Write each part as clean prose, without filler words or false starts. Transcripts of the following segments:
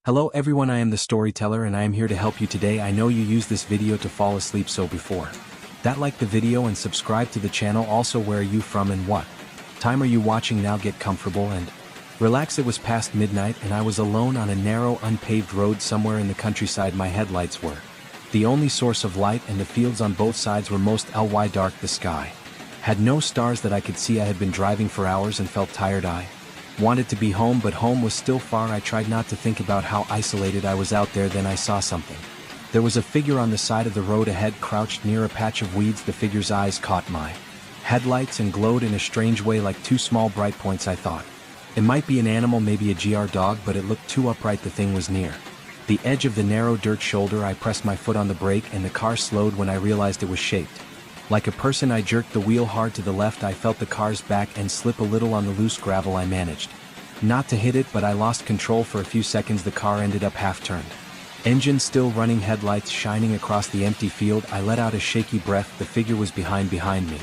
Hello everyone, I am the Storyteller and I am here to help you today. I know you use this video to fall asleep, so before that, like the video and subscribe to the channel. Also, where are you from and what time are you watching now? Get comfortable and relax. It was past midnight and I was alone on a narrow unpaved road somewhere in the countryside. My headlights were the only source of light and the fields on both sides were most dark. The sky had no stars that I could see. I had been driving for hours and felt tired. I wanted to be home, but home was still far. I tried not to think about how isolated I was out there. Then I saw something. There was a figure on the side of the road ahead, crouched near a patch of weeds. The figure's eyes caught my headlights and glowed in a strange way, like two small bright points. I thought it might be an animal, maybe a dog, but it looked too upright. The thing was near the edge of the narrow dirt shoulder. I pressed my foot on the brake and the car slowed. When I realized it was shaped like a person, I jerked the wheel hard to the left. I felt the car's back end slip a little on the loose gravel. I managed not to hit it, but I lost control for a few seconds. The car ended up half-turned, engine still running, headlights shining across the empty field. I let out a shaky breath. The figure was behind me.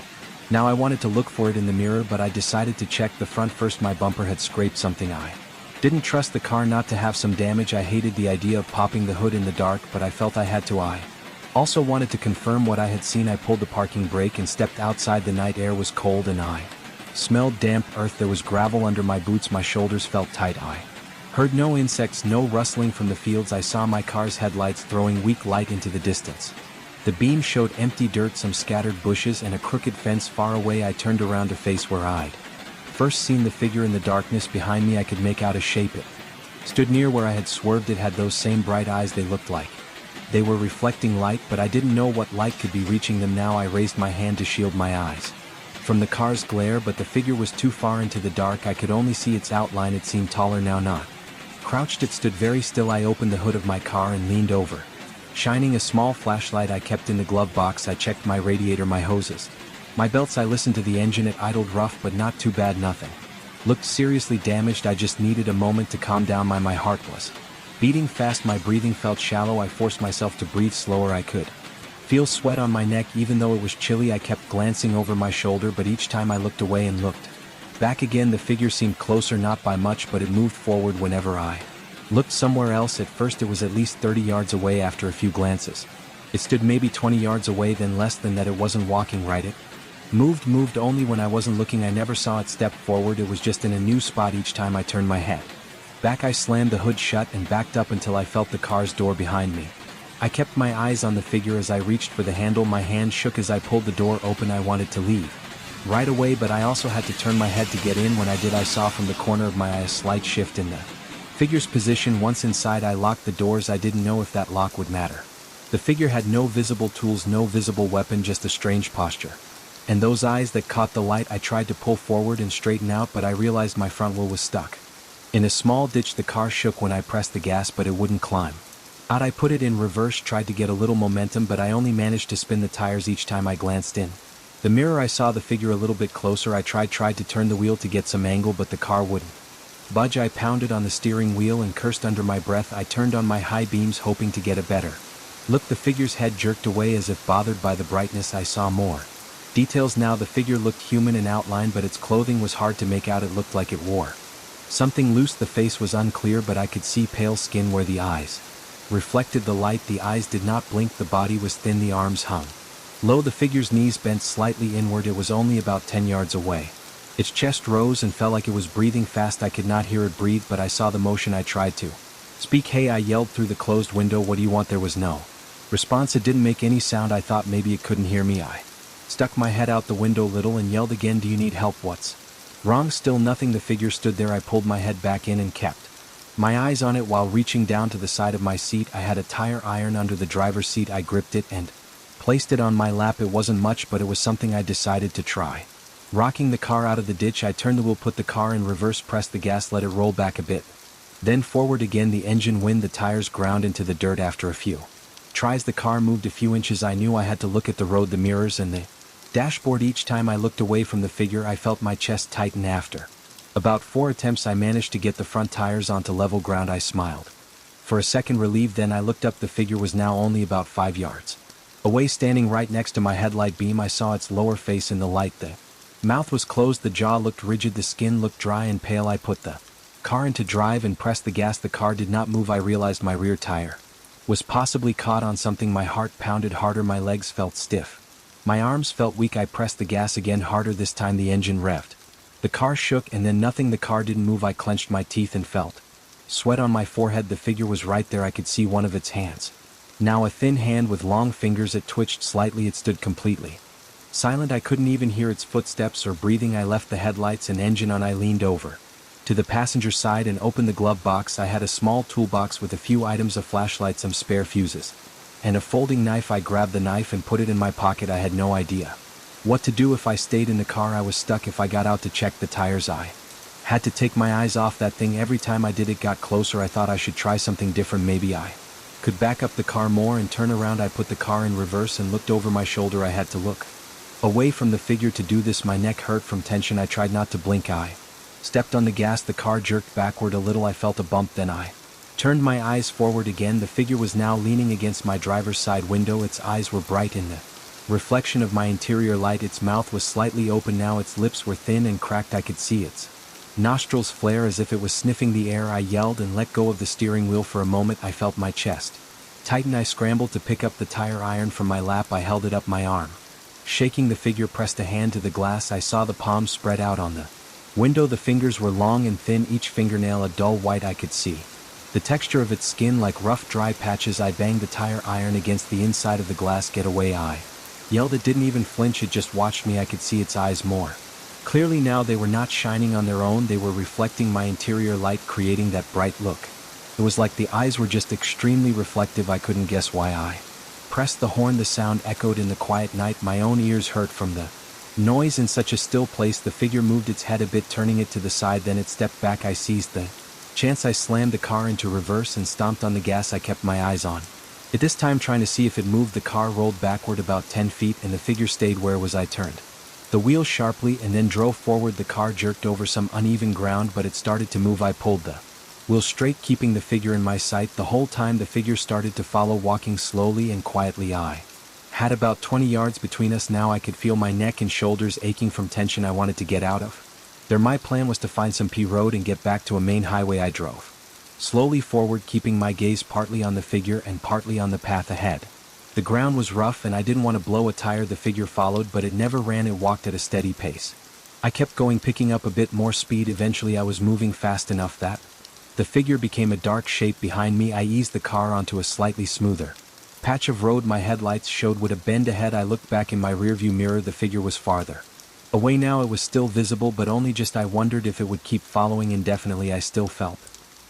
Now I wanted to look for it in the mirror, but I decided to check the front first. My bumper had scraped something. I didn't trust the car not to have some damage. I hated the idea of popping the hood in the dark, but I felt I had to. I also wanted to confirm what I had seen. I pulled the parking brake and stepped outside. The night air was cold and I smelled damp earth. There was gravel under my boots. My shoulders felt tight. I heard no insects, no rustling from the fields. I saw my car's headlights throwing weak light into the distance. The beam showed empty dirt, some scattered bushes, and a crooked fence far away. I turned around to face where I'd first seen the figure. In the darkness behind me I could make out a shape. It stood near where I had swerved. It had those same bright eyes. They looked like they were reflecting light, but I didn't know what light could be reaching them. Now I raised my hand to shield my eyes from the car's glare, but the figure was too far into the dark. I could only see its outline. It seemed taller now, not crouched. It stood very still. I opened the hood of my car and leaned over, shining a small flashlight I kept in the glove box. I checked my radiator, my hoses, my belts. I listened to the engine. It idled rough, but not too bad. Nothing looked seriously damaged. I just needed a moment to calm down. My heart was beating fast. My breathing felt shallow. I forced myself to breathe slower. I could feel sweat on my neck even though it was chilly. I kept glancing over my shoulder, but each time I looked away and looked back again, the figure seemed closer, not by much, but it moved forward whenever I looked somewhere else. At first it was at least 30 yards away. After a few glances, it stood maybe 20 yards away, then less than that. It wasn't walking right. It moved only when I wasn't looking. I never saw it step forward. It was just in a new spot each time I turned my head back. I slammed the hood shut and backed up until I felt the car's door behind me. I kept my eyes on the figure as I reached for the handle. My hand shook as I pulled the door open. I wanted to leave right away, but I also had to turn my head to get in. When I did, I saw from the corner of my eye a slight shift in the figure's position. Once inside, I locked the doors. I didn't know if that lock would matter. The figure had no visible tools, no visible weapon, just a strange posture. And those eyes that caught the light. I tried to pull forward and straighten out, but I realized my front wheel was stuck in a small ditch. The car shook when I pressed the gas, but it wouldn't climb out. I put it in reverse, tried to get a little momentum, but I only managed to spin the tires. Each time I glanced in the mirror, I saw the figure a little bit closer. I tried to turn the wheel to get some angle, but the car wouldn't budge. I pounded on the steering wheel and cursed under my breath. I turned on my high beams, hoping to get a better look. The figure's head jerked away as if bothered by the brightness. I saw more details now. The figure looked human in outline, but its clothing was hard to make out. It looked like it wore something loose. The face was unclear, but I could see pale skin where the eyes reflected the light. The eyes did not blink. The body was thin. The arms hung low. The figure's knees bent slightly inward. It was only about 10 yards away. Its chest rose and fell like it was breathing fast. I could not hear it breathe, but I saw the motion. I tried to speak. "Hey," I yelled through the closed window. "What do you want?" There was no response. It didn't make any sound. I thought maybe it couldn't hear me. I stuck my head out the window a little and yelled again, "Do you need help?" "What's wrong?" Still nothing. The figure stood there. I pulled my head back in and kept my eyes on it while reaching down to the side of my seat. I had a tire iron under the driver's seat. I gripped it and placed it on my lap. It wasn't much, but it was something I decided to try. Rocking the car out of the ditch, I turned the wheel, put the car in reverse, pressed the gas, let it roll back a bit, then forward again. The engine whined. The tires ground into the dirt. After a few tries, the car moved a few inches. I knew I had to look at the road, the mirrors, and the dashboard. Each time I looked away from the figure, I felt my chest tighten. After about 4 attempts, I managed to get the front tires onto level ground. I smiled for a second, relieved. Then I looked up. The figure was now only about 5 yards away, standing right next to my headlight beam. I saw its lower face in the light. The mouth was closed. The jaw looked rigid. The skin looked dry and pale. I put the Car into drive and pressed the gas. The car did not move. I realized my rear tire was possibly caught on something. My heart pounded harder. My legs felt stiff. My arms felt weak. I pressed the gas again harder. This time the engine revved. The car shook and then nothing. The car didn't move. I clenched my teeth and felt sweat on my forehead. The figure was right there. I could see one of its hands. Now a thin hand with long fingers. It twitched slightly. It stood completely silent. I couldn't even hear its footsteps or breathing. I left the headlights and engine on. I leaned over to the passenger side and opened the glove box. I had a small toolbox with a few items: a flashlight, some spare fuses, and a folding knife. I grabbed the knife and put it in my pocket. I had no idea what to do. If I stayed in the car, I was stuck. If I got out to check the tires, I had to take my eyes off that thing. Every time I did, it got closer. I thought I should try something different. Maybe I could back up the car more and turn around. I put the car in reverse and looked over my shoulder. I had to look away from the figure to do this. My neck hurt from tension. I tried not to blink. I stepped on the gas. The car jerked backward a little. I felt a bump. Then I turned my eyes forward again. The figure was now leaning against my driver's side window. Its eyes were bright in the reflection of my interior light. Its mouth was slightly open now. Its lips were thin and cracked. I could see its nostrils flare as if it was sniffing the air. I yelled and let go of the steering wheel. For a moment I felt my chest tighten. I scrambled to pick up the tire iron from my lap. I held it up. My arm shaking. The figure pressed a hand to the glass. I saw the palms spread out on the window. The fingers were long and thin, each fingernail a dull white. I could see the texture of its skin like rough dry patches. I banged the tire iron against the inside of the glass. Get away, I yelled. It didn't even flinch. It just watched me. I could see its eyes more clearly now. They were not shining on their own. They were reflecting my interior light, creating that bright look. It was like the eyes were just extremely reflective. I couldn't guess why. I pressed the horn. The sound echoed in the quiet night. My own ears hurt from the noise in such a still place. The figure moved its head a bit, turning it to the side. Then it stepped back. I seized the chance. I slammed the car into reverse and stomped on the gas. I kept my eyes on it this time, trying to see if it moved. The car rolled backward about 10 feet and the figure stayed where it was. I turned the wheel sharply and then drove forward. The car jerked over some uneven ground, but it started to move. I pulled the wheel straight, keeping the figure in my sight. The whole time the figure started to follow, walking slowly and quietly. I had about 20 yards between us now. I could feel my neck and shoulders aching from tension I wanted to get out of there. My plan was to find some P road and get back to a main highway. I drove slowly forward, keeping my gaze partly on the figure and partly on the path ahead. The ground was rough and I didn't want to blow a tire. The figure followed, but it never ran. It walked at a steady pace. I kept going, picking up a bit more speed. Eventually I was moving fast enough that the figure became a dark shape behind me. I eased the car onto a slightly smoother patch of road. My headlights showed with a bend ahead. I looked back in my rearview mirror. The figure was farther away now. It was still visible, but only just. I wondered if it would keep following indefinitely. I still felt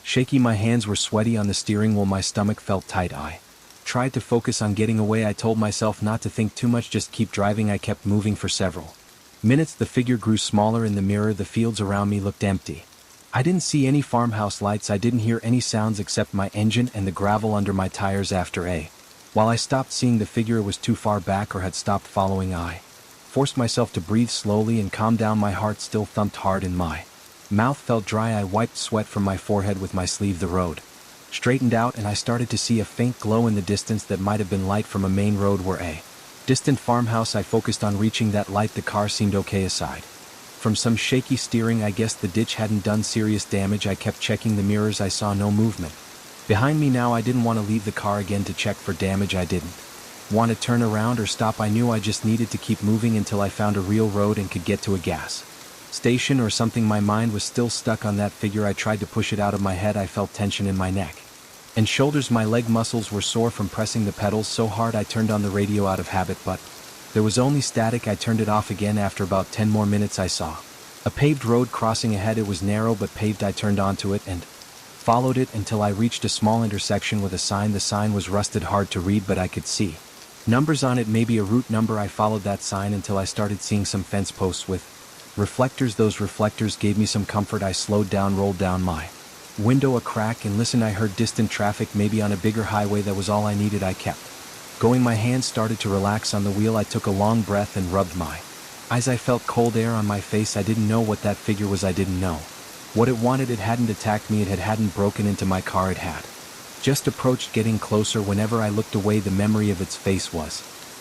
shaky. My hands were sweaty on the steering wheel. My stomach felt tight. I tried to focus on getting away. I told myself not to think too much, just keep driving. I kept moving for several minutes. The figure grew smaller in the mirror. The fields around me looked empty. I didn't see any farmhouse lights. I didn't hear any sounds except my engine and the gravel under my tires. After a while I stopped seeing the figure. It was too far back or had stopped following. I forced myself to breathe slowly and calm down. My heart still thumped hard and my mouth felt dry. I wiped sweat from my forehead with my sleeve. The road straightened out and I started to see a faint glow in the distance that might have been light from a main road or a distant farmhouse. I focused on reaching that light. The car seemed okay aside from some shaky steering. I guess the ditch hadn't done serious damage. I kept checking the mirrors. I saw no movement behind me now. I didn't want to leave the car again to check for damage. I didn't want to turn around or stop. I knew I just needed to keep moving until I found a real road and could get to a gas station or something. My mind was still stuck on that figure. I tried to push it out of my head. I felt tension in my neck and shoulders. My leg muscles were sore from pressing the pedals so hard. I turned on the radio out of habit, but there was only static. I turned it off again. After about 10 more minutes I saw a paved road crossing ahead. It was narrow but paved. I turned onto it and followed it until I reached a small intersection with a sign. The sign was rusted, hard to read, but I could see numbers on it, maybe a route number. I followed that sign until I started seeing some fence posts with reflectors. Those reflectors gave me some comfort. I slowed down, rolled down my window a crack and listened. I heard distant traffic, maybe on a bigger highway. That was all I needed. I kept going. My hands started to relax on the wheel. I took a long breath and rubbed my eyes. I felt cold air on my face. I didn't know what that figure was. I didn't know what it wanted. It hadn't attacked me. It hadn't broken into my car. It had just approached, getting closer. Whenever I looked away, the memory of its face was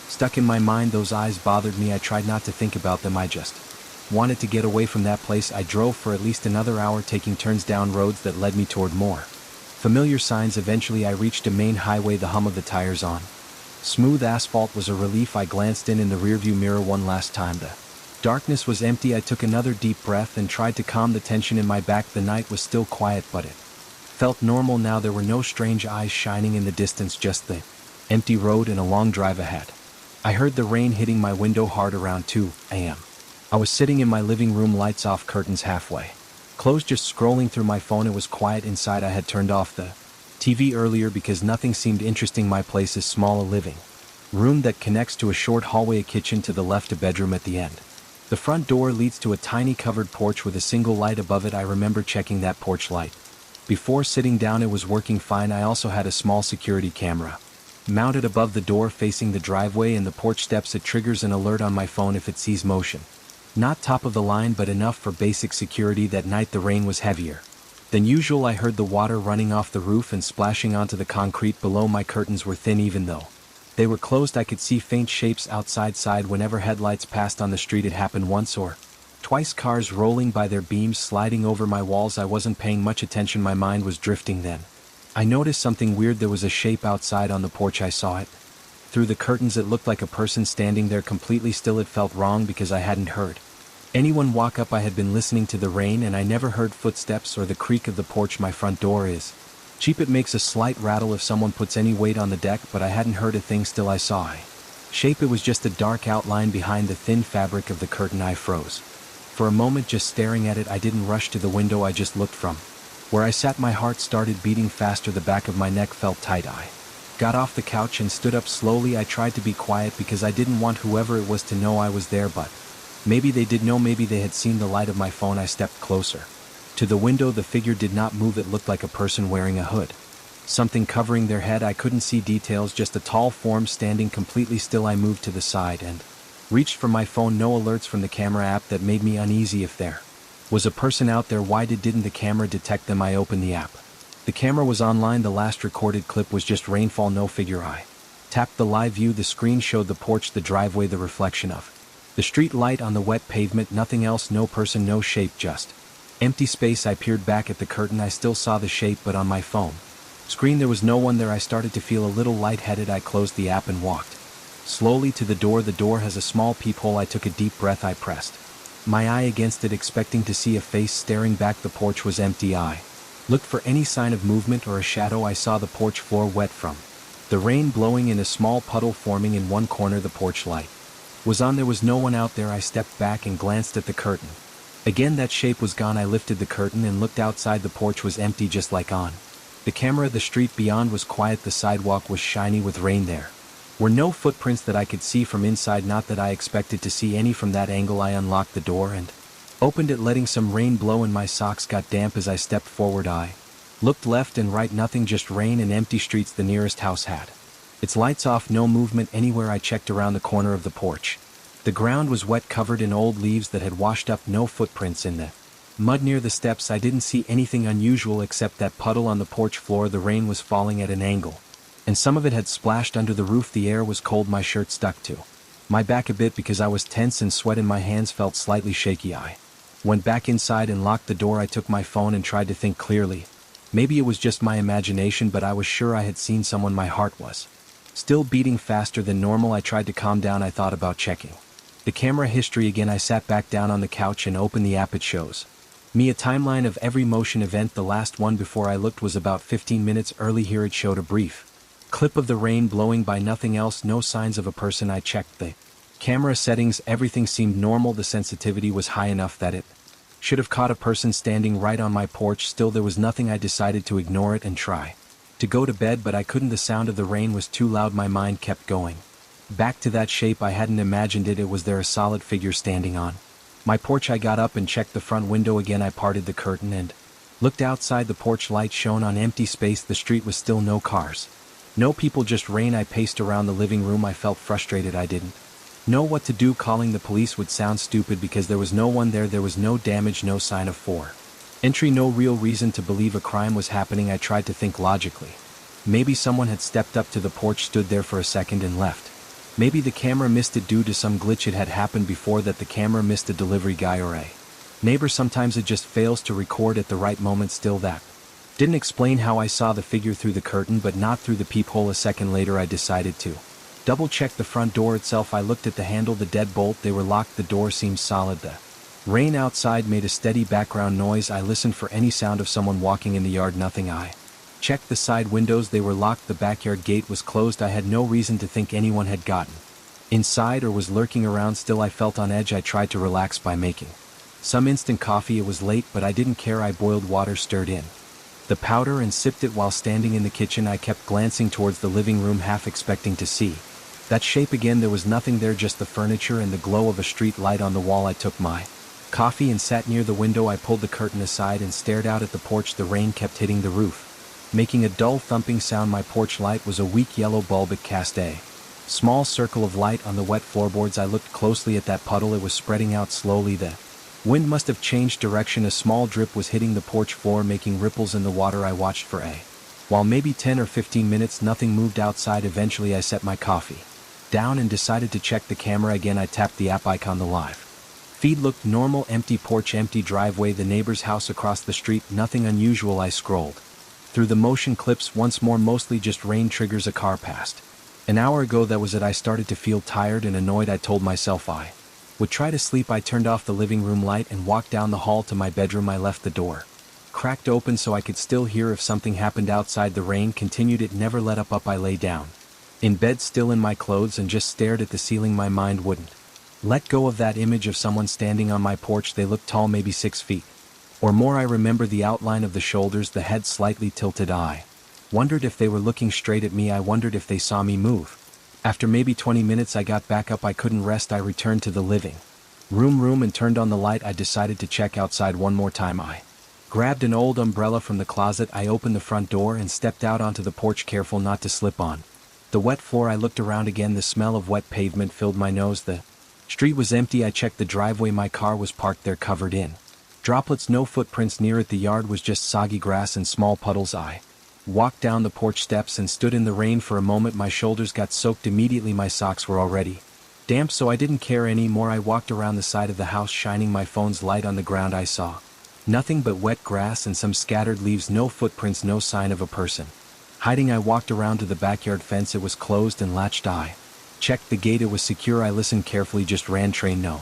stuck in my mind. Those eyes bothered me. I tried not to think about them. I just Wanted to get away from that place. I drove for at least another hour, taking turns down roads that led me toward more familiar signs. Eventually I reached a main highway, the hum of the tires on smooth asphalt was a relief. I glanced in the rearview mirror one last time. The darkness was empty. I took another deep breath and tried to calm the tension in my back. The night was still quiet, but it felt normal now. There were no strange eyes shining in the distance, just the empty road and a long drive ahead. I heard the rain hitting my window hard around 2 a.m. I was sitting in my living room, lights off, curtains halfway closed, just scrolling through my phone. It was quiet inside. I had turned off the TV earlier because nothing seemed interesting. My place is small, a living room that connects to a short hallway, a kitchen to the left, a bedroom at the end. The front door leads to a tiny covered porch with a single light above it. I remember checking that porch light before sitting down. It was working fine. I also had a small security camera mounted above the door facing the driveway and the porch steps. It triggers an alert on my phone if it sees motion. Not top of the line, but enough for basic security. That night the rain was heavier than usual. I heard the water running off the roof and splashing onto the concrete below. My curtains were thin. Even though they were closed, I could see faint shapes outside. Whenever headlights passed on the street, it happened once or twice. Cars rolling by, their beams sliding over my walls. I wasn't paying much attention. My mind was drifting. Then I noticed something weird. There was a shape outside on the porch. I saw it through the curtains. It looked like a person standing there completely still. It felt wrong because I hadn't heard anyone walk up. I had been listening to the rain and I never heard footsteps or the creak of the porch. My front door is cheap. It makes a slight rattle if someone puts any weight on the deck, but I hadn't heard a thing. Still I saw a shape. It was just a dark outline behind the thin fabric of the curtain. I froze for a moment just staring at it. I didn't rush to the window. I just looked from where I sat. My heart started beating faster. The back of my neck felt tight. I got off the couch and stood up slowly. I tried to be quiet because I didn't want whoever it was to know I was there, but maybe they did know. Maybe they had seen the light of my phone. I stepped closer to the window. The figure did not move. It looked like a person wearing a hood, something covering their head. I couldn't see details, just a tall form standing completely still. I moved to the side and reached for my phone. No alerts from the camera app. That made me uneasy. If there was a person out there, why didn't the camera detect them? I opened the app. The camera was online. The last recorded clip was just rainfall, no figure. I tapped the live view. The screen showed the porch, the driveway, the reflection of the street light on the wet pavement. Nothing else. No person, no shape, just empty space. I peered back at the curtain. I still saw the shape, but on my phone screen there was no one there. I started to feel a little lightheaded. I closed the app and walked slowly to the door. The door has a small peephole. I took a deep breath. I pressed my eye against it, expecting to see a face staring back. The porch was empty. I looked for any sign of movement or a shadow. I saw the porch floor wet from the rain blowing in, a small puddle forming in one corner. The porch light was on. There was no one out there. I stepped back and glanced at the curtain. Again, that shape was gone. I lifted the curtain and looked outside. The porch was empty, just like on the camera. The street beyond was quiet. The sidewalk was shiny with rain. There were no footprints that I could see from inside. Not that I expected to see any from that angle. I unlocked the door and opened it, letting some rain blow in. My socks got damp as I stepped forward. I looked left and right. Nothing, just rain and empty streets. The nearest house had its lights off. No movement anywhere. I checked around the corner of the porch. The ground was wet, covered in old leaves that had washed up. No footprints in the mud near the steps. I didn't see anything unusual except that puddle on the porch floor. The rain was falling at an angle, and some of it had splashed under the roof. The air was cold. My shirt stuck to my back a bit because I was tense, and sweat in my hands felt slightly shaky. I went back inside and locked the door. I took my phone and tried to think clearly. Maybe it was just my imagination, but I was sure I had seen someone. My heart was still beating faster than normal. I tried to calm down. I thought about checking the camera history again. I sat back down on the couch and opened the app. It shows me a timeline of every motion event. The last one before I looked was about 15 minutes early. Here it showed a brief clip of the rain blowing by. Nothing else. No signs of a person. I checked the camera settings. Everything seemed normal. The sensitivity was high enough that it should have caught a person standing right on my porch. Still, there was nothing. I decided to ignore it and try to go to bed, but I couldn't. The sound of the rain was too loud. My mind kept going back to that shape. I hadn't imagined it. It was there, a solid figure standing on my porch. I got up and checked the front window again. I parted the curtain and looked outside. The porch light shone on empty space. The street was still. No cars, no people, just rain. I paced around the living room. I felt frustrated. I didn't know what to do. Calling the police would sound stupid because there was no one there. There was no damage, no sign of entry, no real reason to believe a crime was happening. I tried to think logically. Maybe someone had stepped up to the porch, stood there for a second, and left. Maybe the camera missed it due to some glitch. It had happened before that the camera missed a delivery guy or a neighbor. Sometimes it just fails to record at the right moment. Still, that didn't explain how I saw the figure through the curtain but not through the peephole. A second later I decided to double-check the front door itself. I looked at the handle, the deadbolt, they were locked. The door seemed solid. The rain outside made a steady background noise. I listened for any sound of someone walking in the yard. Nothing. I checked the side windows, they were locked. The backyard gate was closed. I had no reason to think anyone had gotten inside or was lurking around. Still, I felt on edge. I tried to relax by making some instant coffee. It was late, but I didn't care. I boiled water, stirred in the powder and sipped it while standing in the kitchen. I kept glancing towards the living room, half expecting to see that shape again. There was nothing there, just the furniture and the glow of a street light on the wall. I took my coffee and sat near the window. I pulled the curtain aside and stared out at the porch. The rain kept hitting the roof, making a dull thumping sound. My porch light was a weak yellow bulb. It cast a small circle of light on the wet floorboards. I looked closely at that puddle. It was spreading out slowly. The wind must have changed direction. A small drip was hitting the porch floor, making ripples in the water. I watched for a while, maybe 10 or 15 minutes. Nothing moved outside. Eventually I set my coffee down and decided to check the camera again. I tapped the app icon. The live feed looked normal. Empty porch, empty driveway, the neighbor's house across the street. Nothing unusual. I scrolled through the motion clips once more, mostly just rain triggers. A car passed an hour ago. That was it. I started to feel tired and annoyed. I told myself I would try to sleep. I turned off the living room light and walked down the hall to my bedroom. I left the door cracked open so I could still hear if something happened outside. The rain continued. It never let up. I lay down in bed, still in my clothes, and just stared at the ceiling. My mind wouldn't let go of that image of someone standing on my porch. They looked tall, maybe 6 feet or more. I remember the outline of the shoulders, the head slightly tilted. I wondered if they were looking straight at me. I wondered if they saw me move. After maybe 20 minutes I got back up. I couldn't rest. I returned to the living room and turned on the light. I decided to check outside one more time. I grabbed an old umbrella from the closet. I opened the front door and stepped out onto the porch, careful not to slip on the wet floor. I looked around again. The smell of wet pavement filled my nose. The street was empty. I checked the driveway. My car was parked there, covered in droplets. No footprints near it. The yard was just soggy grass and small puddles. I walked down the porch steps and stood in the rain for a moment. My shoulders got soaked immediately. My socks were already damp, so I didn't care anymore. I walked around the side of the house, shining my phone's light on the ground. I saw nothing but wet grass and some scattered leaves. No footprints, no sign of a person hiding. I walked around to the backyard fence. It was closed and latched. I checked the gate. It was secure. I listened carefully. Just ran train. No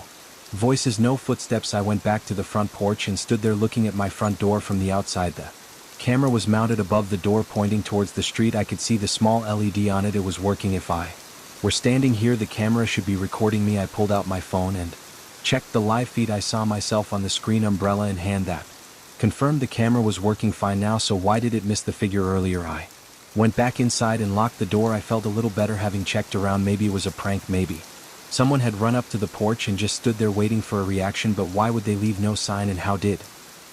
voices, no footsteps. I went back to the front porch and stood there looking at my front door from the outside. The camera was mounted above the door, pointing towards the street. I could see the small LED on it. It was working. If I were standing here, the camera should be recording me. I pulled out my phone and checked the live feed. I saw myself on the screen, umbrella in hand. That confirmed the camera was working fine now. So why did it miss the figure earlier? I went back inside and locked the door. I felt a little better having checked around. Maybe it was a prank. Maybe someone had run up to the porch and just stood there waiting for a reaction. But why would they leave no sign, and how did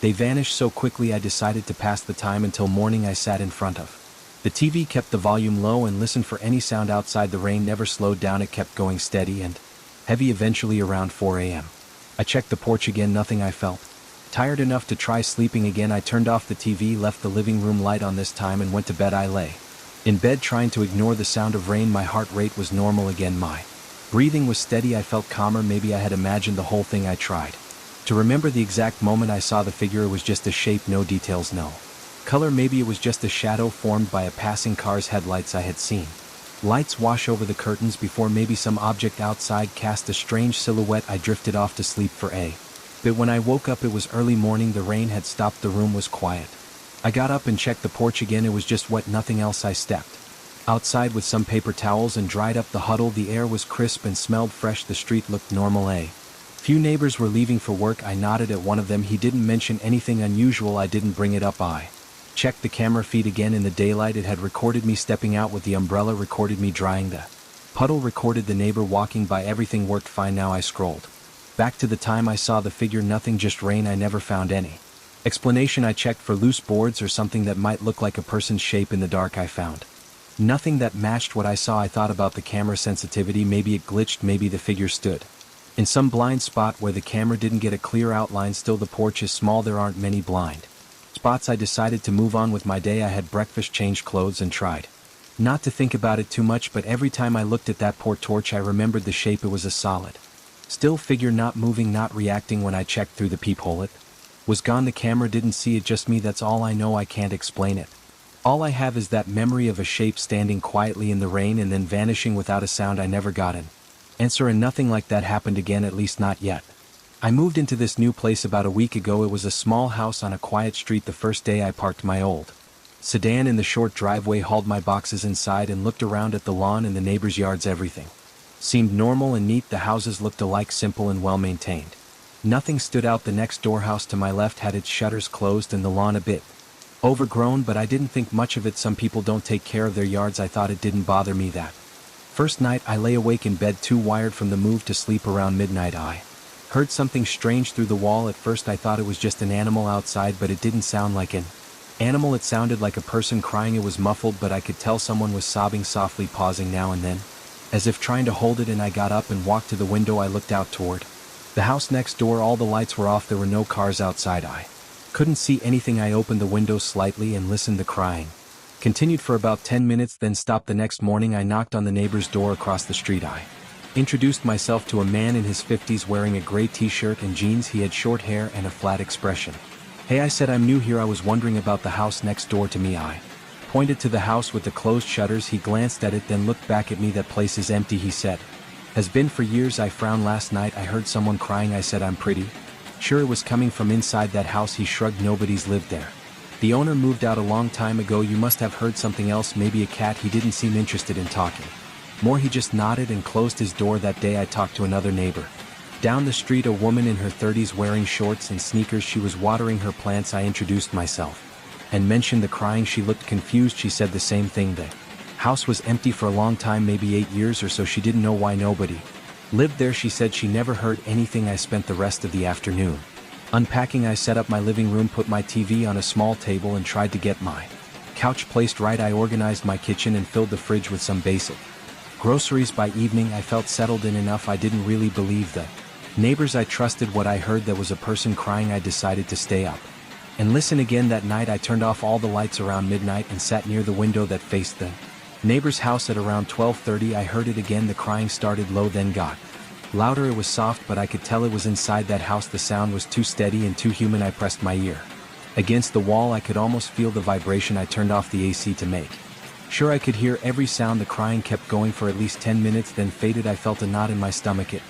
they vanish so quickly? I decided to pass the time until morning. I sat in front of the TV, kept the volume low, and listened for any sound outside. The rain never slowed down. It kept going steady and heavy. Eventually around 4 a.m. I checked the porch again. Nothing. I felt tired enough to try sleeping again. I turned off the TV, left the living room light on this time, and went to bed. I lay in bed trying to ignore the sound of rain. My heart rate was normal again. My breathing was steady. I felt calmer. Maybe I had imagined the whole thing. I tried to remember the exact moment I saw the figure. It was just a shape, no details, no color. Maybe it was just a shadow formed by a passing car's headlights. I had seen lights wash over the curtains before. Maybe some object outside cast a strange silhouette. I drifted off to sleep for a bit. When I woke up, it was early morning. The rain had stopped. The room was quiet. I got up and checked the porch again. It was just wet, nothing else. I stepped outside with some paper towels and dried up the huddle. The air was crisp and smelled fresh. The street looked normal. A few neighbors were leaving for work. I nodded at one of them. He didn't mention anything unusual. I didn't bring it up. I checked the camera feed again. In the daylight, it had recorded me stepping out with the umbrella, recorded me drying the puddle, recorded the neighbor walking by. Everything worked fine. Now I scrolled back to the time I saw the figure. Nothing, just rain. I never found any explanation. I checked for loose boards or something that might look like a person's shape in the dark. I found nothing that matched what I saw. I thought about the camera sensitivity. Maybe it glitched. Maybe the figure stood in some blind spot where the camera didn't get a clear outline. Still, the porch is small. There aren't many blind spots. I decided to move on with my day. I had breakfast, changed clothes, and tried Not to think about it too much, but every time I looked at that poor torch I remembered the shape. It was a solid, still figure, not moving, not reacting. When I checked through the peephole, it was gone. The camera didn't see it, just me. That's all I know. I can't explain it. All I have is that memory of a shape standing quietly in the rain and then vanishing without a sound. I never got an answer, and nothing like that happened again, at least not yet. I moved into this new place about a week ago. It was a small house on a quiet street. The first day I parked my old sedan in the short driveway, hauled my boxes inside, and looked around at the lawn and the neighbors' yards. Everything seemed normal and neat. The houses looked alike, simple and well maintained. Nothing stood out. The next door house to my left had its shutters closed and the lawn a bit overgrown, but I didn't think much of it. Some people don't take care of their yards. I thought it didn't bother me. That first night I lay awake in bed, too wired from the move to sleep. Around midnight I heard something strange through the wall. At first I thought it was just an animal outside, but it didn't sound like an animal. It sounded like a person crying. It was muffled, but I could tell someone was sobbing softly, pausing now and then, as if trying to hold it. And I got up and walked to the window. I looked out toward the house next door. All the lights were off. There were no cars outside. I couldn't see anything. I opened the window slightly and listened. The crying continued for about 10 minutes, then stopped. The next morning I knocked on the neighbor's door across the street. I introduced myself to a man in his 50s wearing a gray t-shirt and jeans. He had short hair and a flat expression. "Hey," I said, "I'm new here. I was wondering about the house next door to me." I pointed to the house with the closed shutters. He glanced at it, then looked back at me. "That place is empty," he said. "Has been for years." I frowned. "Last night I heard someone crying." I said, "I'm pretty sure it was coming from inside that house." He shrugged. "Nobody's lived there. The owner moved out a long time ago. You must have heard something else, maybe a cat." He didn't seem interested in talking more. He just nodded and closed his door. That day I talked to another neighbor down the street, a woman in her 30s wearing shorts and sneakers. She was watering her plants. I introduced myself and mentioned the crying. She looked confused. She said the same thing. The house was empty for a long time, maybe 8 years or so. She didn't know why nobody lived there. She said she never heard anything. I spent the rest of the afternoon unpacking. I set up my living room, put my TV on a small table, and tried to get my couch placed right. I organized my kitchen and filled the fridge with some basic groceries. By evening I felt settled in enough. I didn't really believe the neighbors I trusted what I heard. There was a person crying. I decided to stay up and listen again. That night I turned off all the lights around midnight and sat near the window that faced the neighbor's house. At around 12:30 I heard it again. The crying started low, then got louder. It was soft, but I could tell it was inside that house. The sound was too steady and too human. I pressed my ear against the wall. I could almost feel the vibration. I turned off the AC to make sure I could hear every sound. The crying kept going for at least 10 minutes, then faded. I felt a knot in my stomach. It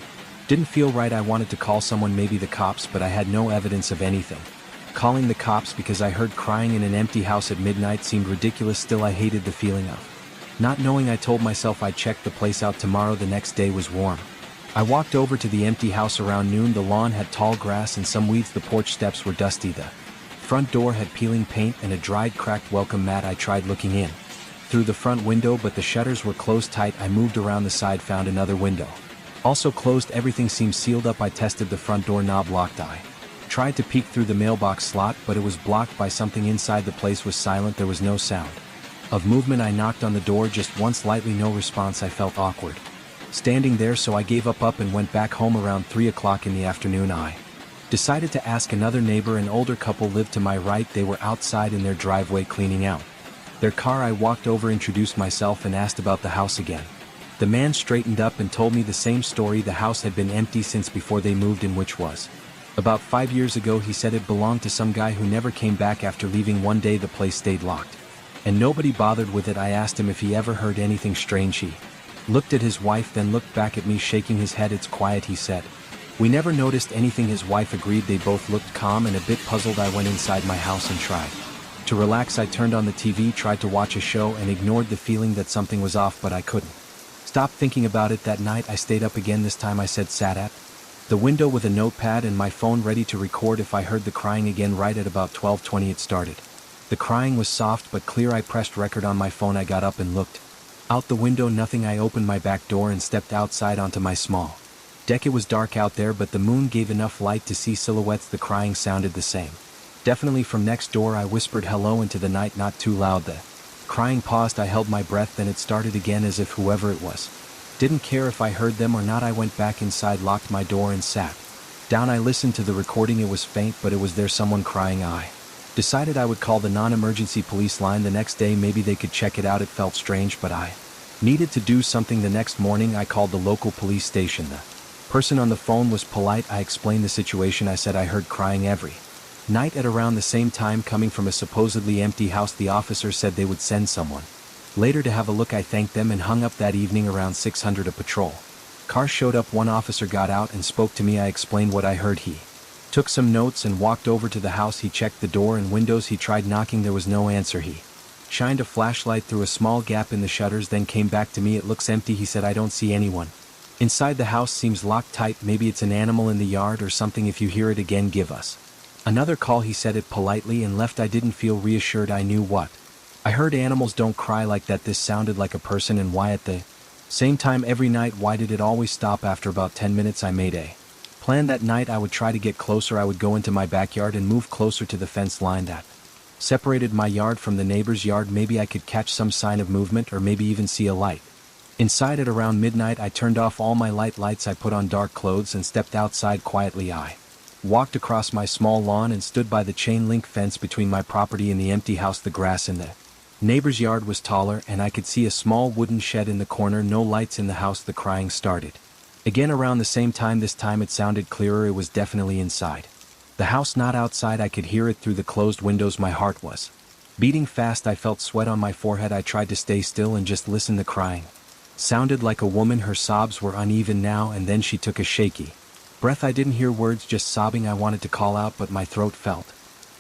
didn't feel right. I wanted to call someone, maybe the cops, but I had no evidence of anything. Calling the cops because I heard crying in an empty house at midnight seemed ridiculous. Still, I hated the feeling of not knowing. I told myself I'd check the place out tomorrow. The next day was warm. I walked over to the empty house around noon. The lawn had tall grass and some weeds. The porch steps were dusty. The front door had peeling paint and a dried, cracked welcome mat. I tried looking in through the front window, but the shutters were closed tight. I moved around the side, found another window also closed. Everything seemed sealed up. I tested the front door knob, locked. I tried to peek through the mailbox slot, but it was blocked by something inside. The place was silent. There was no sound of movement. I knocked on the door just once, lightly. No response. I felt awkward standing there, so I gave up and went back home. Around 3 o'clock in the afternoon I decided to ask another neighbor. An older couple lived to my right. They were outside in their driveway cleaning out their car. I walked over, introduced myself, and asked about the house again. The man straightened up and told me the same story. The house had been empty since before they moved in, which was about 5 years ago. He said it belonged to some guy who never came back after leaving. One day the place stayed locked and nobody bothered with it. I asked him if he ever heard anything strange. He looked at his wife, then looked back at me, shaking his head. "It's quiet," he said. "We never noticed anything." His wife agreed. They both looked calm and a bit puzzled. I went inside my house and tried to relax. I turned on the TV, tried to watch a show, and ignored the feeling that something was off, but I couldn't stop thinking about it. That night I stayed up again. This time I sat at the window with a notepad and my phone ready to record if I heard the crying again. Right at about 12:20 it started. The crying was soft but clear. I pressed record on my phone. I got up and looked out the window. Nothing. I opened my back door and stepped outside onto my small deck. It was dark out there, but the moon gave enough light to see silhouettes. The crying sounded the same, definitely from next door. I whispered hello into the night, not too loud. The crying paused. I held my breath, then it started again, as if whoever it was didn't care if I heard them or not. I went back inside, locked my door, and sat down. I listened to the recording. It was faint, but it was there, someone crying. I Decided I would call the non-emergency police line the next day, maybe they could check it out. It felt strange, but I needed to do something. The next morning I called the local police station. The person on the phone was polite. I explained the situation. I said I heard crying every night at around the same time coming from a supposedly empty house. The officer said they would send someone later to have a look. I thanked them and hung up. That evening around 600 a patrol car showed up. One officer got out and spoke to me. I explained what I heard. He took some notes and walked over to the house. He checked the door and windows. He tried knocking. There was no answer. He shined a flashlight through a small gap in the shutters, then came back to me. It looks empty, he said. I don't see anyone inside. The house seems locked tight. Maybe it's an animal in the yard or something. If you hear it again, give us another call. He said it politely and left. I didn't feel reassured. I knew what I heard. Animals don't cry like that. This sounded like a person. And why at the same time every night? Why did it always stop after about 10 minutes? I made a plan that night. I would try to get closer. I would go into my backyard and move closer to the fence line that separated my yard from the neighbor's yard. Maybe I could catch some sign of movement or maybe even see a light inside. At around midnight I turned off all my lights. I put on dark clothes and stepped outside quietly. I walked across my small lawn and stood by the chain link fence between my property and the empty house. The grass in the neighbor's yard was taller and I could see a small wooden shed in the corner. No lights in the house. The crying started again around the same time. This time it sounded clearer. It was definitely inside the house, not outside. I could hear it through the closed windows. My heart was beating fast. I felt sweat on my forehead. I tried to stay still and just listen. The crying sounded like a woman. Her sobs were uneven now and then. She took a shaky breath. I didn't hear words, just sobbing. I wanted to call out, but my throat felt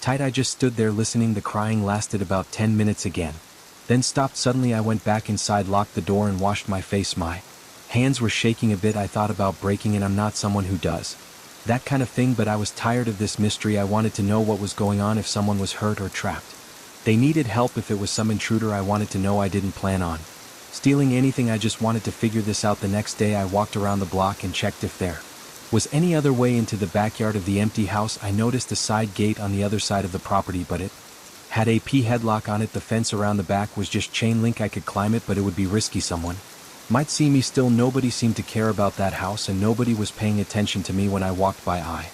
tight. I just stood there listening. The crying lasted about 10 minutes again, then stopped suddenly. I went back inside, locked the door, and washed my face. My hands were shaking a bit. I thought about breaking in. I'm not someone who does that kind of thing, but I was tired of this mystery. I wanted to know what was going on, if someone was hurt or trapped. They needed help. If it was some intruder, I wanted to know. I didn't plan on stealing anything. I just wanted to figure this out. The next day I walked around the block and checked if there was any other way into the backyard of the empty house. I noticed a side gate on the other side of the property, but it had a headlock on it. The fence around the back was just chain link. I could climb it, but it would be risky. Someone might see me. Still, nobody seemed to care about that house and nobody was paying attention to me when I walked by. I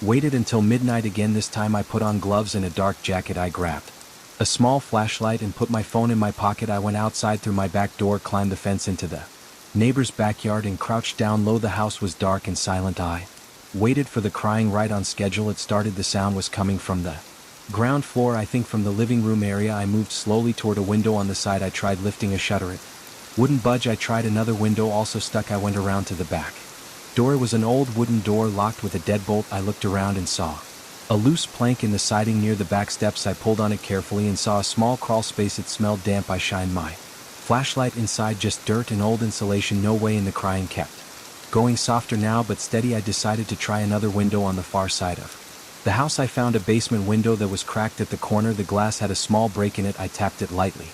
waited until midnight again. This time I put on gloves and a dark jacket. I grabbed a small flashlight and put my phone in my pocket. I went outside through my back door, climbed the fence into the neighbor's backyard and crouched down low. The house was dark and silent. I waited for the crying. Right on schedule it started. The sound was coming from the ground floor, I think from the living room area. I moved slowly toward a window on the side. I tried lifting a shutter. It wouldn't budge. I tried another window, also stuck. I went around to the back door. It was an old wooden door locked with a deadbolt. I looked around and saw a loose plank in the siding near the back steps. I pulled on it carefully and saw a small crawl space. It smelled damp. I shined my flashlight inside. Just dirt and old insulation. No way in. The crying kept going softer now but steady. I decided to try another window on the far side of the house. I found a basement window that was cracked at the corner. The glass had a small break in it. I tapped it lightly.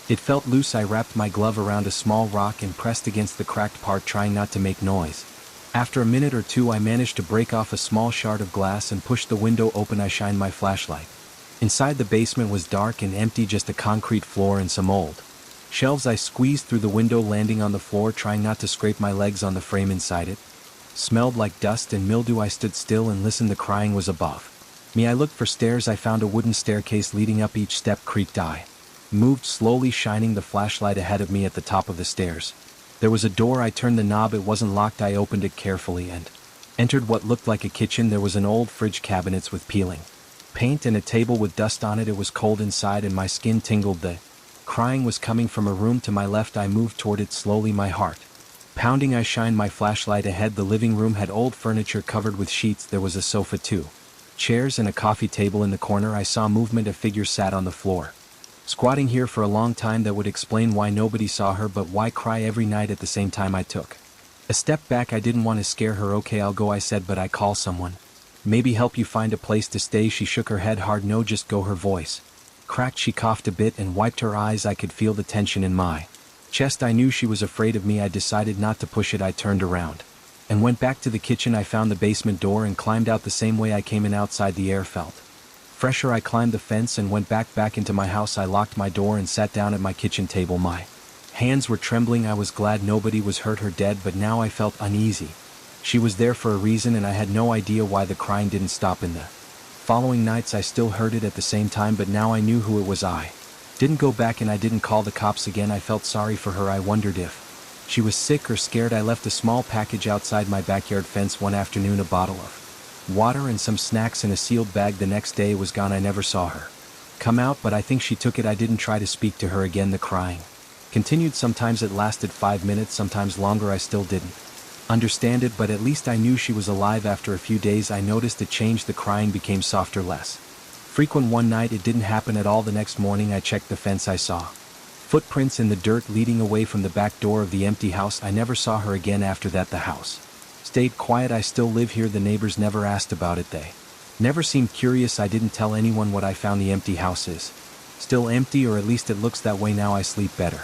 It felt loose. I wrapped my glove around a small rock and pressed against the cracked part, trying not to make noise. After a minute or two I managed to break off a small shard of glass and push the window open. I shined my flashlight. Inside the basement was dark and empty, just a concrete floor and some old shelves. I squeezed through the window, landing on the floor, trying not to scrape my legs on the frame. Inside it smelled like dust and mildew. I stood still and listened. The crying was above me. I looked for stairs. I found a wooden staircase leading up. Each step creaked. I moved slowly, shining the flashlight ahead of me. At the top of the stairs there was a door. I turned the knob. It wasn't locked. I opened it carefully and entered what looked like a kitchen. There was an old fridge, cabinets with peeling paint, and a table with dust on it. It was cold inside and my skin tingled. The crying was coming from a room to my left. I moved toward it slowly, my heart pounding. I shined my flashlight ahead. The living room had old furniture covered with sheets. There was a sofa, 2 chairs, and a coffee table in the corner. I saw movement. A figure sat on the floor, squatting here for a long time. That would explain why nobody saw her, but why cry every night at the same time? I took a step back. I didn't want to scare her. Okay, I'll go, I said, but I call someone. Maybe help you find a place to stay. She shook her head hard. No, just go. Her voice cracked. She coughed a bit and wiped her eyes. I could feel the tension in my chest. I knew she was afraid of me. I decided not to push it. I turned around and went back to the kitchen. I found the basement door and climbed out the same way I came in. Outside the air felt fresher. I climbed the fence and went back into my house. I locked my door and sat down at my kitchen table. My hands were trembling. I was glad nobody was hurt or dead, but now I felt uneasy. She was there for a reason and I had no idea why. The crying didn't stop. In the following nights I still heard it at the same time, but now I knew who it was. I didn't go back and I didn't call the cops again. I felt sorry for her. I wondered if she was sick or scared. I left a small package outside my backyard fence one afternoon, a bottle of water and some snacks in a sealed bag. The next day it was gone. I never saw her come out, but I think she took it. I didn't try to speak to her again. The crying continued. Sometimes it lasted 5 minutes, sometimes longer. I still didn't understand it, but at least I knew she was alive. After a few days I noticed a change. The crying became softer, less frequent. One night it didn't happen at all. The next morning I checked the fence. I saw footprints in the dirt leading away from the back door of the empty house. I never saw her again after that. The house stayed quiet. I still live here. The neighbors never asked about it. They never seemed curious. I didn't tell anyone what I found. The empty house is still empty, or at least it looks that way now. I sleep better.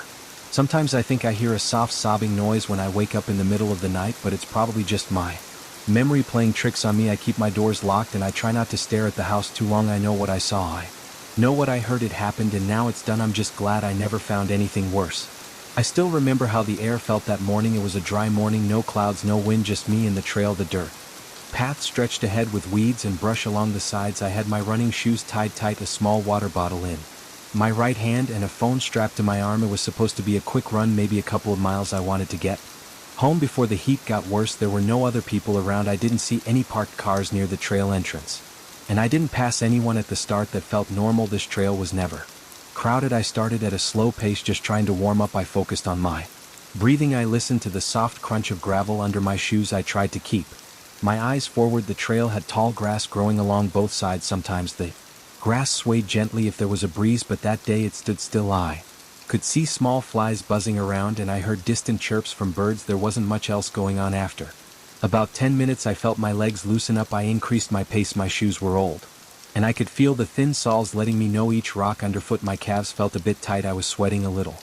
Sometimes I think I hear a soft sobbing noise when I wake up in the middle of the night, but it's probably just my memory playing tricks on me. I keep my doors locked and I try not to stare at the house too long. I know what I saw. I know what I heard. It happened and now it's done. I'm just glad I never found anything worse. I still remember how the air felt that morning. It was a dry morning, no clouds, no wind, just me and the trail. The dirt path stretched ahead with weeds and brush along the sides. I had my running shoes tied tight, a small water bottle in my right hand and a phone strapped to my arm. It was supposed to be a quick run, maybe a couple of miles. I wanted to get home before the heat got worse. There were no other people around. I didn't see any parked cars near the trail entrance, and I didn't pass anyone at the start. That felt normal. This trail was never crowded. I started at a slow pace, just trying to warm up. I focused on my breathing. I listened to the soft crunch of gravel under my shoes. I tried to keep my eyes forward. The trail had tall grass growing along both sides. Sometimes the grass swayed gently if there was a breeze, but that day it stood still. I could see small flies buzzing around and I heard distant chirps from birds. There wasn't much else going on. After about 10 minutes I felt my legs loosen up. I increased my pace. My shoes were old, and I could feel the thin soles letting me know each rock underfoot. My calves felt a bit tight. I was sweating a little.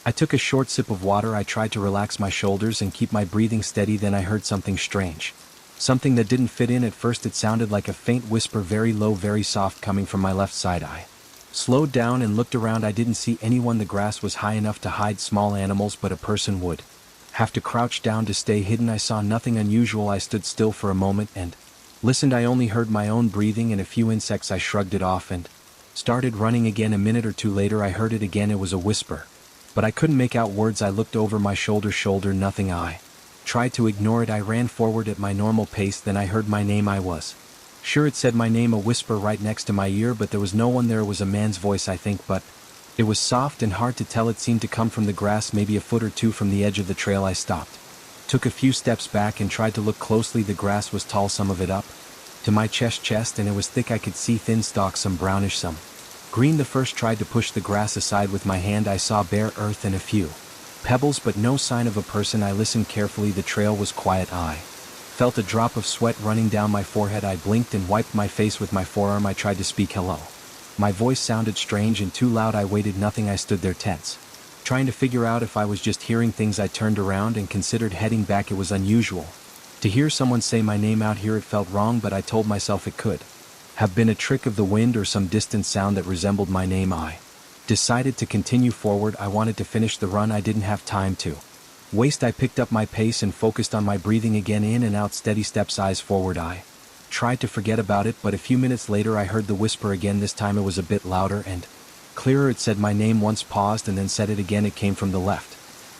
I took a short sip of water. I tried to relax my shoulders and keep my breathing steady. Then I heard something strange. Something that didn't fit in. At first it sounded like a faint whisper, very low, very soft, coming from my left side. I slowed down and looked around. I didn't see anyone. The grass was high enough to hide small animals, but a person would have to crouch down to stay hidden. I saw nothing unusual. I stood still for a moment and listened. I only heard my own breathing and a few insects. I shrugged it off and started running again. A minute or two later I heard it again. It was a whisper, but I couldn't make out words. I looked over my shoulder, nothing. I tried to ignore it. I ran forward at my normal pace. Then I heard my name. I was sure it said my name, a whisper right next to my ear, but there was no one there. It was a man's voice, I think, but it was soft and hard to tell. It seemed to come from the grass, maybe a foot or two from the edge of the trail. I stopped, took a few steps back and tried to look closely. The grass was tall, some of it up to my chest, and it was thick. I could see thin stalks, some brownish, some green. The first tried to push the grass aside with my hand. I saw bare earth and a few pebbles, but no sign of a person. I listened carefully. The trail was quiet. I felt a drop of sweat running down my forehead. I blinked and wiped my face with my forearm. I tried to speak hello. My voice sounded strange and too loud. I waited. Nothing. I stood there tense, trying to figure out if I was just hearing things. I turned around and considered heading back. It was unusual to hear someone say my name out here. It felt wrong, but I told myself it could have been a trick of the wind or some distant sound that resembled my name. I decided to continue forward. I wanted to finish the run. I didn't have time to waste. I picked up my pace and focused on my breathing again, in and out, steady steps, eyes forward. I tried to forget about it, but a few minutes later I heard the whisper again. This time it was a bit louder and clearer. It said my name once, paused, and then said it again. It came from the left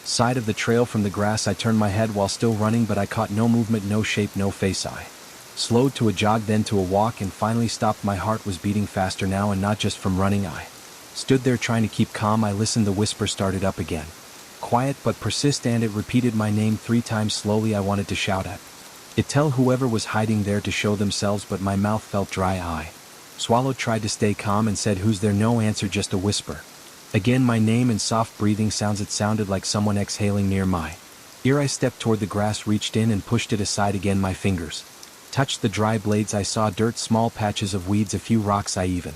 side of the trail, from the grass. I turned my head while still running, but I caught no movement, no shape, no face. I slowed to a jog, then to a walk, and finally stopped. My heart was beating faster now, and not just from running. I stood there trying to keep calm. I listened. The whisper started up again, quiet but persistent, and it repeated my name 3 times slowly. I wanted to shout at it, tell whoever was hiding there to show themselves, but my mouth felt dry. I swallowed, tried to stay calm, and said, "Who's there?" No answer, just a whisper. Again, my name and soft breathing sounds. It sounded like someone exhaling near my ear. I stepped toward the grass, reached in and pushed it aside again. My fingers touched the dry blades. I saw dirt, small patches of weeds, a few rocks. I even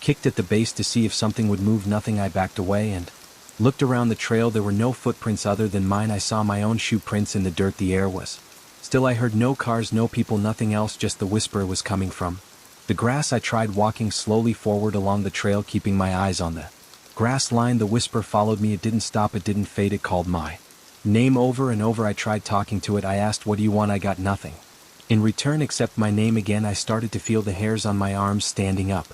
kicked at the base to see if something would move. Nothing. I backed away and looked around the trail. There were no footprints other than mine. I saw my own shoe prints in the dirt. The air was still. I heard no cars, no people, nothing else, just the whisper was coming from the grass. I tried walking slowly forward along the trail, keeping my eyes on the grass line. The whisper followed me. It didn't stop, it didn't fade. It called my name over and over. I tried talking to it. I asked, "What do you want?" I got nothing. In return, except my name again, I started to feel the hairs on my arms standing up.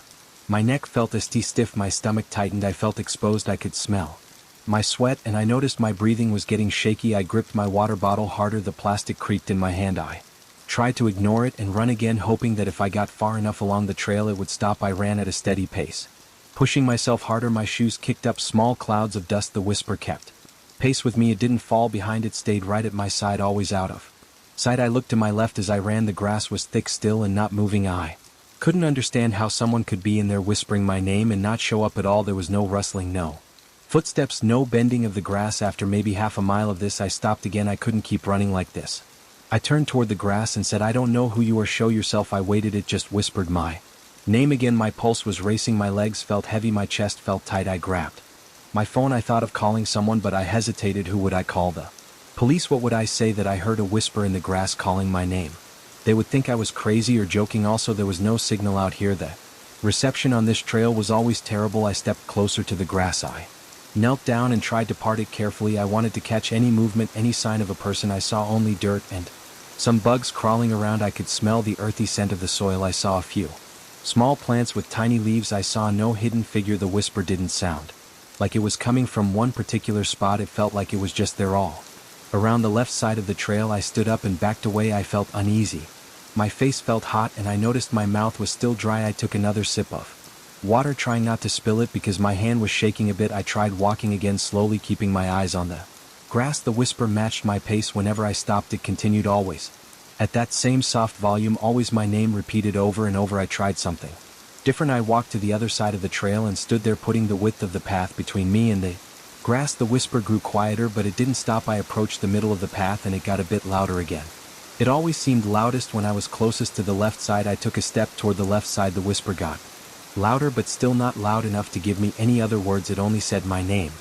My neck felt stiff, my stomach tightened, I felt exposed, I could smell my sweat, and I noticed my breathing was getting shaky. I gripped my water bottle harder, the plastic creaked in my hand. I tried to ignore it and run again, hoping that if I got far enough along the trail it would stop. I ran at a steady pace, pushing myself harder. My shoes kicked up small clouds of dust. The whisper kept pace with me. It didn't fall behind, it stayed right at my side, always out of sight. I looked to my left as I ran. The grass was thick still and not moving. I couldn't understand how someone could be in there whispering my name and not show up at all. There was no rustling, no footsteps, no bending of the grass. After maybe half a mile of this, I stopped again. I couldn't keep running like this. I turned toward the grass and said, "I don't know who you are, show yourself." I waited. It just whispered my name again. My pulse was racing, my legs felt heavy, my chest felt tight. I grabbed my phone. I thought of calling someone, but I hesitated. Who would I call? The police? What would I say? That I heard a whisper in the grass calling my name? They would think I was crazy or joking. Also, there was no signal out here. The reception on this trail was always terrible. I stepped closer to the grass. I knelt down and tried to part it carefully. I wanted to catch any movement, any sign of a person. I saw only dirt and some bugs crawling around. I could smell the earthy scent of the soil. I saw a few small plants with tiny leaves. I saw no hidden figure. The whisper didn't sound like it was coming from one particular spot. It felt like it was just there all around the left side of the trail. I stood up and backed away. I felt uneasy. My face felt hot and I noticed my mouth was still dry. I took another sip of water, trying not to spill it because my hand was shaking a bit. I tried walking again, slowly, keeping my eyes on the grass. The whisper matched my pace. Whenever I stopped, it continued, always at that same soft volume, always my name repeated over and over. I tried something different. I walked to the other side of the trail and stood there, putting the width of the path between me and the grass. The whisper grew quieter, but it didn't stop. I approached the middle of the path and it got a bit louder again. It always seemed loudest when I was closest to the left side. I took a step toward the left side. The whisper got louder, but still not loud enough to give me any other words. It only said my name.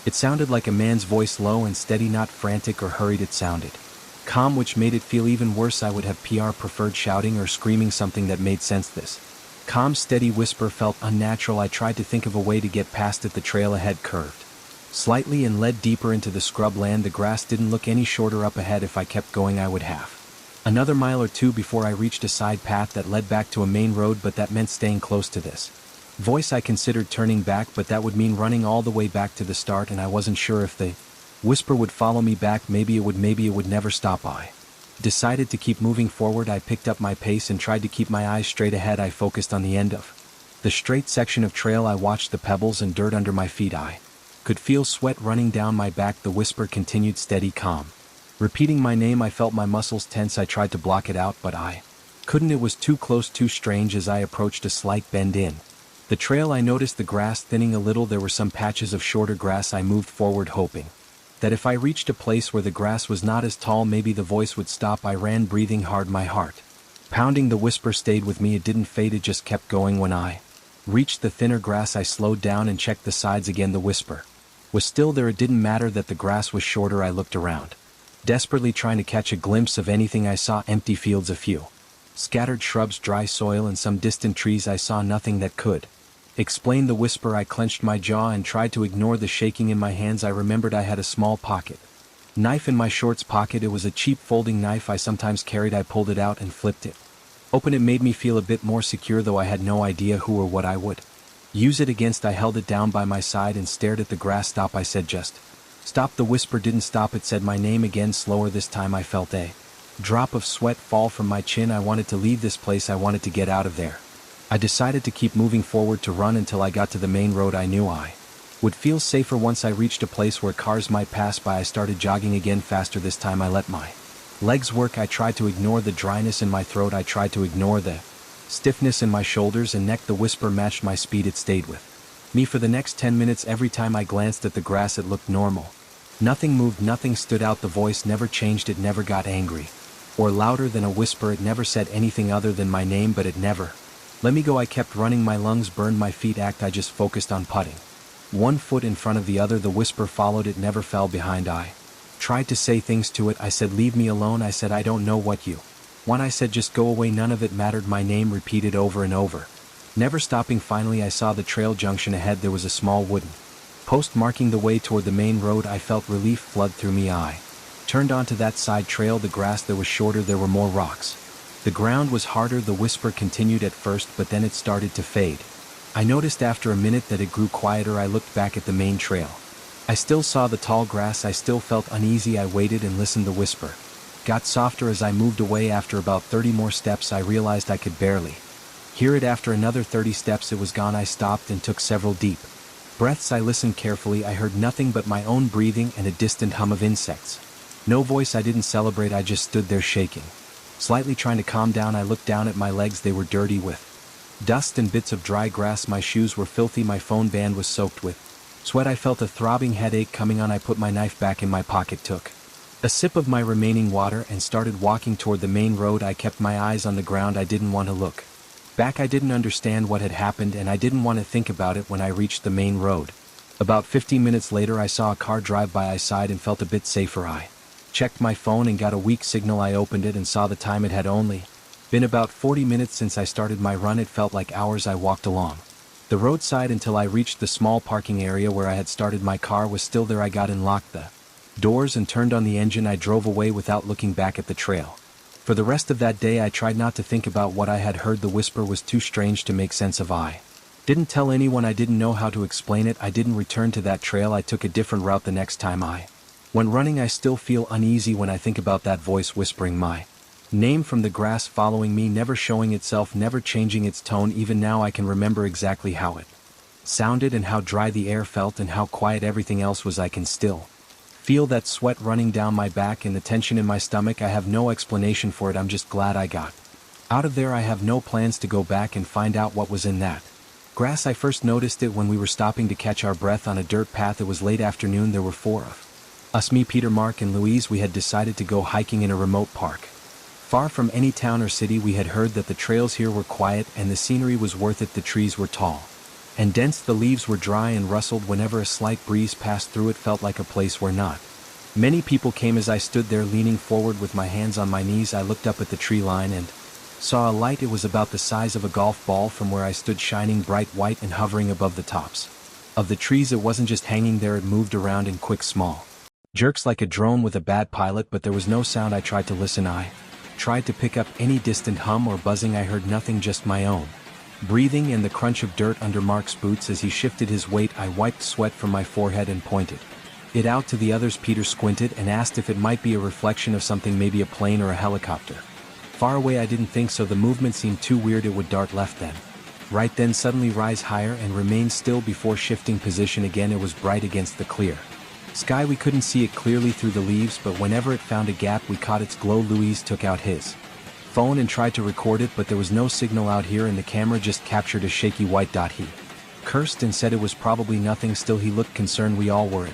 It sounded like a man's voice, low and steady, not frantic or hurried. It sounded calm, which made it feel even worse. I would have preferred shouting or screaming something that made sense. This calm, steady whisper felt unnatural. I tried to think of a way to get past it. The trail ahead curved slightly and led deeper into the scrub land. The grass didn't look any shorter up ahead. If I kept going, I would have another mile or two before I reached a side path that led back to a main road, but that meant staying close to this voice. I considered turning back, but that would mean running all the way back to the start, and I wasn't sure if the whisper would follow me back. Maybe it would never stop. I decided to keep moving forward. I picked up my pace and tried to keep my eyes straight ahead. I focused on the end of the straight section of trail. I watched the pebbles and dirt under my feet. I could feel sweat running down my back. The whisper continued, steady, calm, repeating my name. I felt my muscles tense. I tried to block it out, but I couldn't. It was too close, too strange. As I approached a slight bend in the trail, I noticed the grass thinning a little. There were some patches of shorter grass. I moved forward, hoping that if I reached a place where the grass was not as tall, maybe the voice would stop. I ran, breathing hard, my heart pounding. The whisper stayed with me. It didn't fade. It just kept going. When I reached the thinner grass, I slowed down and checked the sides again. The whisper was still there. It didn't matter that the grass was shorter. I looked around, desperately trying to catch a glimpse of anything. I saw empty fields, a few scattered shrubs, dry soil, and some distant trees. I saw nothing that could explain the whisper. I clenched my jaw and tried to ignore the shaking in my hands. I remembered I had a small pocket knife in my shorts pocket. It was a cheap folding knife I sometimes carried. I pulled it out and flipped it open. It made me feel a bit more secure, though I had no idea who or what I would use it against. I held it down by my side and stared at the grass. Stop, I said. Just stop. The whisper didn't stop. It said my name again, slower this time. I felt a drop of sweat fall from my chin. I wanted to leave this place. I wanted to get out of there. I decided to keep moving forward, to run until I got to the main road. I knew I would feel safer once I reached a place where cars might pass by. I started jogging again, faster this time. I let my legs work. I tried to ignore the dryness in my throat. I tried to ignore the stiffness in my shoulders and neck. The whisper matched my speed. It stayed with me for the next 10 minutes. Every time I glanced at the grass, it looked normal. Nothing moved, nothing stood out. The voice never changed. It never got angry or louder than a whisper. It never said anything other than my name, but it never let me go. I kept running. My lungs burned, my feet ached. I just focused on putting one foot in front of the other. The whisper followed. It never fell behind. I tried to say things to it. I said, leave me alone. I said, I don't know what you want. I said, just go away. None of it mattered. My name repeated over and over, never stopping. Finally, I saw the trail junction ahead. There was a small wooden post marking the way toward the main road. I felt relief flood through me. I turned onto that side trail. The grass there was shorter. There were more rocks The ground was harder. The whisper continued at first, but then it started to fade. I noticed after a minute that it grew quieter. I looked back at the main trail. I still saw the tall grass. I still felt uneasy. I waited and listened. The whisper got softer as I moved away. After about 30 more steps, I realized I could barely hear it. After another 30 steps, it was gone. I stopped and took several deep breaths. I listened carefully. I heard nothing but my own breathing and a distant hum of insects. No voice. I didn't celebrate. I just stood there shaking, slightly trying to calm down. I looked down at my legs. They were dirty with dust and bits of dry grass. My shoes were filthy. My phone band was soaked with sweat. I felt a throbbing headache coming on. I put my knife back in my pocket, took a sip of my remaining water, and started walking toward the main road. I kept my eyes on the ground. I didn't want to look back. I didn't understand what had happened, and I didn't want to think about it. When I reached the main road, about 15 minutes later, I saw a car drive by. I sighed and felt a bit safer. I checked my phone and got a weak signal. I opened it and saw the time. It had only been about 40 minutes since I started my run. It felt like hours. I walked along the roadside until I reached the small parking area where I had started. My car was still there. I got in, locked the doors, and turned on the engine. I drove away without looking back at the trail. For the rest of that day, I tried not to think about what I had heard. The whisper was too strange to make sense of. I didn't tell anyone. I didn't know how to explain it. I didn't return to that trail. I took a different route the next time I went running. I still feel uneasy when I think about that voice whispering my name from the grass, following me, never showing itself, never changing its tone. Even now I can remember exactly how it sounded and how dry the air felt and how quiet everything else was. I can still feel that sweat running down my back and the tension in my stomach. I have no explanation for it. I'm just glad I got out of there. I have no plans to go back and find out what was in that grass. I first noticed it when we were stopping to catch our breath on a dirt path. It was late afternoon. There were four of us, me, Peter, Mark, and Louise. We had decided to go hiking in a remote park, far from any town or city. We had heard that the trails here were quiet and the scenery was worth it. The trees were tall and dense. The leaves were dry and rustled whenever a slight breeze passed through. It felt like a place where not many people came. As I stood there leaning forward with my hands on my knees, I looked up at the tree line and saw a light. It was about the size of a golf ball from where I stood, shining bright white and hovering above the tops of the trees. It wasn't just hanging there. It moved around in quick, small jerks like a drone with a bad pilot, but there was no sound. I tried to listen. I tried to pick up any distant hum or buzzing. I heard nothing, just my own breathing and the crunch of dirt under Mark's boots as he shifted his weight. I wiped sweat from my forehead and pointed it out to the others. Peter squinted and asked if it might be a reflection of something, maybe a plane or a helicopter far away. I didn't think so. The movement seemed too weird. It would dart left, then right, then suddenly rise higher and remain still before shifting position again. It was bright against the clear sky. We couldn't see it clearly through the leaves, but whenever it found a gap, we caught its glow. Louise took out his phone and tried to record it, but there was no signal out here and the camera just captured a shaky white dot. He cursed and said it was probably nothing. Still, he looked concerned. We all were. It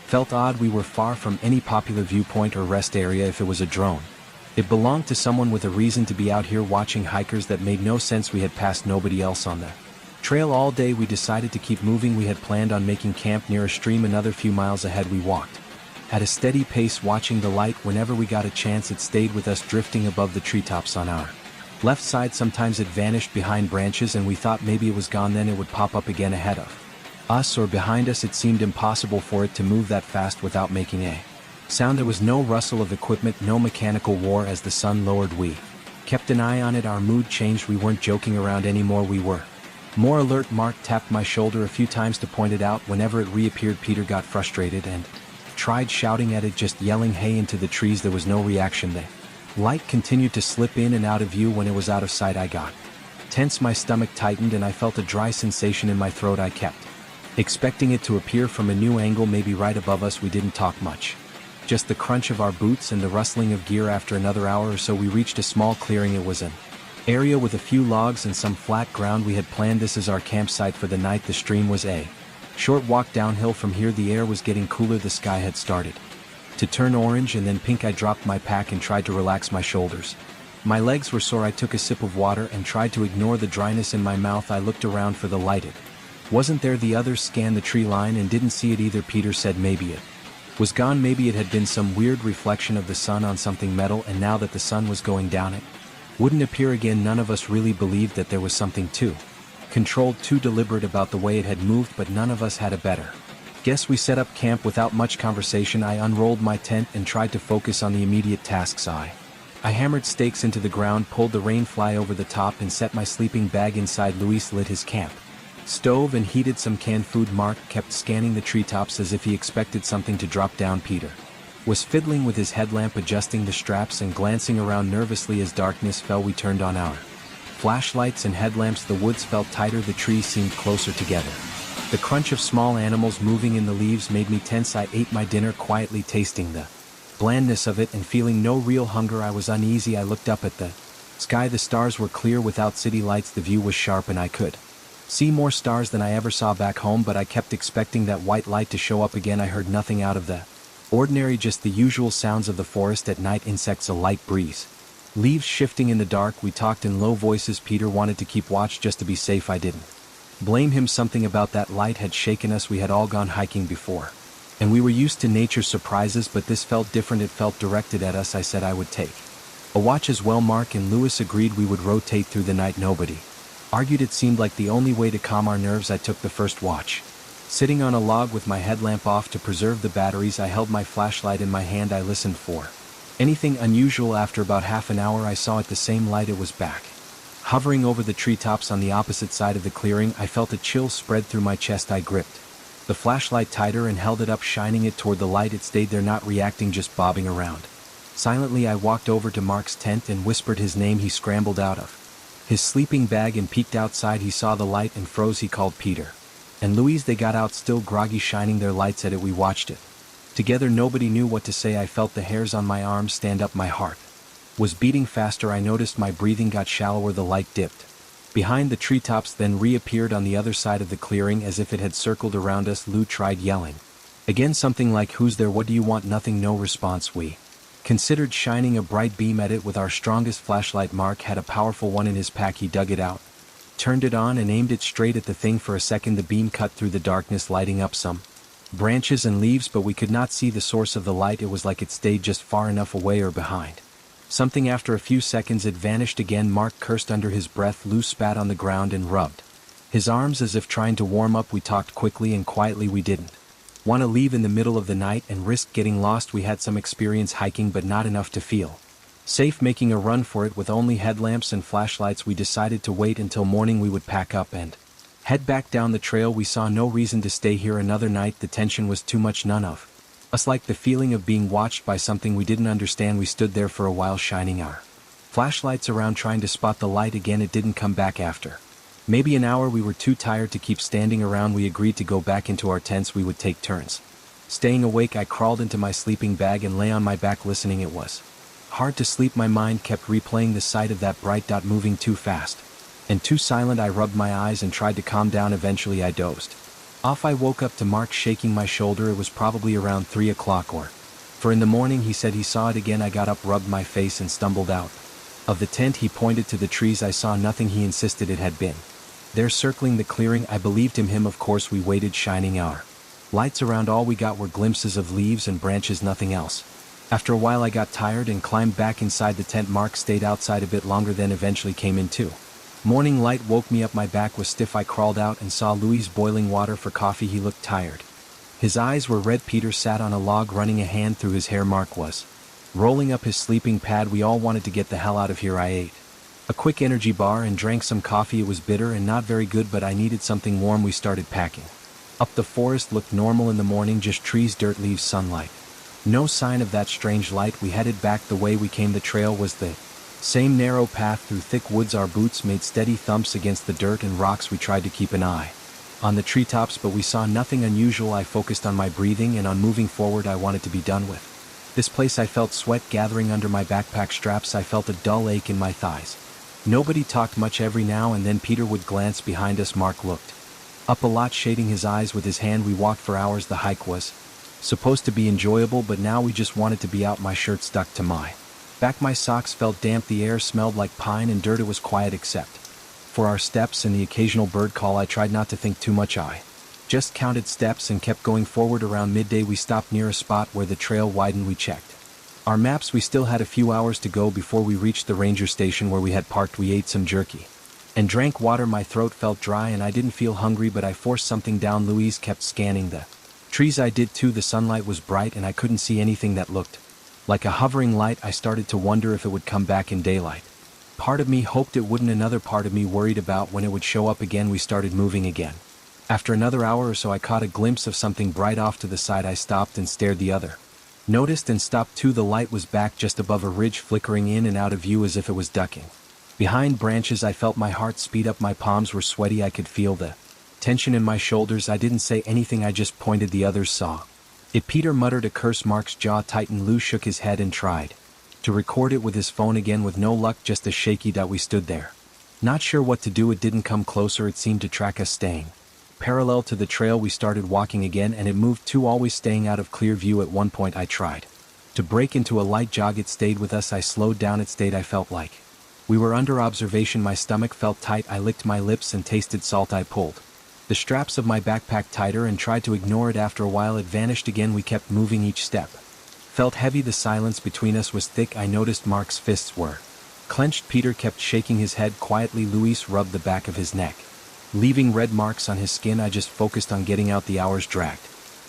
felt odd. We were far from any popular viewpoint or rest area. If it was a drone, it belonged to someone with a reason to be out here watching hikers. That made no sense. We had passed nobody else on the trail all day. We decided to keep moving. We had planned on making camp near a stream another few miles ahead. We walked at a steady pace, watching the light. Whenever we got a chance, it stayed with us, drifting above the treetops on our left side. Sometimes it vanished behind branches and we thought maybe it was gone, then it would pop up again ahead of us or behind us. It seemed impossible for it to move that fast without making a sound. There was no rustle of equipment, no mechanical war. As the sun lowered, we kept an eye on it. Our mood changed. We weren't joking around anymore. We were more alert. Mark tapped my shoulder a few times to point it out. Whenever it reappeared, Peter got frustrated and tried shouting at it, just yelling hey into the trees. There was no reaction. The light continued to slip in and out of view. When it was out of sight, I got tense. My stomach tightened and I felt a dry sensation in my throat. I kept expecting it to appear from a new angle, maybe right above us. We didn't talk much, just the crunch of our boots and the rustling of gear. After another hour or so, we reached a small clearing. It was an area with a few logs and some flat ground. We had planned this as our campsite for the night. The stream was a short walk downhill from here. The air was getting cooler. The sky had started to turn orange and then pink. I dropped my pack and tried to relax my shoulders. My legs were sore. I took a sip of water and tried to ignore the dryness in my mouth. I looked around for the light. It wasn't there. The others scanned the tree line and didn't see it either. Peter said maybe it was gone. Maybe it had been some weird reflection of the sun on something metal, and now that the sun was going down, it wouldn't appear again. None of us really believed that there was something too controlled, too deliberate about the way it had moved, but none of us had a better guess. We set up camp without much conversation. I unrolled my tent and tried to focus on the immediate tasks. I I hammered stakes into the ground, pulled the rain fly over the top and set my sleeping bag inside. Luis lit his camp stove and heated some canned food. Mark kept scanning the treetops as if he expected something to drop down. Peter was fiddling with his headlamp, adjusting the straps and glancing around nervously. As darkness fell, we turned on our flashlights and headlamps. The woods felt tighter, the trees seemed closer together. The crunch of small animals moving in the leaves made me tense. I ate my dinner quietly, tasting the blandness of it and feeling no real hunger. I was uneasy. I looked up at the sky. The stars were clear without city lights. The view was sharp and I could see more stars than I ever saw back home, but I kept expecting that white light to show up again. I heard nothing out of the ordinary, just the usual sounds of the forest at night: insects, a light breeze, leaves shifting in the dark. We talked in low voices. Peter wanted to keep watch just to be safe. I didn't blame him. Something about that light had shaken us. We had all gone hiking before, and we were used to nature's surprises, but this felt different. It felt directed at us. I said I would take a watch as well. Mark and Louis agreed. We would rotate through the night. Nobody argued. It seemed like the only way to calm our nerves. I took the first watch, sitting on a log with my headlamp off to preserve the batteries. I held my flashlight in my hand. I listened for anything unusual. After about half an hour, I saw it, the same light. It was back, hovering over the treetops on the opposite side of the clearing. I felt a chill spread through my chest. I gripped the flashlight tighter and held it up, shining it toward the light. It stayed there, not reacting, just bobbing around. Silently, I walked over to Mark's tent and whispered his name. He scrambled out of his sleeping bag and peeked outside. He saw the light and froze. He called Peter and Louise. They got out, still groggy, shining their lights at it. We watched it together. Nobody knew what to say. I felt the hairs on my arms stand up. My heart was beating faster. I noticed my breathing got shallower. The light dipped behind the treetops, then reappeared on the other side of the clearing as if it had circled around us. Lou tried yelling again, something like, "Who's there? What do you want?" Nothing, no response. We considered shining a bright beam at it with our strongest flashlight. Mark had a powerful one in his pack. He dug it out, turned it on and aimed it straight at the thing. For a second the beam cut through the darkness, lighting up some branches and leaves, but we could not see the source of the light. It was like it stayed just far enough away or behind something. After a few seconds it vanished again. Mark cursed under his breath. Lou spat on the ground and rubbed his arms as if trying to warm up. We talked quickly and quietly. We didn't want to leave in the middle of the night and risk getting lost. We had some experience hiking, but not enough to feel safe making a run for it. With only headlamps and flashlights, we decided to wait until morning. We would pack up and head back down the trail. We saw no reason to stay here another night. The tension was too much. None of us liked the feeling of being watched by something we didn't understand. We stood there for a while, shining our flashlights around, trying to spot the light again. It didn't come back. After maybe an hour, we were too tired to keep standing around. We agreed to go back into our tents. We would take turns staying awake. I crawled into my sleeping bag and lay on my back listening. It was hard to sleep. My mind kept replaying the sight of that bright dot moving too fast and too silent. I rubbed my eyes and tried to calm down. Eventually I dozed off. I woke up to Mark shaking my shoulder. It was probably around 3 o'clock or 4 in the morning. He said he saw it again. I got up, rubbed my face and stumbled out of the tent. He pointed to the trees. I saw nothing. He insisted it had been there, circling the clearing. I believed him. Of course, we waited, shining our lights around. All we got were glimpses of leaves and branches, nothing else. After a while I got tired and climbed back inside the tent. Mark stayed outside a bit longer, then eventually came in too. Morning light woke me up. My back was stiff. I crawled out and saw Louis boiling water for coffee. He looked tired. His eyes were red. Peter sat on a log, running a hand through his hair. Mark was rolling up his sleeping pad. We all wanted to get the hell out of here. I ate a quick energy bar and drank some coffee. It was bitter and not very good, but I needed something warm. We started packing up. The forest looked normal in the morning, just trees, dirt, leaves, sunlight. No sign of that strange light. We headed back the way we came. The trail was the same narrow path through thick woods. Our boots made steady thumps against the dirt and rocks. We tried to keep an eye on the treetops, but we saw nothing unusual. I focused on my breathing and on moving forward. I wanted to be done with this place. I felt sweat gathering under my backpack straps. I felt a dull ache in my thighs. Nobody talked much. Every now and then Peter would glance behind us. Mark looked up a lot, shading his eyes with his hand. We walked for hours. The hike was supposed to be enjoyable, but now we just wanted to be out. My shirt stuck to my back. My socks felt damp. The air smelled like pine and dirt. It was quiet except for our steps and the occasional bird call. I tried not to think too much. I just counted steps and kept going forward. Around midday we stopped near a spot where the trail widened. We checked our maps. We still had a few hours to go before we reached the ranger station where we had parked. We ate some jerky and drank water. My throat felt dry and I didn't feel hungry, but I forced something down. Louise kept scanning the trees. I did too. The sunlight was bright and I couldn't see anything that looked Like a hovering light, I started to wonder if it would come back in daylight. Part of me hoped it wouldn't, another part of me worried about when it would show up again. We started moving again. After another hour or so, I caught a glimpse of something bright off to the side. I stopped and stared. The other noticed and stopped too. The light was back just above a ridge, flickering in and out of view as if it was ducking behind branches. I felt my heart speed up. My palms were sweaty. I could feel the tension in my shoulders. I didn't say anything. I just pointed. The others saw it. Peter muttered a curse. Mark's jaw tightened. Lou shook his head and tried to record it with his phone again, with no luck, just a shaky dot. We stood there, not sure what to do. It didn't come closer. It seemed to track us, staying parallel to the trail. We started walking again, and it moved too, always staying out of clear view. At one point I tried to break into a light jog. It stayed with us. I slowed down. It stayed. I felt like we were under observation. My stomach felt tight. I licked my lips and tasted salt. I pulled the straps of my backpack tighter and tried to ignore it. After a while it vanished again. We kept moving. Each step felt heavy. The silence between us was thick. I noticed Mark's fists were clenched. Peter kept shaking his head quietly. Luis rubbed the back of his neck, leaving red marks on his skin. I just focused on getting out. The hours dragged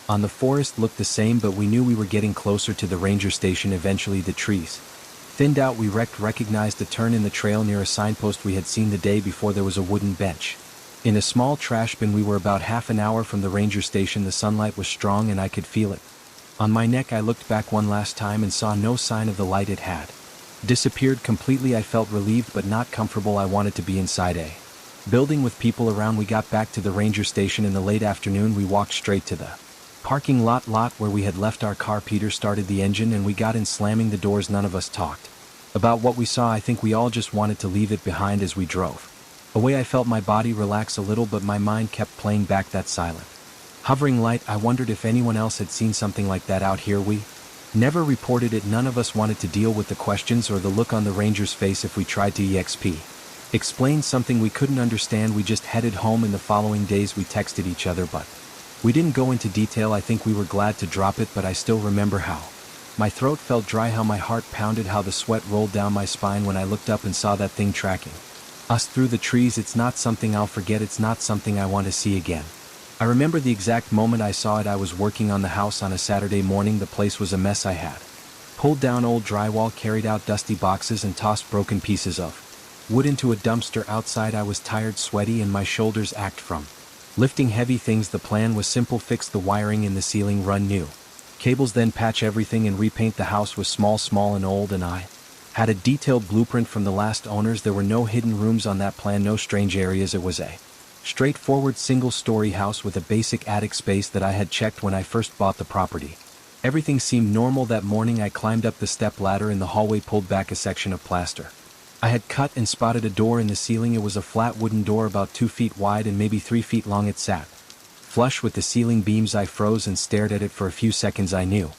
on. The forest looked the same, but we knew we were getting closer to the ranger station. Eventually the trees thinned out. We recognized a turn in the trail near a signpost we had seen the day before. There was a wooden bench in a small trash bin. We were about half an hour from the ranger station. The sunlight was strong and I could feel it on my neck. I looked back one last time and saw no sign of the light. It had disappeared completely. I felt relieved but not comfortable. I wanted to be inside a building with people around. We got back to the ranger station in the late afternoon. We walked straight to the parking lot where we had left our car. Peter started the engine and we got in, slamming the doors. None of us talked about what we saw. I think we all just wanted to leave it behind. As we drove away, I felt my body relax a little, but my mind kept playing back that silent, hovering light. I wondered if anyone else had seen something like that out here. We never reported it. None of us wanted to deal with the questions or the look on the ranger's face. If we tried to explain something we couldn't understand, we just headed home. In the following days we texted each other, but we didn't go into detail. I think we were glad to drop it, but I still remember how my throat felt dry, how my heart pounded, how the sweat rolled down my spine when I looked up and saw that thing tracking us through the trees. It's not something I'll forget. It's not something I want to see again. I remember the exact moment I saw it. I was working on the house on a Saturday morning. The place was a mess. I had pulled down old drywall, carried out dusty boxes, and tossed broken pieces of wood into a dumpster outside. I was tired, sweaty, and my shoulders ached from lifting heavy things. The plan was simple: fix the wiring in the ceiling, run new cables, then patch everything and repaint. The house was small and old, and I had a detailed blueprint from the last owners. There were no hidden rooms on that plan, no strange areas. It was a straightforward single-story house with a basic attic space that I had checked when I first bought the property. Everything seemed normal. That morning I climbed up the step ladder in the hallway, pulled back a section of plaster I had cut, and spotted a door in the ceiling. It was a flat wooden door about 2 feet wide and maybe 3 feet long. It sat flush with the ceiling beams. I froze and stared at it for a few seconds. I knew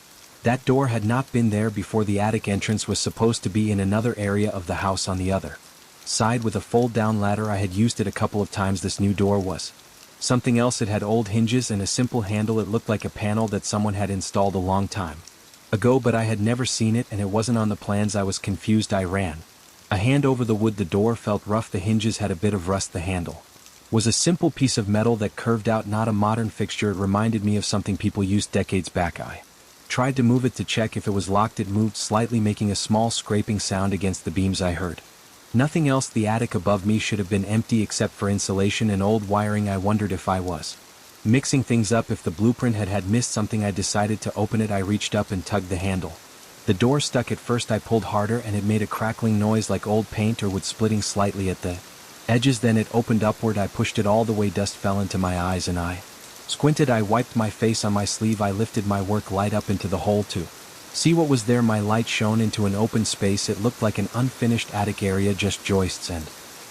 that door had not been there before. The attic entrance was supposed to be in another area of the house on the other side with a fold-down ladder. I had used it a couple of times. This new door was something else. It had old hinges and a simple handle. It looked like a panel that someone had installed a long time ago, but I had never seen it, and it wasn't on the plans. I was confused. I ran a hand over the wood. The door felt rough. The hinges had a bit of rust. The handle was a simple piece of metal that curved out, not a modern fixture. It reminded me of something people used decades back. I tried to move it to check if it was locked. It moved slightly, making a small scraping sound against the beams. I heard nothing else. The attic above me should have been empty except for insulation and old wiring. I wondered if I was mixing things up, if the blueprint had missed something. I decided to open it. I reached up and tugged the handle. The door stuck. At first I pulled harder and it made a crackling noise like old paint or wood splitting slightly at the edges. Then it opened upward. I pushed it all the way. Dust fell into my eyes and I squinted. I wiped my face on my sleeve. I lifted my work light up into the hole to see what was there. My light shone into an open space. It looked like an unfinished attic area, just joists and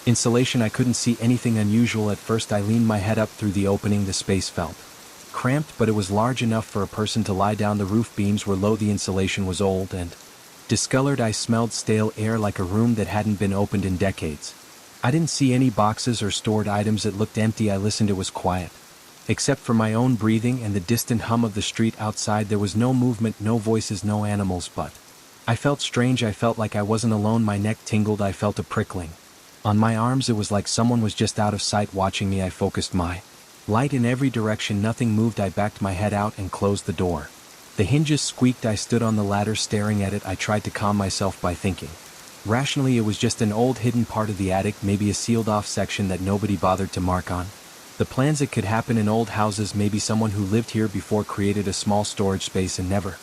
insulation. I couldn't see anything unusual at first. I leaned my head up through the opening. The space felt cramped, but it was large enough for a person to lie down. The roof beams were low. The insulation was old and discolored. I smelled stale air, like a room that hadn't been opened in decades. I didn't see any boxes or stored items. It looked empty. I listened. It was quiet, except for my own breathing and the distant hum of the street outside. There was no movement, no voices, no animals, but I felt strange. I felt like I wasn't alone. My neck tingled. I felt a prickling on my arms. It was like someone was just out of sight watching me. I focused my light in every direction. Nothing moved. I backed my head out and closed the door. The hinges squeaked. I stood on the ladder staring at it. I tried to calm myself by thinking. Rationally, it was just an old hidden part of the attic, maybe a sealed off section that nobody bothered to mark on. The plans it could happen in old houses, maybe someone who lived here before created a small storage space and never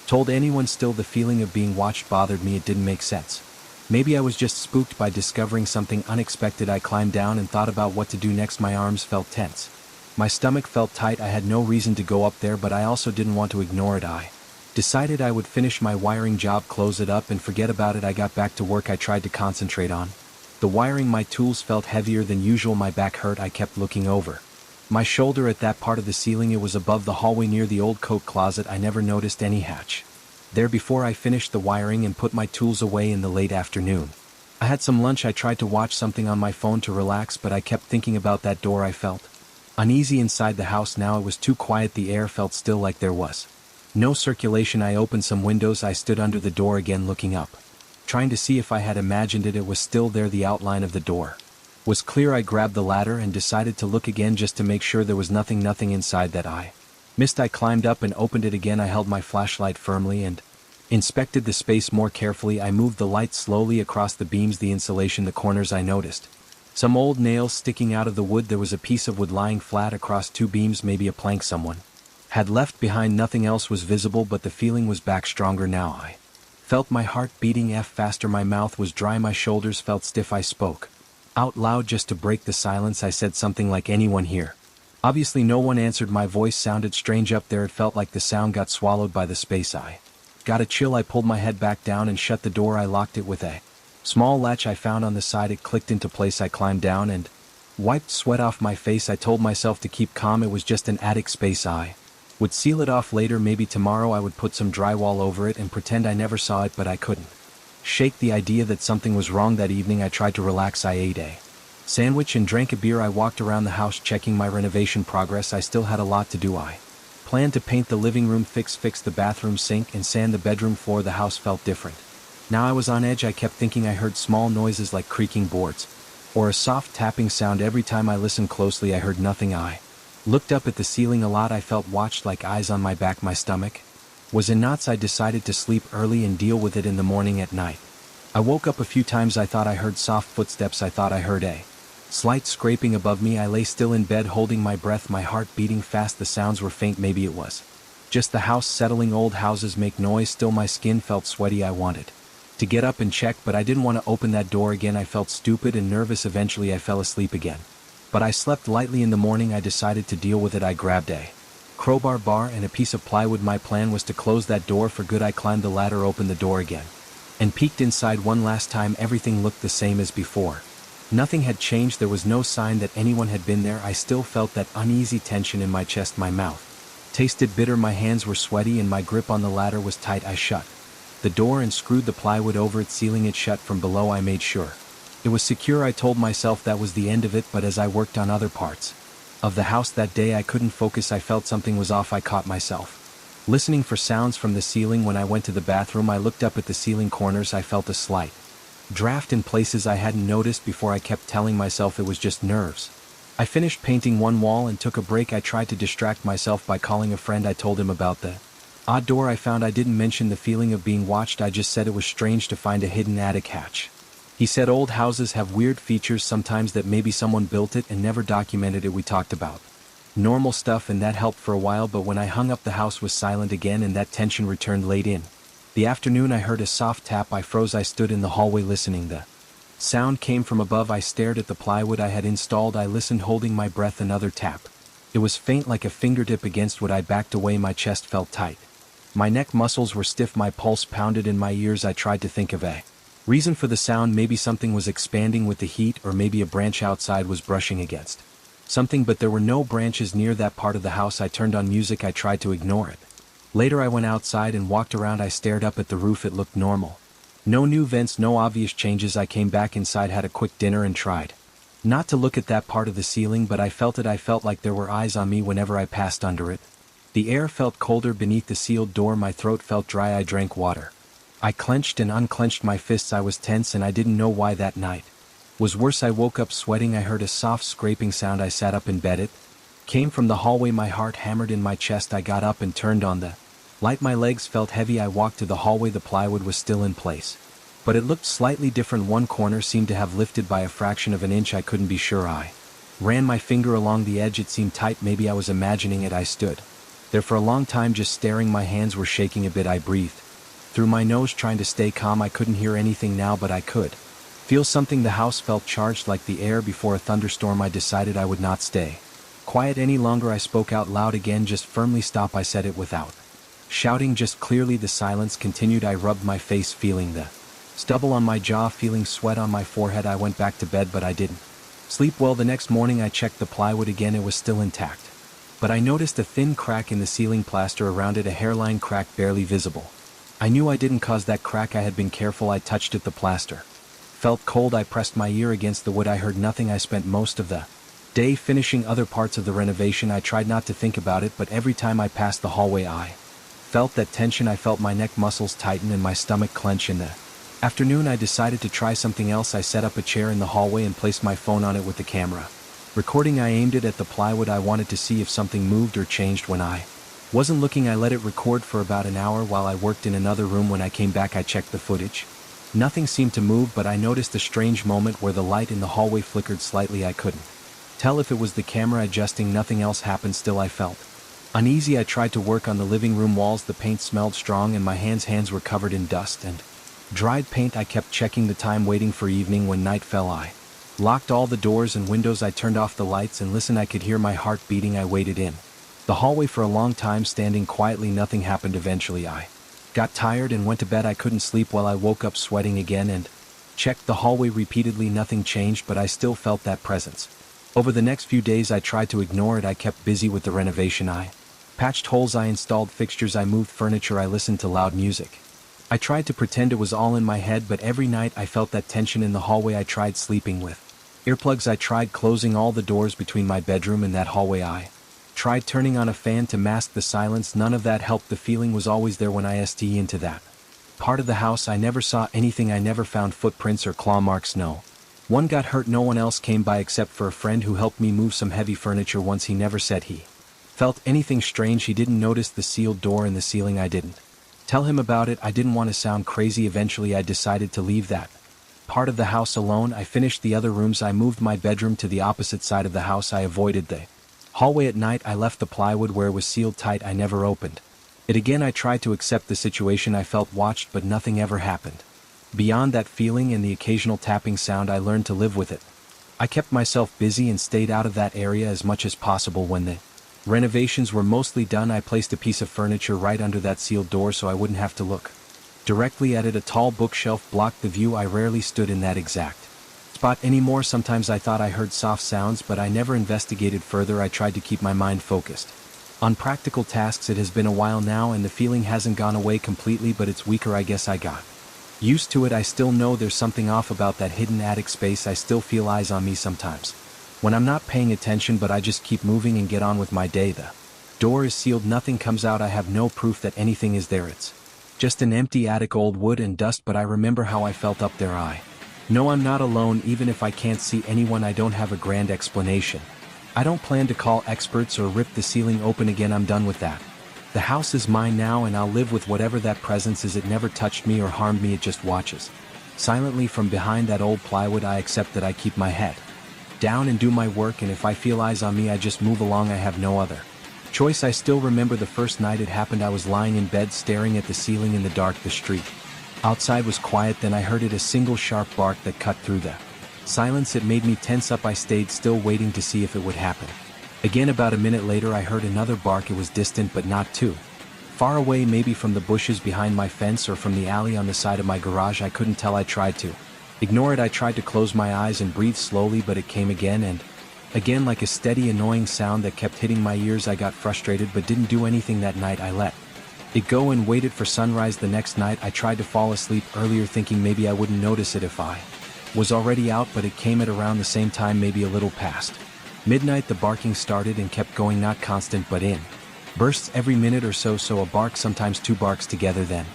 told anyone. Still, the feeling of being watched bothered me. It didn't make sense. Maybe I was just spooked by discovering something unexpected. I climbed down and thought about what to do next. My arms felt tense. My stomach felt tight. I had no reason to go up there, but I also didn't want to ignore it. I decided I would finish my wiring job, close it up, and forget about it. I got back to work. I tried to concentrate on the wiring. My tools felt heavier than usual. My back hurt. I kept looking over my shoulder at that part of the ceiling. It was above the hallway near the old coat closet. I never noticed any hatch there before I finished the wiring and put my tools away in the late afternoon. I had some lunch. I tried to watch something on my phone to relax, but I kept thinking about that door. I felt uneasy inside the house now. It was too quiet. The air felt still, like there was no circulation. I opened some windows. I stood under the door again, looking up, trying to see if I had imagined it. It was still there. The outline of the door was clear. I grabbed the ladder and decided to look again just to make sure there was nothing inside that I missed. I climbed up and opened it again. I held my flashlight firmly and inspected the space more carefully. I moved the light slowly across the beams, the insulation, the corners. I noticed some old nails sticking out of the wood. There was a piece of wood lying flat across two beams, maybe a plank someone had left behind. Nothing else was visible, but the feeling was back, stronger now. I felt my heart beating faster. My mouth was dry. My shoulders felt stiff. I spoke out loud just to break the silence. I said something like, "Anyone here?" Obviously no one answered. My voice sounded strange up there. It felt like the sound got swallowed by the space. I got a chill. I pulled my head back down and shut the door. I locked it with a small latch I found on the side. It clicked into place. I climbed down and wiped sweat off my face. I told myself to keep calm. It was just an attic space. I would seal it off later. Maybe tomorrow I would put some drywall over it and pretend I never saw it, but I couldn't shake the idea that something was wrong. That evening I tried to relax. I ate a sandwich and drank a beer. I walked around the house checking my renovation progress. I still had a lot to do. I planned to paint the living room, fix the bathroom sink, and sand the bedroom floor. The house felt different. Now I was on edge. I kept thinking I heard small noises like creaking boards or a soft tapping sound. Every time I listened closely, I heard nothing. I looked up at the ceiling a lot. I felt watched, like eyes on my back. My stomach was in knots. I decided to sleep early and deal with it in the morning. At night I woke up a few times. I thought I heard soft footsteps. I thought I heard a slight scraping above me. I lay still in bed, holding my breath, my heart beating fast. The sounds were faint. Maybe it was just the house settling. Old houses make noise. Still, my skin felt sweaty. I wanted to get up and check, but I didn't want to open that door again. I felt stupid and nervous. Eventually I fell asleep again, but I slept lightly. In the morning I decided to deal with it. I grabbed a crowbar bar and a piece of plywood. My plan was to close that door for good. I climbed the ladder, opened the door again, and peeked inside one last time. Everything looked the same as before. Nothing had changed. There was no sign that anyone had been there. I still felt that uneasy tension in my chest. My mouth tasted bitter. My hands were sweaty and my grip on the ladder was tight. I shut the door and screwed the plywood over it, sealing it shut from below. I made sure it was secure. I told myself that was the end of it, but as I worked on other parts of the house that day, I couldn't focus. I felt something was off. I caught myself listening for sounds from the ceiling. When I went to the bathroom, I looked up at the ceiling corners. I felt a slight draft in places I hadn't noticed before. I kept telling myself it was just nerves. I finished painting one wall and took a break. I tried to distract myself by calling a friend. I told him about the odd door I found. I didn't mention the feeling of being watched. I just said it was strange to find a hidden attic hatch. He said old houses have weird features sometimes, that maybe someone built it and never documented it. We talked about normal stuff and that helped for a while, but when I hung up the house was silent again and that tension returned. Late in the afternoon I heard a soft tap. I froze. I stood in the hallway listening. The sound came from above. I stared at the plywood I had installed. I listened, holding my breath. Another tap. It was faint, like a fingertip against wood. I backed away. My chest felt tight. My neck muscles were stiff. My pulse pounded in my ears. I tried to think of a reason for the sound. Maybe something was expanding with the heat, or maybe a branch outside was brushing against something, but there were no branches near that part of the house. I turned on music. I tried to ignore it. Later I went outside and walked around. I stared up at the roof. It looked normal. No new vents, no obvious changes. I came back inside, had a quick dinner, and tried not to look at that part of the ceiling, but I felt it. I felt like there were eyes on me whenever I passed under it. The air felt colder beneath the sealed door. My throat felt dry. I drank water. I clenched and unclenched my fists. I was tense and I didn't know why. That night was worse. I woke up sweating. I heard a soft scraping sound. I sat up in bed. It came from the hallway. My heart hammered in my chest. I got up and turned on the Like my legs felt heavy, I walked to the hallway. The plywood was still in place, but it looked slightly different. One corner seemed to have lifted by a fraction of an inch. I couldn't be sure. I ran my finger along the edge. It seemed tight. Maybe I was imagining it. I stood there for a long time just staring. My hands were shaking a bit. I breathed through my nose trying to stay calm. I couldn't hear anything now, but I could feel something. The house felt charged like the air before a thunderstorm. I decided I would not stay quiet any longer. I spoke out loud again. Just firmly, stop. I said it without shouting, just clearly. The silence continued. I rubbed my face, feeling the stubble on my jaw, feeling sweat on my forehead. I went back to bed, but I didn't sleep well. The next morning I checked the plywood again. It was still intact, but I noticed a thin crack in the ceiling, plaster around it, a hairline crack barely visible. I knew I didn't cause that crack. I had been careful. I touched it. The plaster felt cold. I pressed my ear against the wood. I heard nothing. I spent most of the day finishing other parts of the renovation. I tried not to think about it, but every time I passed the hallway I felt that tension. I felt my neck muscles tighten and my stomach clench. In the afternoon I decided to try something else. I set up a chair in the hallway and placed my phone on it with the camera recording. I aimed it at the plywood. I wanted to see if something moved or changed. When I wasn't looking, I let it record for about an hour while I worked in another room. When I came back I checked the footage. Nothing seemed to move, but I noticed a strange moment where the light in the hallway flickered slightly. I couldn't tell if it was the camera adjusting. Nothing else happened. Still I felt uneasy. I tried to work on the living room walls. The paint smelled strong and my hands were covered in dust and dried paint. I kept checking the time, waiting for evening. When night fell I locked all the doors and windows. I turned off the lights and listened. I could hear my heart beating. I waited in the hallway for a long time, standing quietly. Nothing happened. Eventually I got tired and went to bed. I couldn't sleep. Well, I woke up sweating again and checked the hallway repeatedly. Nothing changed, but I still felt that presence. Over the next few days I tried to ignore it. I kept busy with the renovation. I patched holes. I installed fixtures. I moved furniture. I listened to loud music. I tried to pretend it was all in my head, but every night I felt that tension in the hallway. I tried sleeping with earplugs. I tried closing all the doors between my bedroom and that hallway. I tried turning on a fan to mask the silence. None of that helped. The feeling was always there. When I st into that part of the house I never saw anything. I never found footprints or claw marks. No one got hurt. No one else came by except for a friend who helped me move some heavy furniture once. He never said he felt anything strange. He didn't notice the sealed door in the ceiling. I didn't tell him about it. I didn't want to sound crazy. Eventually I decided to leave that part of the house alone. I finished the other rooms. I moved my bedroom to the opposite side of the house. I avoided the hallway at night. I left the plywood where it was sealed tight. I never opened it again. I tried to accept the situation. I felt watched, but nothing ever happened. Beyond that feeling and the occasional tapping sound, I learned to live with it. I kept myself busy and stayed out of that area as much as possible. When the renovations were mostly done, I placed a piece of furniture right under that sealed door so I wouldn't have to look directly at it. A tall bookshelf blocked the view. I rarely stood in that exact spot anymore. Sometimes I thought I heard soft sounds, but I never investigated further. I tried to keep my mind focused on practical tasks. It has been a while now and the feeling hasn't gone away completely, but it's weaker. I guess I got used to it. I still know there's something off about that hidden attic space. I still feel eyes on me sometimes when I'm not paying attention, but I just keep moving and get on with my day. The door is sealed. Nothing comes out. I have no proof that anything is there. It's just an empty attic, old wood and dust, but I remember how I felt up there. I know I'm not alone. Even if I can't see anyone, I don't have a grand explanation. I don't plan to call experts or rip the ceiling open again. I'm done with that. The house is mine now and I'll live with whatever that presence is. It never touched me or harmed me. It just watches silently from behind that old plywood. I accept that. I keep my head down and do my work, and if I feel eyes on me I just move along. I have no other choice. I still remember the first night it happened. I was lying in bed staring at the ceiling in the dark. The street outside was quiet. Then I heard it, a single sharp bark that cut through the silence. It made me tense up. I stayed still waiting to see if it would happen again. About a minute later I heard another bark. It was distant but not too far away, maybe from the bushes behind my fence or from the alley on the side of my garage. I couldn't tell. I tried to ignore it. I tried to close my eyes and breathe slowly, but it came again and again, like a steady annoying sound that kept hitting my ears. I got frustrated but didn't do anything that night. I let it go and waited for sunrise the next night. I tried to fall asleep earlier thinking maybe I wouldn't notice it if I was already out, but it came at around the same time, maybe a little past midnight. The barking started and kept going, not constant but in bursts every minute or so. So a bark, sometimes two barks together, then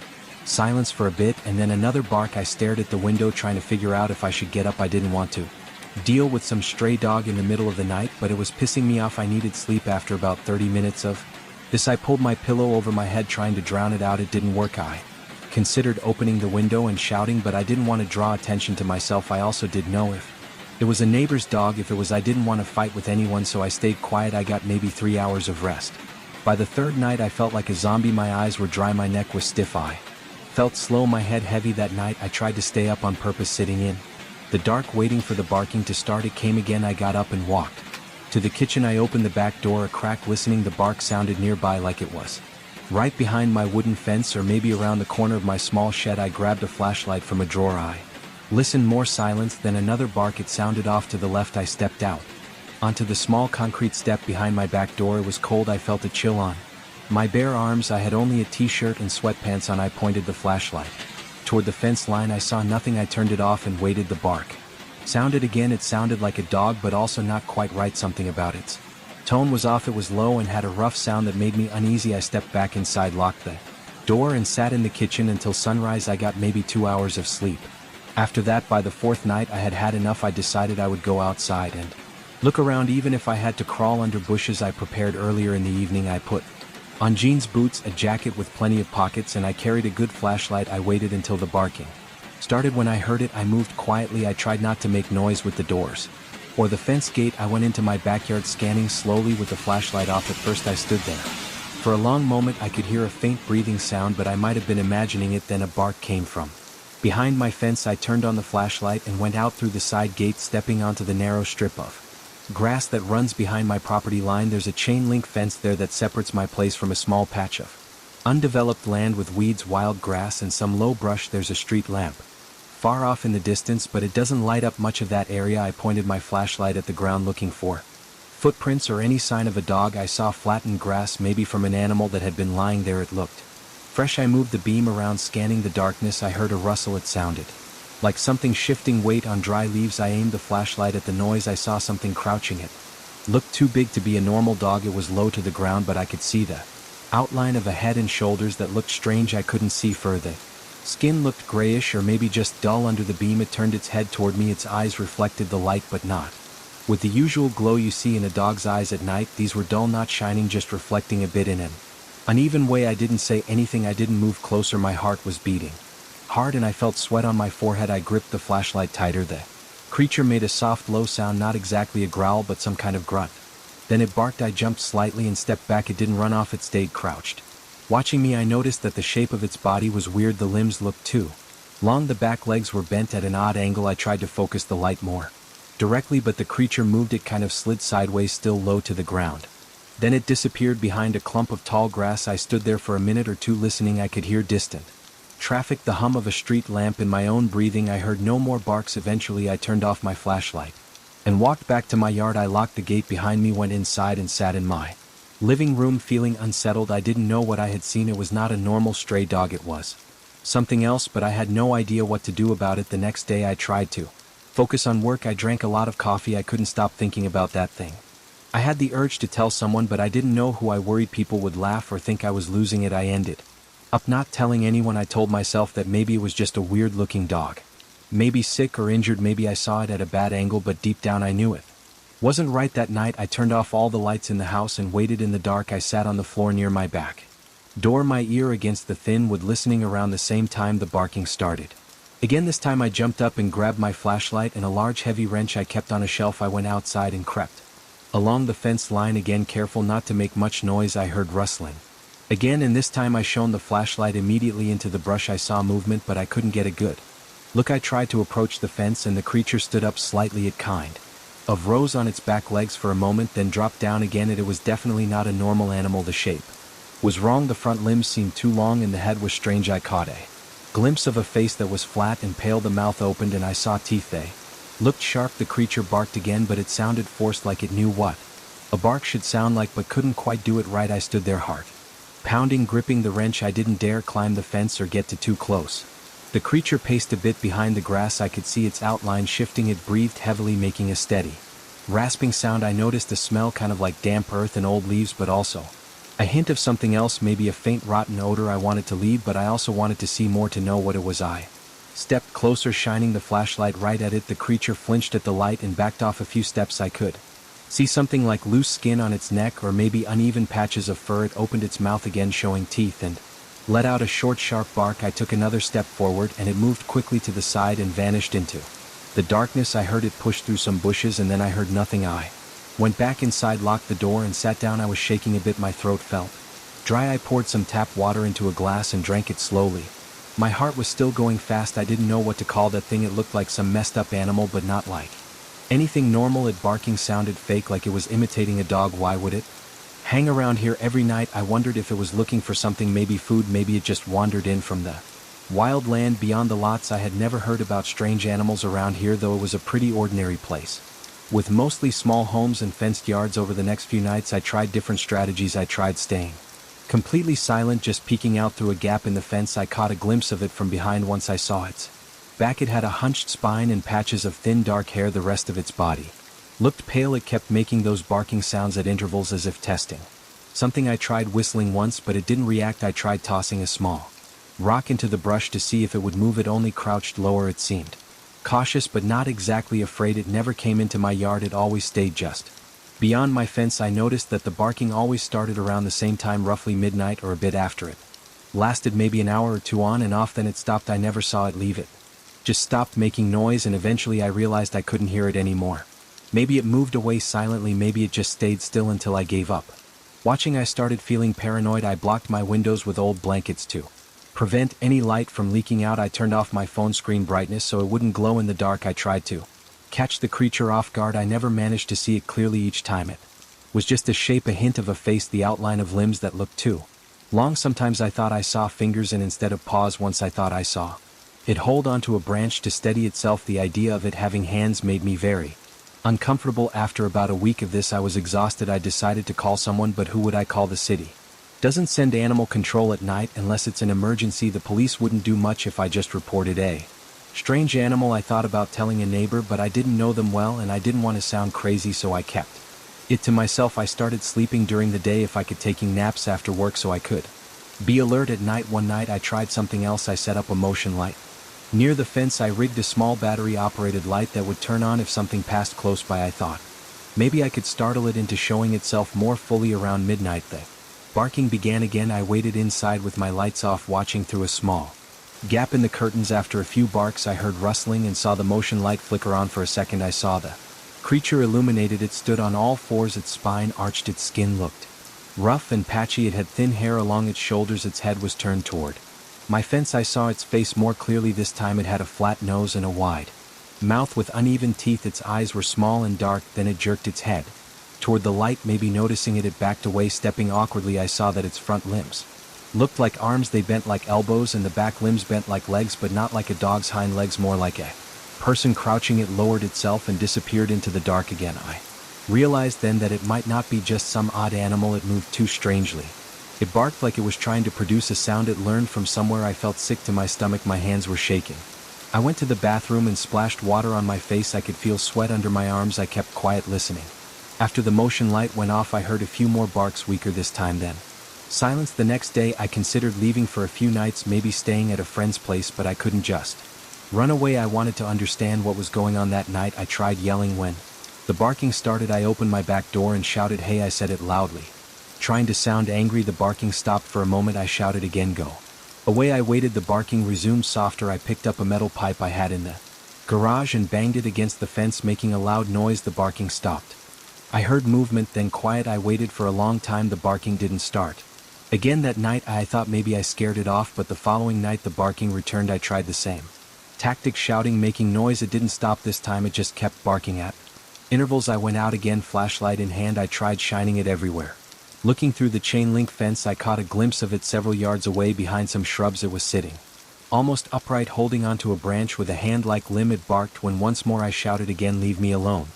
silence for a bit, and then another bark. I stared at the window trying to figure out if I should get up. I didn't want to deal with some stray dog in the middle of the night, but it was pissing me off. I needed sleep. After about 30 minutes of This I pulled my pillow over my head trying to drown it out. It didn't work. I considered opening the window and shouting, but I didn't want to draw attention to myself. I also didn't know if it was a neighbor's dog. If it was, I didn't want to fight with anyone, so I stayed quiet. I got maybe 3 hours of rest. By the third night I felt like a zombie. My eyes were dry, my neck was stiff. I felt slow, my head heavy. That night I tried to stay up on purpose, sitting in the dark waiting for the barking to start. It came again. I got up and walked to the kitchen. I opened the back door a crack, listening. The bark sounded nearby, like it was right behind my wooden fence or maybe around the corner of my small shed. I grabbed a flashlight from a drawer. I listened. More silence, then another bark. It sounded off to the left. I stepped out onto the small concrete step behind my back door. It was cold. I felt a chill on my bare arms. I had only a t-shirt and sweatpants on. I pointed the flashlight toward the fence line. I saw nothing. I turned it off and waited. The bark sounded again. It sounded like a dog, but also not quite right. Something about its tone was off. It was low and had a rough sound that made me uneasy. I stepped back inside, locked the door, and sat in the kitchen until sunrise. I got maybe 2 hours of sleep. After that, by the fourth night, I had had enough. I decided I would go outside and look around, even if I had to crawl under bushes. I prepared earlier in the evening. I put on jeans, boots, a jacket with plenty of pockets, and I carried a good flashlight. I waited until the barking started. When I heard it, I moved quietly. I tried not to make noise with the doors or the fence gate. I went into my backyard, scanning slowly with the flashlight off. At first I stood there for a long moment. I could hear a faint breathing sound, but I might have been imagining it. Then a bark came from behind my fence. I turned on the flashlight and went out through the side gate, stepping onto the narrow strip of grass that runs behind my property line. There's a chain link fence there that separates my place from a small patch of undeveloped land with weeds, wild grass, and some low brush. There's a street lamp far off in the distance, but it doesn't light up much of that area. I pointed my flashlight at the ground, looking for footprints or any sign of a dog. I saw flattened grass, maybe from an animal that had been lying there. It looked fresh. I moved the beam around, scanning the darkness. I heard a rustle. It sounded like something shifting weight on dry leaves. I aimed the flashlight at the noise. I saw something crouching. It looked too big to be a normal dog. It was low to the ground, but I could see the outline of a head and shoulders that looked strange. I couldn't see further. Skin looked grayish or maybe just dull under the beam. It turned its head toward me. Its eyes reflected the light, but not with the usual glow you see in a dog's eyes at night. These were dull, not shining, just reflecting a bit in an uneven way. I didn't say anything. I didn't move closer. My heart was beating hard and I felt sweat on my forehead. I gripped the flashlight tighter. The creature made a soft, low sound, not exactly a growl, but some kind of grunt. Then it barked. I jumped slightly and stepped back. It didn't run off. It stayed crouched, watching me. I noticed that the shape of its body was weird. The limbs looked too long. The back legs were bent at an odd angle. I tried to focus the light more directly, but the creature moved. It kind of slid sideways, still low to the ground. Then it disappeared behind a clump of tall grass. I stood there for a minute or two, listening. I could hear distant traffic, the hum of a street lamp, and my own breathing. I heard no more barks. Eventually I turned off my flashlight and walked back to my yard. I locked the gate behind me, went inside, and sat in my living room feeling unsettled. I didn't know what I had seen. It was not a normal stray dog. It was something else, but I had no idea what to do about it. The next day I tried to focus on work. I drank a lot of coffee. I couldn't stop thinking about that thing. I had the urge to tell someone, but I didn't know who. I worried people would laugh or think I was losing it. I ended up not telling anyone. I told myself that maybe it was just a weird-looking dog. Maybe sick or injured. Maybe I saw it at a bad angle, but deep down I knew it wasn't right. That night I turned off all the lights in the house and waited in the dark. I sat on the floor near my back door, my ear against the thin wood, listening. Around the same time the barking started again. This time I jumped up and grabbed my flashlight and a large heavy wrench I kept on a shelf. I went outside and crept along the fence line again, careful not to make much noise. I heard rustling again, and this time I shone the flashlight immediately into the brush. I saw movement, but I couldn't get a good look. I tried to approach the fence and the creature stood up slightly. It kind of rose on its back legs for a moment, then dropped down again. It was definitely not a normal animal. The shape was wrong. The front limbs seemed too long and the head was strange. I caught a glimpse of a face that was flat and pale. The mouth opened and I saw teeth. They looked sharp. The creature barked again, but it sounded forced, like it knew what a bark should sound like, but couldn't quite do it right. I stood there, heart pounding, gripping the wrench. I didn't dare climb the fence or get too close. The creature paced a bit behind the grass. I could see its outline shifting. It breathed heavily, making a steady rasping sound. I noticed a smell, kind of like damp earth and old leaves, but also a hint of something else, maybe a faint rotten odor. I wanted to leave, but I also wanted to see more, to know what it was. I stepped closer, shining the flashlight right at it. The creature flinched at the light and backed off a few steps. I could See something like loose skin on its neck or maybe uneven patches of fur. It opened its mouth again showing teeth and let out a short sharp bark. I took another step forward and it moved quickly to the side and vanished into the darkness. I heard it push through some bushes and then I heard nothing. I went back inside, locked the door and sat down. I was shaking a bit, my throat felt dry. I poured some tap water into a glass and drank it slowly. My heart was still going fast. I didn't know what to call that thing. It looked like some messed up animal but not like anything normal. It barking sounded fake, like it was imitating a dog. Why would it hang around here every night? I wondered if it was looking for something, maybe food, maybe it just wandered in from the wild land beyond the lots. I had never heard about strange animals around here, though it was a pretty ordinary place with mostly small homes and fenced yards. Over the next few nights I tried different strategies. I tried staying completely silent, just peeking out through a gap in the fence. I caught a glimpse of it from behind. Once I saw its back, it had a hunched spine and patches of thin dark hair. The rest of its body looked pale. It kept making those barking sounds at intervals as if testing something. I tried whistling once but it didn't react. I tried tossing a small rock into the brush to see if it would move. It only crouched lower. It seemed cautious but not exactly afraid. It never came into my yard. It always stayed just beyond my fence. I noticed that the barking always started around the same time, roughly midnight or a bit after. It lasted maybe an hour or two on and off, then it stopped. I never saw it leave. It just stopped making noise and eventually I realized I couldn't hear it anymore. Maybe it moved away silently, maybe it just stayed still until I gave up watching. I started feeling paranoid. I blocked my windows with old blankets to prevent any light from leaking out. I turned off my phone screen brightness so it wouldn't glow in the dark. I tried to catch the creature off guard. I never managed to see it clearly. Each time it was just a shape, a hint of a face, the outline of limbs that looked too long. Sometimes I thought I saw fingers and instead of paws. Once I thought I saw it hold onto a branch to steady itself. The idea of it having hands made me very uncomfortable. After about a week of this I was exhausted. I decided to call someone, but who would I call? The city doesn't send animal control at night unless it's an emergency. The police wouldn't do much if I just reported a strange animal. I thought about telling a neighbor, but I didn't know them well and I didn't want to sound crazy, so I kept it to myself. I started sleeping during the day if I could, taking naps after work so I could be alert at night. One night I tried something else. I set up a motion light near the fence. I rigged a small battery-operated light that would turn on if something passed close by. I thought maybe I could startle it into showing itself more fully. Around midnight the barking began again. I waited inside with my lights off, watching through a small gap in the curtains. After a few barks I heard rustling and saw the motion light flicker on. For a second I saw the creature illuminated. It stood on all fours, its spine arched, its skin looked rough and patchy. It had thin hair along its shoulders. Its head was turned toward my fence. I saw its face more clearly this time. It had a flat nose and a wide mouth with uneven teeth. Its eyes were small and dark. Then it jerked its head toward the light. Maybe noticing it, it backed away, stepping awkwardly. I saw that its front limbs looked like arms. They bent like elbows and the back limbs bent like legs, but not like a dog's hind legs, more like a person crouching. It lowered itself and disappeared into the dark again. I realized then that it might not be just some odd animal. It moved too strangely. It barked like it was trying to produce a sound it learned from somewhere. I felt sick to my stomach. My hands were shaking. I went to the bathroom and splashed water on my face. I could feel sweat under my arms. I kept quiet, listening. After the motion light went off I heard a few more barks, weaker this time, then silence. The next day I considered leaving for a few nights, maybe staying at a friend's place, but I couldn't just run away. I wanted to understand what was going on that night. I tried yelling. When the barking started I opened my back door and shouted, "Hey!" I said it loudly, trying to sound angry. The barking stopped for a moment. I shouted again, "Go away!" I waited. The barking resumed, softer. I picked up a metal pipe I had in the garage and banged it against the fence, making a loud noise. The barking stopped. I heard movement, then quiet. I waited for a long time. The barking didn't start again that night. I thought maybe I scared it off, but the following night the barking returned. I tried the same tactic, shouting, making noise. It didn't stop this time. It just kept barking at intervals. I went out again, flashlight in hand. I tried shining it everywhere. Looking through the chain link fence I caught a glimpse of it several yards away behind some shrubs. It was sitting almost upright, holding onto a branch with a hand-like limb. It barked when once more I shouted again, "Leave me alone."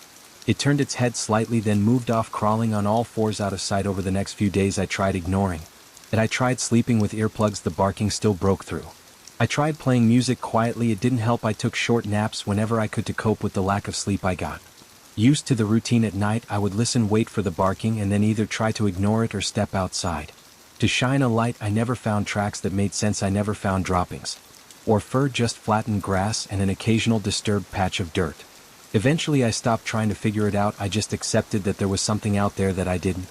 It turned its head slightly, then moved off, crawling on all fours out of sight. Over the next few days I tried ignoring it. I tried sleeping with earplugs. The barking still broke through. I tried playing music quietly. It didn't help. I took short naps whenever I could to cope with the lack of sleep. I got used to the routine. At night I would listen, wait for the barking, and then either try to ignore it or step outside to shine a light. I never found tracks that made sense. I never found droppings or fur, just flattened grass and an occasional disturbed patch of dirt. Eventually I stopped trying to figure it out, I just accepted that there was something out there that I didn't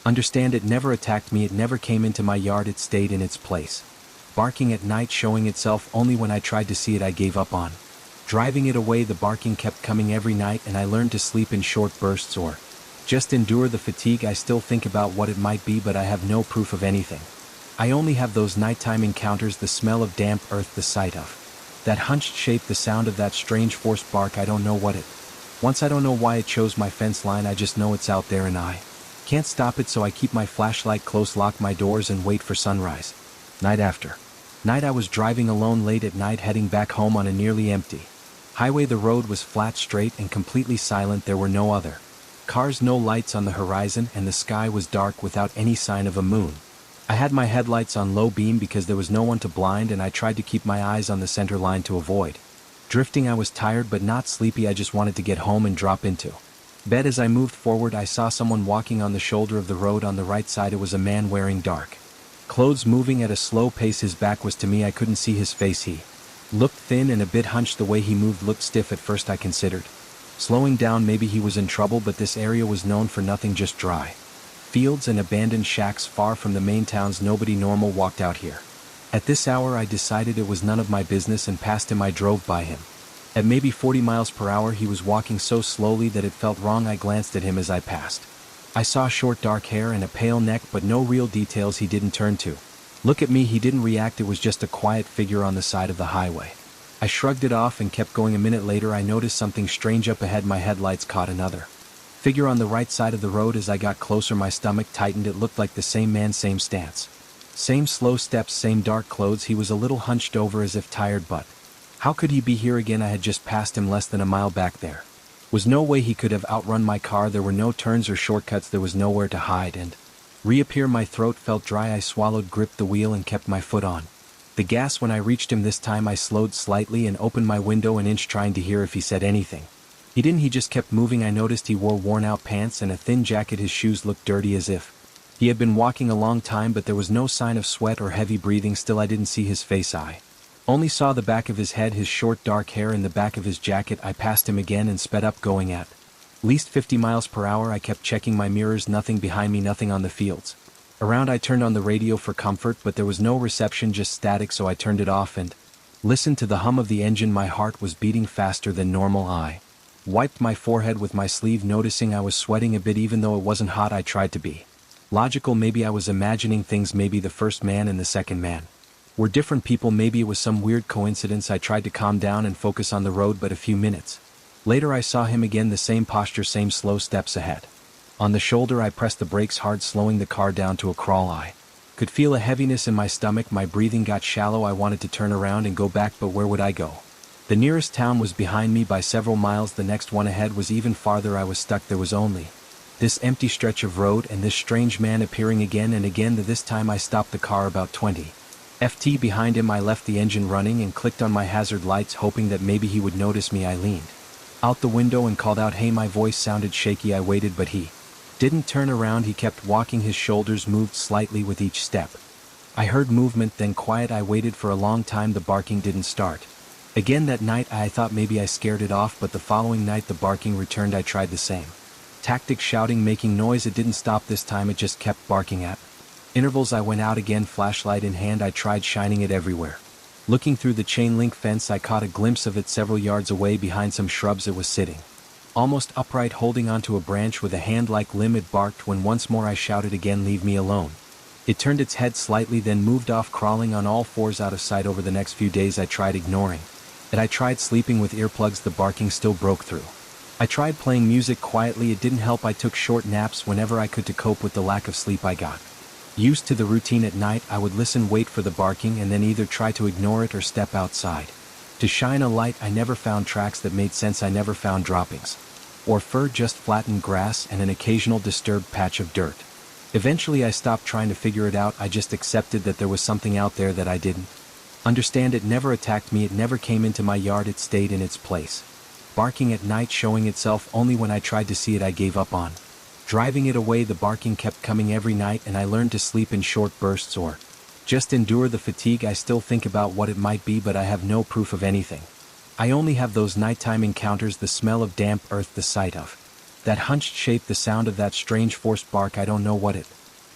understand. It never attacked me, it never came into my yard, it stayed in its place. Barking at night, showing itself only when I tried to see it, I gave up on driving it away. The barking kept coming every night, and I learned to sleep in short bursts or just endure the fatigue. I still think about what it might be, but I have no proof of anything. I only have those nighttime encounters, the smell of damp earth, the sight of that hunched shape, the sound of that strange forced bark. I don't know what it wants, I don't know why it chose my fence line, I just know it's out there and I can't stop it, so I keep my flashlight close, lock my doors, and wait for sunrise. Night after night I was driving alone late at night, heading back home on a nearly empty highway. The road was flat, straight, and completely silent. There were no other cars, no lights on the horizon, and the sky was dark without any sign of a moon. I had my headlights on low beam because there was no one to blind, and I tried to keep my eyes on the center line to avoid drifting. I was tired but not sleepy, I just wanted to get home and drop into bed. As I moved forward, I saw someone walking on the shoulder of the road on the right side. It was a man wearing dark clothes, moving at a slow pace. His back was to me, I couldn't see his face. He looked thin and a bit hunched. The way he moved looked stiff. At first I considered slowing down, maybe he was in trouble, but this area was known for nothing, just dry fields and abandoned shacks far from the main towns. Nobody normal walked out here at this hour. I decided it was none of my business and passed him. I drove by him at maybe 40 miles per hour. He was walking so slowly that it felt wrong. I glanced at him as I passed. I saw short dark hair and a pale neck, but no real details. He didn't turn to look at me, he didn't react. It was just a quiet figure on the side of the highway. I shrugged it off and kept going. A minute later I noticed something strange up ahead. My headlights caught another figure on the right side of the road. As I got closer, my stomach tightened. It looked like the same man, same stance, same slow steps, same dark clothes. He was a little hunched over as if tired, but how could he be here again? I had just passed him less than a mile back. There was no way he could have outrun my car. There were no turns or shortcuts. There was nowhere to hide and reappear. My throat felt dry. I swallowed, gripped the wheel, and kept my foot on the gas. When I reached him this time, I slowed slightly and opened my window an inch, trying to hear if he said anything. He didn't. He just kept moving. I noticed he wore worn-out pants and a thin jacket. His shoes looked dirty, as if he had been walking a long time, but there was no sign of sweat or heavy breathing. Still, I didn't see his face. I only saw the back of his head, his short dark hair, and the back of his jacket. I passed him again and sped up, going at least 50 miles per hour. I kept checking my mirrors. Nothing behind me, nothing on the fields around. I turned on the radio for comfort, but there was no reception, just static, so I turned it off and listened to the hum of the engine. My heart was beating faster than normal. I wiped my forehead with my sleeve, noticing I was sweating a bit. Even though it wasn't hot, I tried to be logical. Maybe I was imagining things. Maybe the first man and the second man were different people. Maybe it was some weird coincidence. I tried to calm down and focus on the road, but a few minutes later I saw him again, the same posture, same slow steps ahead. On the shoulder I pressed the brakes hard, slowing the car down to a crawl. I could feel a heaviness in my stomach. My breathing got shallow. I wanted to turn around and go back, but where would I go? The nearest town was behind me by several miles. The next one ahead was even farther. I was stuck. There was only this empty stretch of road and this strange man appearing again and again. This time I stopped the car about 20 ft behind him. I left the engine running and clicked on my hazard lights, hoping that maybe he would notice me. I leaned out the window and called out, "Hey." My voice sounded shaky. I waited, but he didn't turn around. He kept walking. His shoulders moved slightly with each step. I heard movement, then quiet. I waited for a long time. The barking didn't start again that night. I thought maybe I scared it off, but the following night the barking returned. I tried the same tactic, shouting, making noise. It didn't stop this time. It just kept barking at intervals. I went out again, flashlight in hand. I tried shining it everywhere. Looking through the chain link fence, I caught a glimpse of it several yards away behind some shrubs. It was sitting almost upright, holding onto a branch with a hand-like limb. It barked when once more I shouted again, "Leave me alone." It turned its head slightly, then moved off, crawling on all fours out of sight. Over the next few days I tried ignoring it. I tried sleeping with earplugs. The barking still broke through. I tried playing music quietly. It didn't help. I took short naps whenever I could to cope with the lack of sleep. I got used to the routine. At night I would listen, wait for the barking, and then either try to ignore it or step outside to shine a light. I never found tracks that made sense. I never found droppings or fur, just flattened grass and an occasional disturbed patch of dirt. Eventually I stopped trying to figure it out. I just accepted that there was something out there that I didn't understand. It never attacked me. It never came into my yard. It stayed in its place. Barking at night, showing itself only when I tried to see it. I gave up on driving it away. The barking kept coming every night, and I learned to sleep in short bursts or just endure the fatigue. I still think about what it might be, but I have no proof of anything. I only have those nighttime encounters, the smell of damp earth, the sight of that hunched shape, the sound of that strange forced bark. I don't know what it.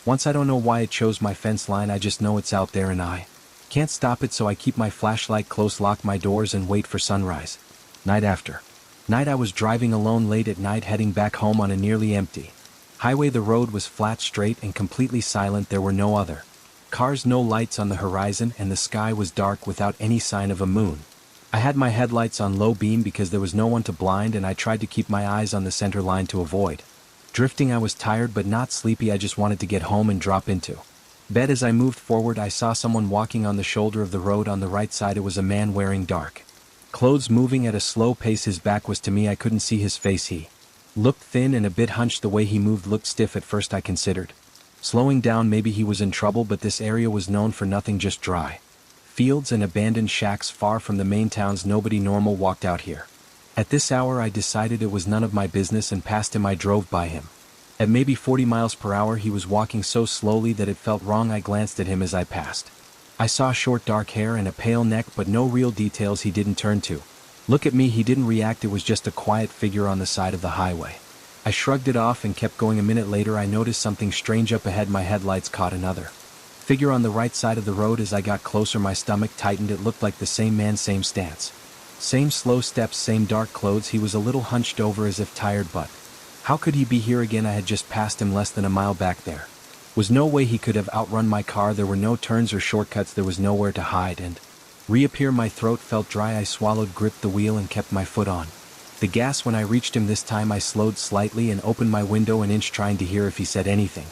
Once I don't know why it chose my fence line, I just know it's out there and I can't stop it, so I keep my flashlight close, lock my doors and wait for sunrise. Night after night I was driving alone late at night, heading back home on a nearly empty highway. The road was flat, straight, and completely silent. There were no other cars, no lights on the horizon, and the sky was dark without any sign of a moon. I had my headlights on low beam because there was no one to blind, and I tried to keep my eyes on the center line to avoid drifting. I was tired but not sleepy. I just wanted to get home and drop into bed. As I moved forward, I saw someone walking on the shoulder of the road on the right side. It was a man wearing dark clothes, moving at a slow pace. His back was to me. I couldn't see his face. He looked thin and a bit hunched. The way he moved looked stiff. At first I considered slowing down. Maybe he was in trouble, but this area was known for nothing, just dry fields and abandoned shacks far from the main towns. Nobody normal walked out here at this hour. I decided it was none of my business and passed him. I drove by him at maybe 40 miles per hour. He was walking so slowly that it felt wrong. I glanced at him as I passed. I saw short dark hair and a pale neck, but no real details. He didn't turn to look at me. He didn't react. It was just a quiet figure on the side of the highway. I shrugged it off and kept going. A minute later I noticed something strange up ahead. My headlights caught another figure on the right side of the road. As I got closer, my stomach tightened. It looked like the same man, same stance, same slow steps, same dark clothes. He was a little hunched over as if tired, but how could he be here again? I had just passed him less than a mile back. There was no way he could have outrun my car. There were no turns or shortcuts. There was nowhere to hide and reappear. My throat felt dry. I swallowed, gripped the wheel, and kept my foot on the gas. When I reached him this time, I slowed slightly and opened my window an inch, trying to hear if he said anything.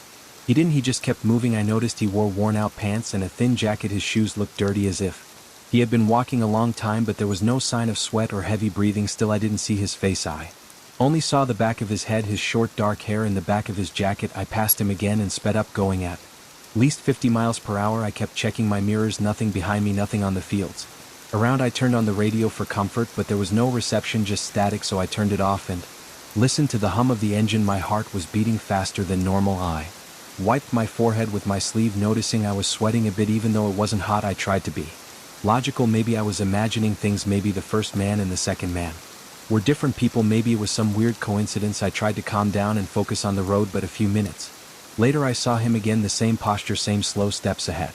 He didn't. He just kept moving. I noticed he wore worn-out pants and a thin jacket. His shoes looked dirty, as if he had been walking a long time, but there was no sign of sweat or heavy breathing. Still, I didn't see his face. I only saw the back of his head, his short dark hair, and the back of his jacket. I passed him again and sped up, going at least 50 miles per hour. I kept checking my mirrors. Nothing behind me, nothing on the fields around. I turned on the radio for comfort, but there was no reception, just static, so I turned it off and listened to the hum of the engine. My heart was beating faster than normal. I wiped my forehead with my sleeve, noticing I was sweating a bit. Even though it wasn't hot, I tried to be logical. Maybe I was imagining things. Maybe the first man and the second man were different people. Maybe it was some weird coincidence. I tried to calm down and focus on the road, but a few minutes later I saw him again, the same posture, same slow steps ahead.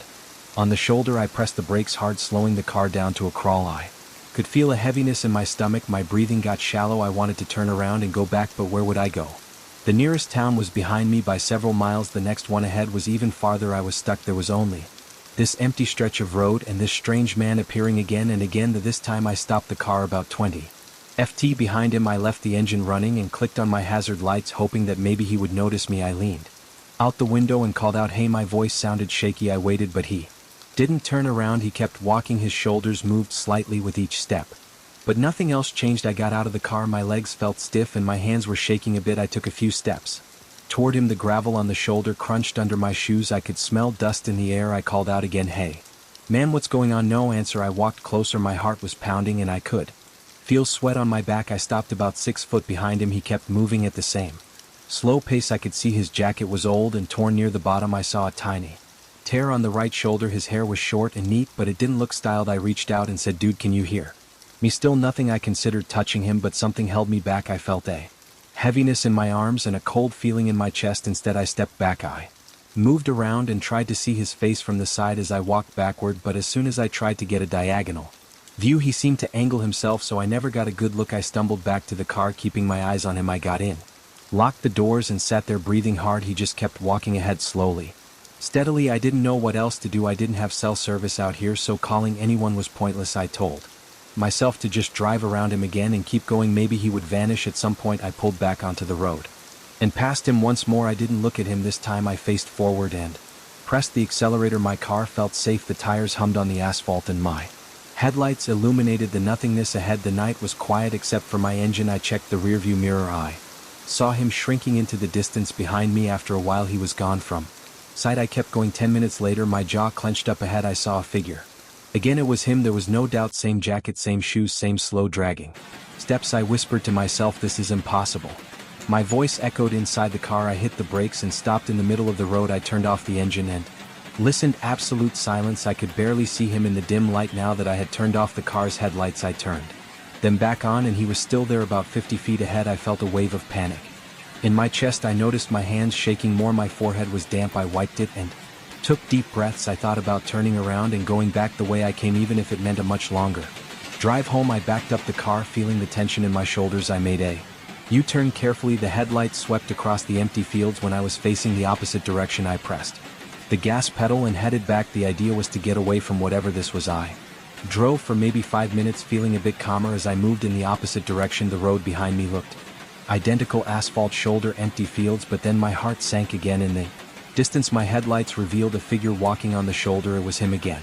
On the shoulder I pressed the brakes hard, slowing the car down to a crawl. I could feel a heaviness in my stomach. My breathing got shallow. I wanted to turn around and go back, but where would I go? The nearest town was behind me by several miles. The next one ahead was even farther. I was stuck. There was only this empty stretch of road and this strange man appearing again and again. This time I stopped the car about 20 ft behind him. I left the engine running and clicked on my hazard lights, hoping that maybe he would notice me. I leaned out the window and called out, "Hey." My voice sounded shaky. I waited, but he didn't turn around. He kept walking. His shoulders moved slightly with each step, but nothing else changed. I got out of the car. My legs felt stiff and my hands were shaking a bit. I took a few steps toward him. The gravel on the shoulder crunched under my shoes. I could smell dust in the air. I called out again, "Hey, man, what's going on?" No answer. I walked closer. My heart was pounding and I could feel sweat on my back. I stopped about 6 foot behind him. He kept moving at the same slow pace. I could see his jacket was old and torn near the bottom. I saw a tiny tear on the right shoulder. His hair was short and neat, but it didn't look styled. I reached out and said, "Dude, can you hear me?" Still nothing. I considered touching him, but something held me back. I felt a heaviness in my arms and a cold feeling in my chest. Instead I stepped back. I moved around and tried to see his face from the side as I walked backward, but as soon as I tried to get a diagonal view, he seemed to angle himself, so I never got a good look. I stumbled back to the car, keeping my eyes on him. I got in, locked the doors, and sat there breathing hard. He just kept walking ahead slowly, steadily. I didn't know what else to do. I didn't have cell service out here, so calling anyone was pointless. I told myself to just drive around him again and keep going. Maybe he would vanish at some point. I pulled back onto the road and passed him once more. I didn't look at him this time. I faced forward and pressed the accelerator. My car felt safe. The tires hummed on the asphalt and my headlights illuminated the nothingness ahead. The night was quiet except for my engine. I checked the rearview mirror. I saw him shrinking into the distance behind me. After a while he was gone from sight. I kept going. 10 minutes later my jaw clenched. Up ahead I saw a figure. Again it was him. There was no doubt. Same jacket, same shoes, same slow dragging steps. I whispered to myself, "This is impossible." My voice echoed inside the car. I hit the brakes and stopped in the middle of the road. I turned off the engine and listened. Absolute silence. I could barely see him in the dim light. Now that I had turned off the car's headlights, I turned Then back on and he was still there about 50 feet ahead. I felt a wave of panic. In my chest I noticed my hands shaking more, my forehead was damp. I wiped it and took deep breaths. I thought about turning around and going back the way I came, even if it meant a much longer drive home. I backed up the car, feeling the tension in my shoulders. I made a U-turn carefully. The headlights swept across the empty fields. When I was facing the opposite direction, I pressed the gas pedal and headed back. The idea was to get away from whatever this was. I drove for maybe 5 minutes, feeling a bit calmer. As I moved in the opposite direction, the road behind me looked identical: asphalt, shoulder, empty fields. But then my heart sank again. In the distance, my headlights revealed a figure walking on the shoulder. It was him again.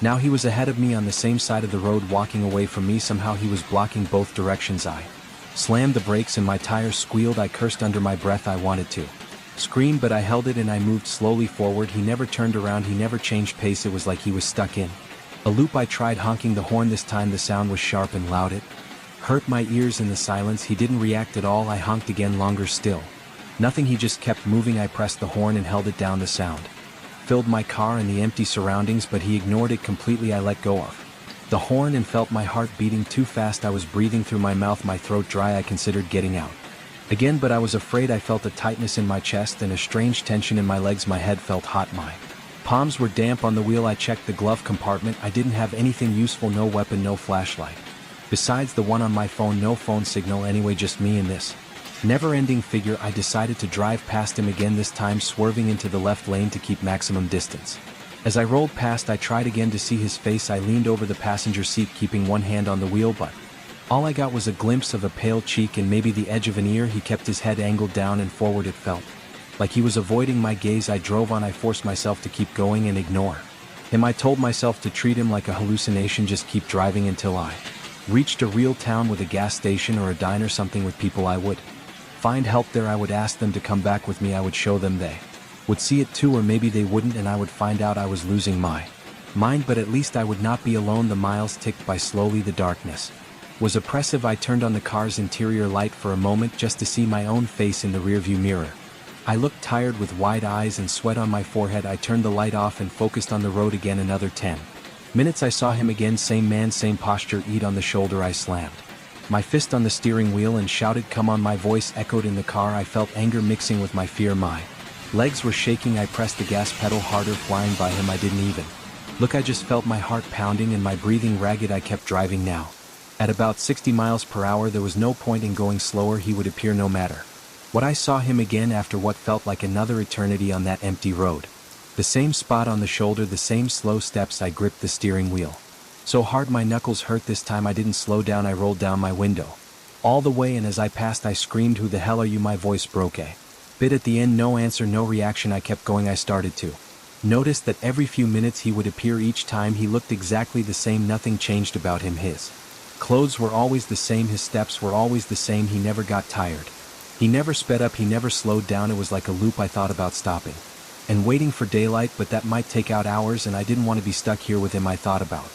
Now he was ahead of me on the same side of the road, walking away from me. Somehow he was blocking both directions. I slammed the brakes and my tires squealed. I cursed under my breath. I wanted to scream, but I held it and I moved slowly forward. He never turned around, he never changed pace. It was like he was stuck in a loop. I tried honking the horn. This time the sound was sharp and loud. It hurt my ears in the silence. He didn't react at all. I honked again, longer still. Nothing, he just kept moving. I pressed the horn and held it down. The sound filled my car and the empty surroundings, but he ignored it completely. I let go of the horn and felt my heart beating too fast. I was breathing through my mouth, my throat dry. I considered getting out again, but I was afraid. I felt a tightness in my chest and a strange tension in my legs. My head felt hot. My palms were damp on the wheel. I checked the glove compartment. I didn't have anything useful, no weapon, no flashlight. Besides the one on my phone, no phone signal anyway, just me and this never-ending figure. I decided to drive past him again, this time swerving into the left lane to keep maximum distance. As I rolled past, I tried again to see his face. I leaned over the passenger seat, keeping one hand on the wheel, but all I got was a glimpse of a pale cheek and maybe the edge of an ear. He kept his head angled down and forward. It felt like he was avoiding my gaze. I drove on. I forced myself to keep going and ignore him. I told myself to treat him like a hallucination, just keep driving until I reached a real town with a gas station or a diner, something with people. I would find help there. I would ask them to come back with me. I would show them they would see it too, or maybe they wouldn't, and I would find out I was losing my mind, but at least I would not be alone. The miles ticked by slowly. The darkness was oppressive. I turned on the car's interior light for a moment just to see my own face in the rearview mirror. I looked tired with wide eyes and sweat on my forehead. I turned the light off and focused on the road again. Another 10 minutes. I saw him again, same man, same posture, eat on the shoulder. I slammed my fist on the steering wheel and shouted, "Come on." My voice echoed in the car. I felt anger mixing with my fear. My legs were shaking. I pressed the gas pedal harder, flying by him. I didn't even look. I just felt my heart pounding and my breathing ragged. I kept driving now. At about 60 miles per hour, there was no point in going slower. He would appear no matter what. I saw him again after what felt like another eternity on that empty road. The same spot on the shoulder, the same slow steps. I gripped the steering wheel so hard my knuckles hurt. This time I didn't slow down. I rolled down my window all the way, and as I passed I screamed, "Who the hell are you?" My voice broke a bit at the end. No answer, no reaction. I kept going. I started to notice that every few minutes he would appear. Each time he looked exactly the same. Nothing changed about him. His clothes were always the same. His steps were always the same. He never got tired. He never sped up. He never slowed down. It was like a loop. I thought about stopping and waiting for daylight, but that might take out hours, and I didn't want to be stuck here with him. I thought about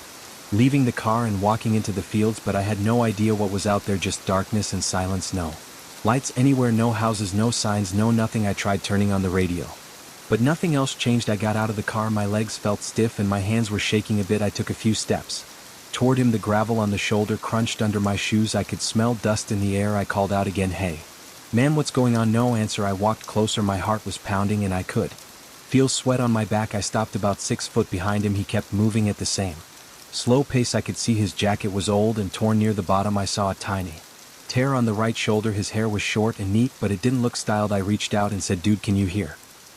leaving the car and walking into the fields, but I had no idea what was out there. Just darkness and silence. No lights anywhere, no houses, no signs, no nothing. I tried turning on the radio, but nothing else changed. I got out of the car. My legs felt stiff and my hands were shaking a bit. I took a few steps toward him. The gravel on the shoulder crunched under my shoes. I could smell dust in the air. I called out again, "Hey, man, what's going on?" No answer. I walked closer. My heart was pounding and I could feel sweat on my back. I stopped about 6 foot behind him. He kept moving at the same slow pace. I could see his jacket was old and torn near the bottom. I saw a tiny tear on the right shoulder. His hair was short and neat, but it didn't look styled. I reached out and said, "Dude, can you hear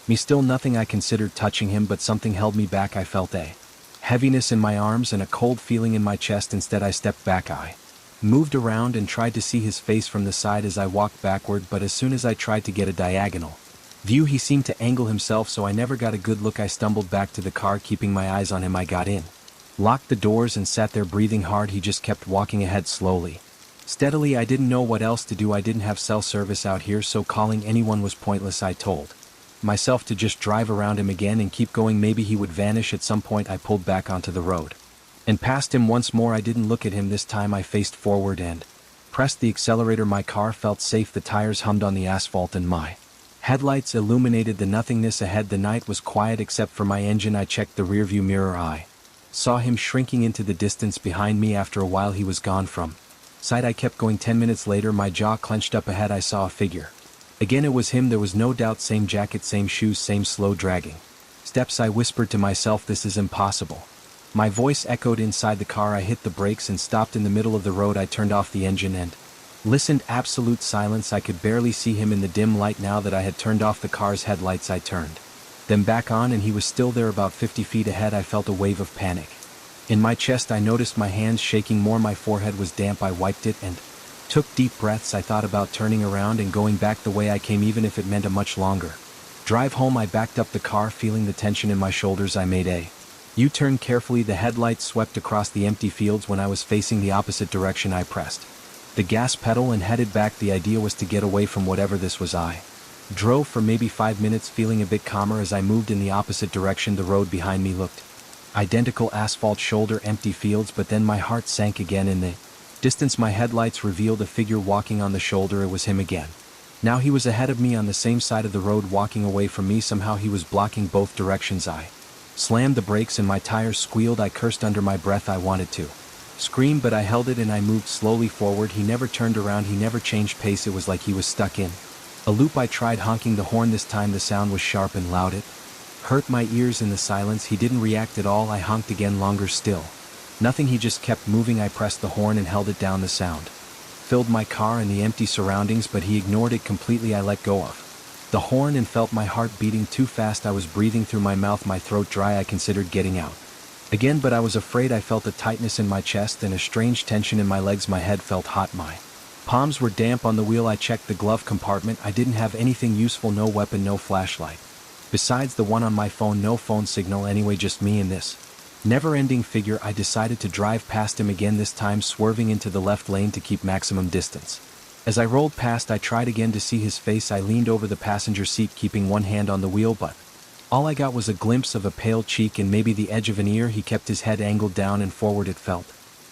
me?" Still nothing. I considered touching him, but something held me back. I felt a heaviness in my arms and a cold feeling in my chest. Instead I stepped back. I moved around and tried to see his face from the side as I walked backward, but as soon as I tried to get a diagonal view, he seemed to angle himself, so I never got a good look. I stumbled back to the car, keeping my eyes on him. I got in, locked the doors, and sat there breathing hard. He just kept walking ahead slowly, steadily. I didn't know what else to do. I didn't have cell service out here, so calling anyone was pointless. I told myself to just drive around him again and keep going. Maybe he would vanish at some point. I pulled back onto the road and passed him once more. I didn't look at him this time. I faced forward and pressed the accelerator. My car felt safe. The tires hummed on the asphalt and my headlights illuminated the nothingness ahead. The night was quiet except for my engine. I checked the rearview mirror. I saw him shrinking into the distance behind me. After a while he was gone from Sight I kept going. 10 minutes later, my jaw clenched up. Ahead I saw a figure. Again it was him, there was no doubt. Same jacket, same shoes, same slow dragging steps. I whispered to myself, this is impossible. My voice echoed inside the car. I hit the brakes and stopped in the middle of the road. I turned off the engine and listened. Absolute silence. I could barely see him in the dim light. Now that I had turned off the car's headlights, I turned them back on and he was still there. About 50 feet ahead I felt a wave of panic in my chest. I noticed my hands shaking more. My forehead was damp. I wiped it and took deep breaths. I thought about turning around and going back the way I came, even if it meant a much longer drive home. I backed up the car, feeling the tension in my shoulders. I made a U-turn carefully. The headlights swept across the empty fields. When I was facing the opposite direction, I pressed the gas pedal and headed back. The idea was to get away from whatever this was. I drove for maybe 5 minutes, feeling a bit calmer. As I moved in the opposite direction, the road behind me looked identical. Asphalt, shoulder, empty fields. But then my heart sank again. In the distance, my headlights revealed a figure walking on the shoulder. It was him again. Now he was ahead of me on the same side of the road, walking away from me. Somehow he was blocking both directions. I slammed the brakes and my tires squealed. I cursed under my breath. I wanted to scream, but I held it and I moved slowly forward. He never turned around. He never changed pace. It was like he was stuck in a loop. I tried honking the horn. This time the sound was sharp and loud. It hurt my ears. In the silence, he didn't react at all. I honked again, longer still. Nothing. He just kept moving. I pressed the horn and held it down. The sound filled my car and the empty surroundings, but he ignored it completely. I let go of the horn and felt my heart beating too fast. I was breathing through my mouth, my throat dry. I considered getting out again, but I was afraid. I felt a tightness in my chest and a strange tension in my legs. My head felt hot. My palms were damp on the wheel. I checked the glove compartment. I didn't have anything useful. No weapon, no flashlight. Besides the one on my phone, no phone signal anyway, just me and this never-ending figure. I decided to drive past him again, this time swerving into the left lane to keep maximum distance. As I rolled past, I tried again to see his face. I leaned over the passenger seat, keeping one hand on the wheel, but all I got was a glimpse of a pale cheek and maybe the edge of an ear. He kept his head angled down and forward. It felt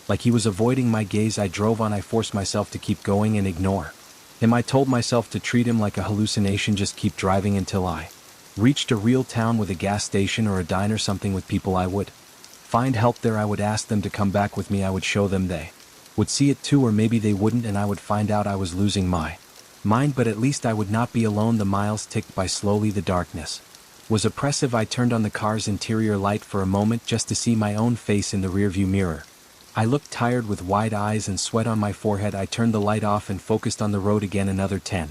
like he was avoiding my gaze. I drove on. I forced myself to keep going and ignore him. I told myself to treat him like a hallucination, just keep driving until I reached a real town with a gas station or a diner, something with people. I would find help there. I would ask them to come back with me. I would show them they would see it too, or maybe they wouldn't, and I would find out I was losing my mind, but at least I would not be alone. The miles ticked by slowly. The darkness was oppressive. I turned on the car's interior light for a moment just to see my own face in the rearview mirror. I looked tired with wide eyes and sweat on my forehead. I turned the light off and focused on the road again. Another 10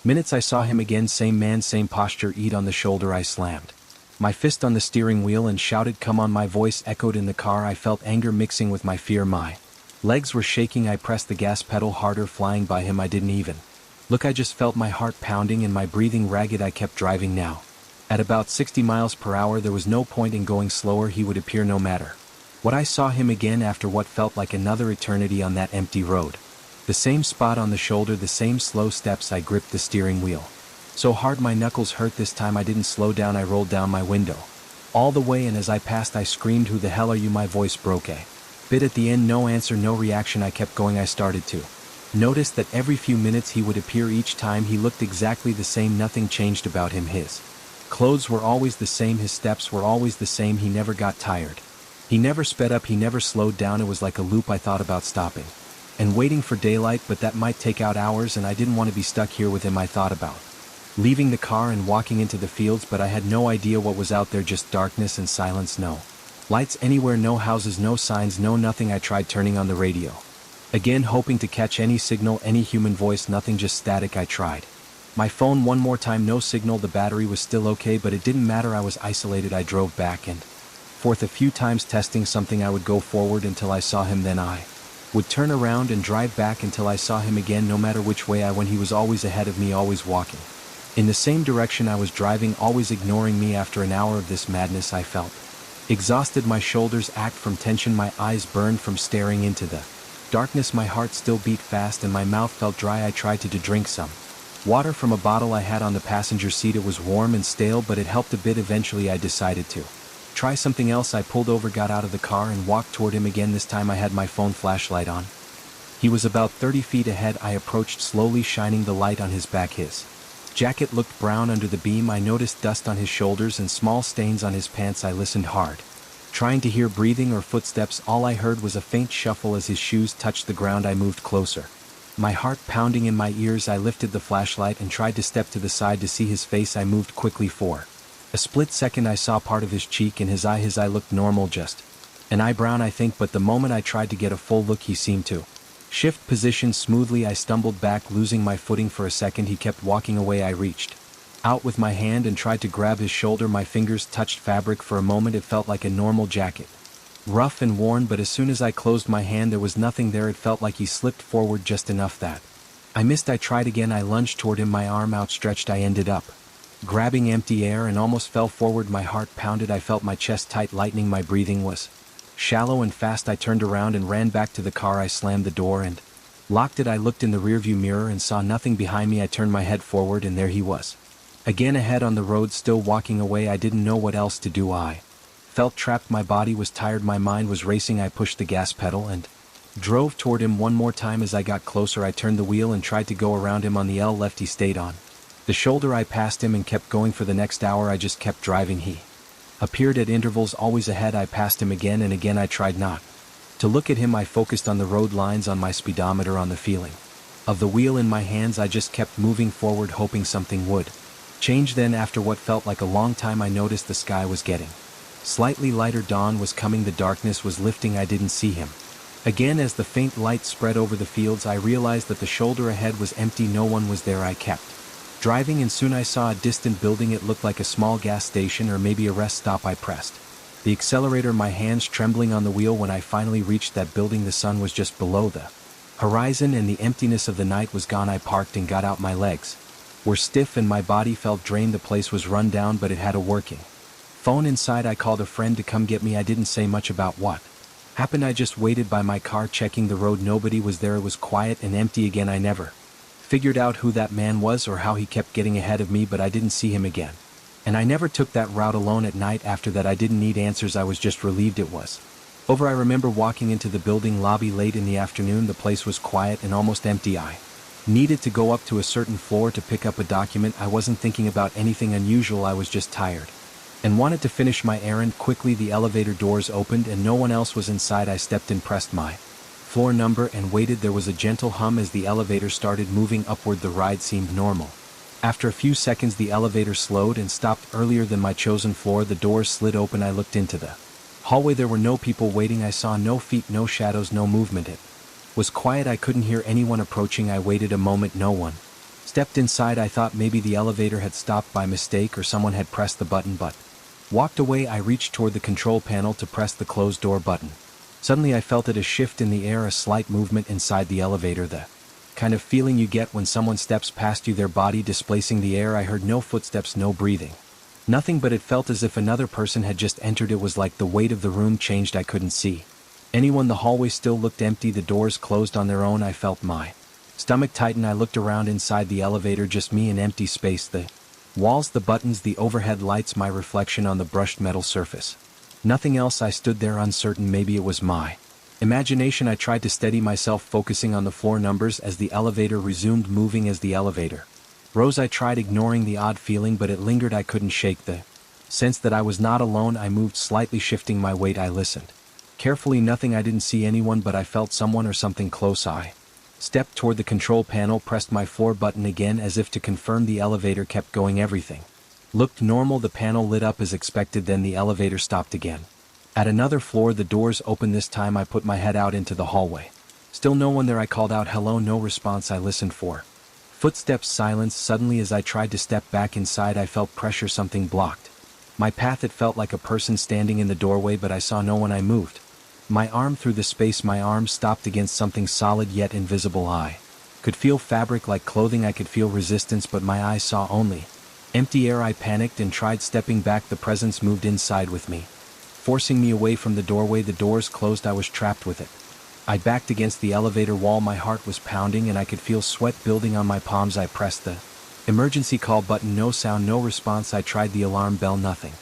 minutes. I saw him again. Same man, same posture. Eat on the shoulder. I slammed my fist on the steering wheel and shouted, "Come on." My voice echoed in the car. I felt anger mixing with my fear. My legs were shaking. I pressed the gas pedal harder, flying by him. I didn't even look. I just felt my heart pounding and my breathing ragged. I kept driving now. At about 60 miles per hour, there was no point in going slower. He would appear no matter what. I saw him again after what felt like another eternity on that empty road. The same spot on the shoulder, the same slow steps. I gripped the steering wheel so hard my knuckles hurt. This time I didn't slow down. I rolled down my window all the way, and as I passed I screamed, "Who the hell are you?" My voice broke a bit at the end. No answer, no reaction. I kept going. I started to notice that every few minutes he would appear. Each time he looked exactly the same. Nothing changed about him. His clothes were always the same. His steps were always the same. He never got tired. He never sped up. He never slowed down. It was like a loop. I thought about stopping and waiting for daylight, but that might take out hours, and I didn't want to be stuck here with him. I thought about leaving the car and walking into the fields, but I had no idea what was out there. Just darkness and silence. No lights anywhere, no houses, no signs, no nothing. I tried turning on the radio again, hoping to catch any signal, any human voice. Nothing, just static. I tried my phone one more time. No signal. The battery was still okay, but it didn't matter. I was isolated. I drove back and forth a few times, testing something. I would go forward until I saw him, then I would turn around and drive back until I saw him again. No matter which way I went, he was always ahead of me, always walking in the same direction I was driving, always ignoring me. After an hour of this madness, I felt exhausted. My shoulders ached from tension. My eyes burned from staring into the darkness. My heart still beat fast and my mouth felt dry. I tried to drink some water from a bottle I had on the passenger seat. It was warm and stale, but it helped a bit. Eventually I decided to try something else. I pulled over, got out of the car, and walked toward him again. This time I had my phone flashlight on. He was about 30 feet ahead. I approached slowly, shining the light on his back. His jacket looked brown under the beam. I noticed dust on his shoulders and small stains on his pants. I listened hard, Trying to hear breathing or footsteps, all I heard was a faint shuffle as his shoes touched the ground. I moved closer. My heart pounding in my ears, I lifted the flashlight and tried to step to the side to see his face. I moved quickly for a split second. I saw part of his cheek and his eye. His eye looked normal, just an eyebrow, I think, but the moment I tried to get a full look, he seemed to shift position smoothly. I stumbled back, losing my footing for a second. He kept walking away. I reached out with my hand and tried to grab his shoulder. My fingers touched fabric. For a moment it felt like a normal jacket, rough and worn, but as soon as I closed my hand there was nothing there. It felt like he slipped forward just enough that I missed. I tried again. I lunged toward him, my arm outstretched. I ended up grabbing empty air and almost fell forward. My heart pounded. I felt my chest tight, lightening. My breathing was shallow and fast. I turned around and ran back to the car. I slammed the door and locked it. I looked in the rearview mirror and saw nothing behind me. I turned my head forward and there he was again ahead on the road, still walking away. I didn't know what else to do. I felt trapped. My body was tired. My mind was racing. I pushed the gas pedal and drove toward him one more time. As I got closer, I turned the wheel and tried to go around him on the left. He stayed on the shoulder. I passed him and kept going. For the next hour I just kept driving. He appeared at intervals, always ahead. I passed him again and again. I tried not to look at him. I focused on the road lines, on my speedometer, on the feeling of the wheel in my hands. I just kept moving forward, hoping something would change. Then, after what felt like a long time, I noticed the sky was getting slightly lighter. Dawn was coming. The darkness was lifting. I didn't see him again. As the faint light spread over the fields, I realized that the shoulder ahead was empty. No one was there. I kept driving and soon I saw a distant building. It looked like a small gas station or maybe a rest stop. I pressed the accelerator, my hands trembling on the wheel. When I finally reached that building, the sun was just below the horizon and the emptiness of the night was gone. I parked and got out. My legs were stiff and my body felt drained. The place was run down, but it had a working phone inside. I called a friend to come get me. I didn't say much about what happened. I just waited by my car, checking the road. Nobody was there. It was quiet and empty again. I never figured out who that man was or how he kept getting ahead of me, but I didn't see him again. And I never took that route alone at night. After that I didn't need answers. I was just relieved it was over. I remember walking into the building lobby late in the afternoon. The place was quiet and almost empty. I needed to go up to a certain floor to pick up a document. I wasn't thinking about anything unusual. I was just tired and wanted to finish my errand quickly. The elevator doors opened and no one else was inside. I stepped in, pressed my floor number and waited. There was a gentle hum as the elevator started moving upward. The ride seemed normal. After a few seconds the elevator slowed and stopped earlier than my chosen floor. The doors slid open. I looked into the hallway. There were no people waiting. I saw no feet, no shadows, no movement. It was quiet. I couldn't hear anyone approaching. I waited a moment. No one stepped inside. I thought maybe the elevator had stopped by mistake or someone had pressed the button, but walked away. I reached toward the control panel to press the closed door button. Suddenly I felt it, a shift in the air, a slight movement inside the elevator, the kind of feeling you get when someone steps past you, their body displacing the air. I heard no footsteps, no breathing, nothing, but it felt as if another person had just entered. It was like the weight of the room changed. I couldn't see anyone. The hallway still looked empty. The doors closed on their own. I felt my stomach tighten. I looked around inside the elevator, just me and empty space. The walls, the buttons, the overhead lights, my reflection on the brushed metal surface. Nothing else. I stood there uncertain. Maybe it was my imagination. I tried to steady myself, focusing on the floor numbers as the elevator resumed moving. As the elevator rose, I tried ignoring the odd feeling, but it lingered. I couldn't shake the sense that I was not alone. I moved slightly, shifting my weight. I listened carefully. Nothing. I didn't see anyone, but I felt someone or something close. I stepped toward the control panel, pressed my floor button again as if to confirm. The elevator kept going. Everything looked normal. The panel lit up as expected. Then the elevator stopped again. At another floor the doors opened. This time I put my head out into the hallway. Still no one there. I called out, hello. No response. I listened for footsteps. Silence. Suddenly as I tried to step back inside I felt pressure. Something blocked my path. It felt like a person standing in the doorway, but I saw no one. I moved my arm through the space. My arm stopped against something solid yet invisible. I could feel fabric like clothing. I could feel resistance, but my eyes saw only empty air. I panicked and tried stepping back. The presence moved inside with me, forcing me away from the doorway. The doors closed. I was trapped with it. I backed against the elevator wall. My heart was pounding and I could feel sweat building on my palms. I pressed the emergency call button. No sound, no response. I tried the alarm bell. Nothing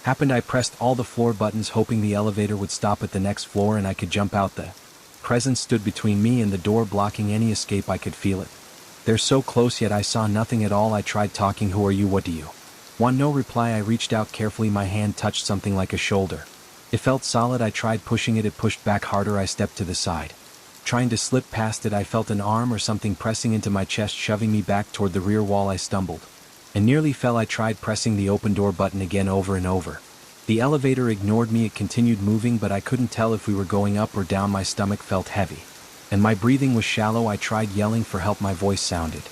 happened. I pressed all the floor buttons, hoping the elevator would stop at the next floor and I could jump out. The presence stood between me and the door, blocking any escape. I could feel it. They're so close, yet I saw nothing at all. I tried talking. Who are you? What do you want? No reply. I reached out carefully. My hand touched something like a shoulder. It felt solid. I tried pushing it. It pushed back harder. I stepped to the side. Trying to slip past it, I felt an arm or something pressing into my chest, shoving me back toward the rear wall. I stumbled and nearly fell. I tried pressing the open door button again over and over. The elevator ignored me. It continued moving, but I couldn't tell if we were going up or down. My stomach felt heavy, and my breathing was shallow. I tried yelling for help. My voice sounded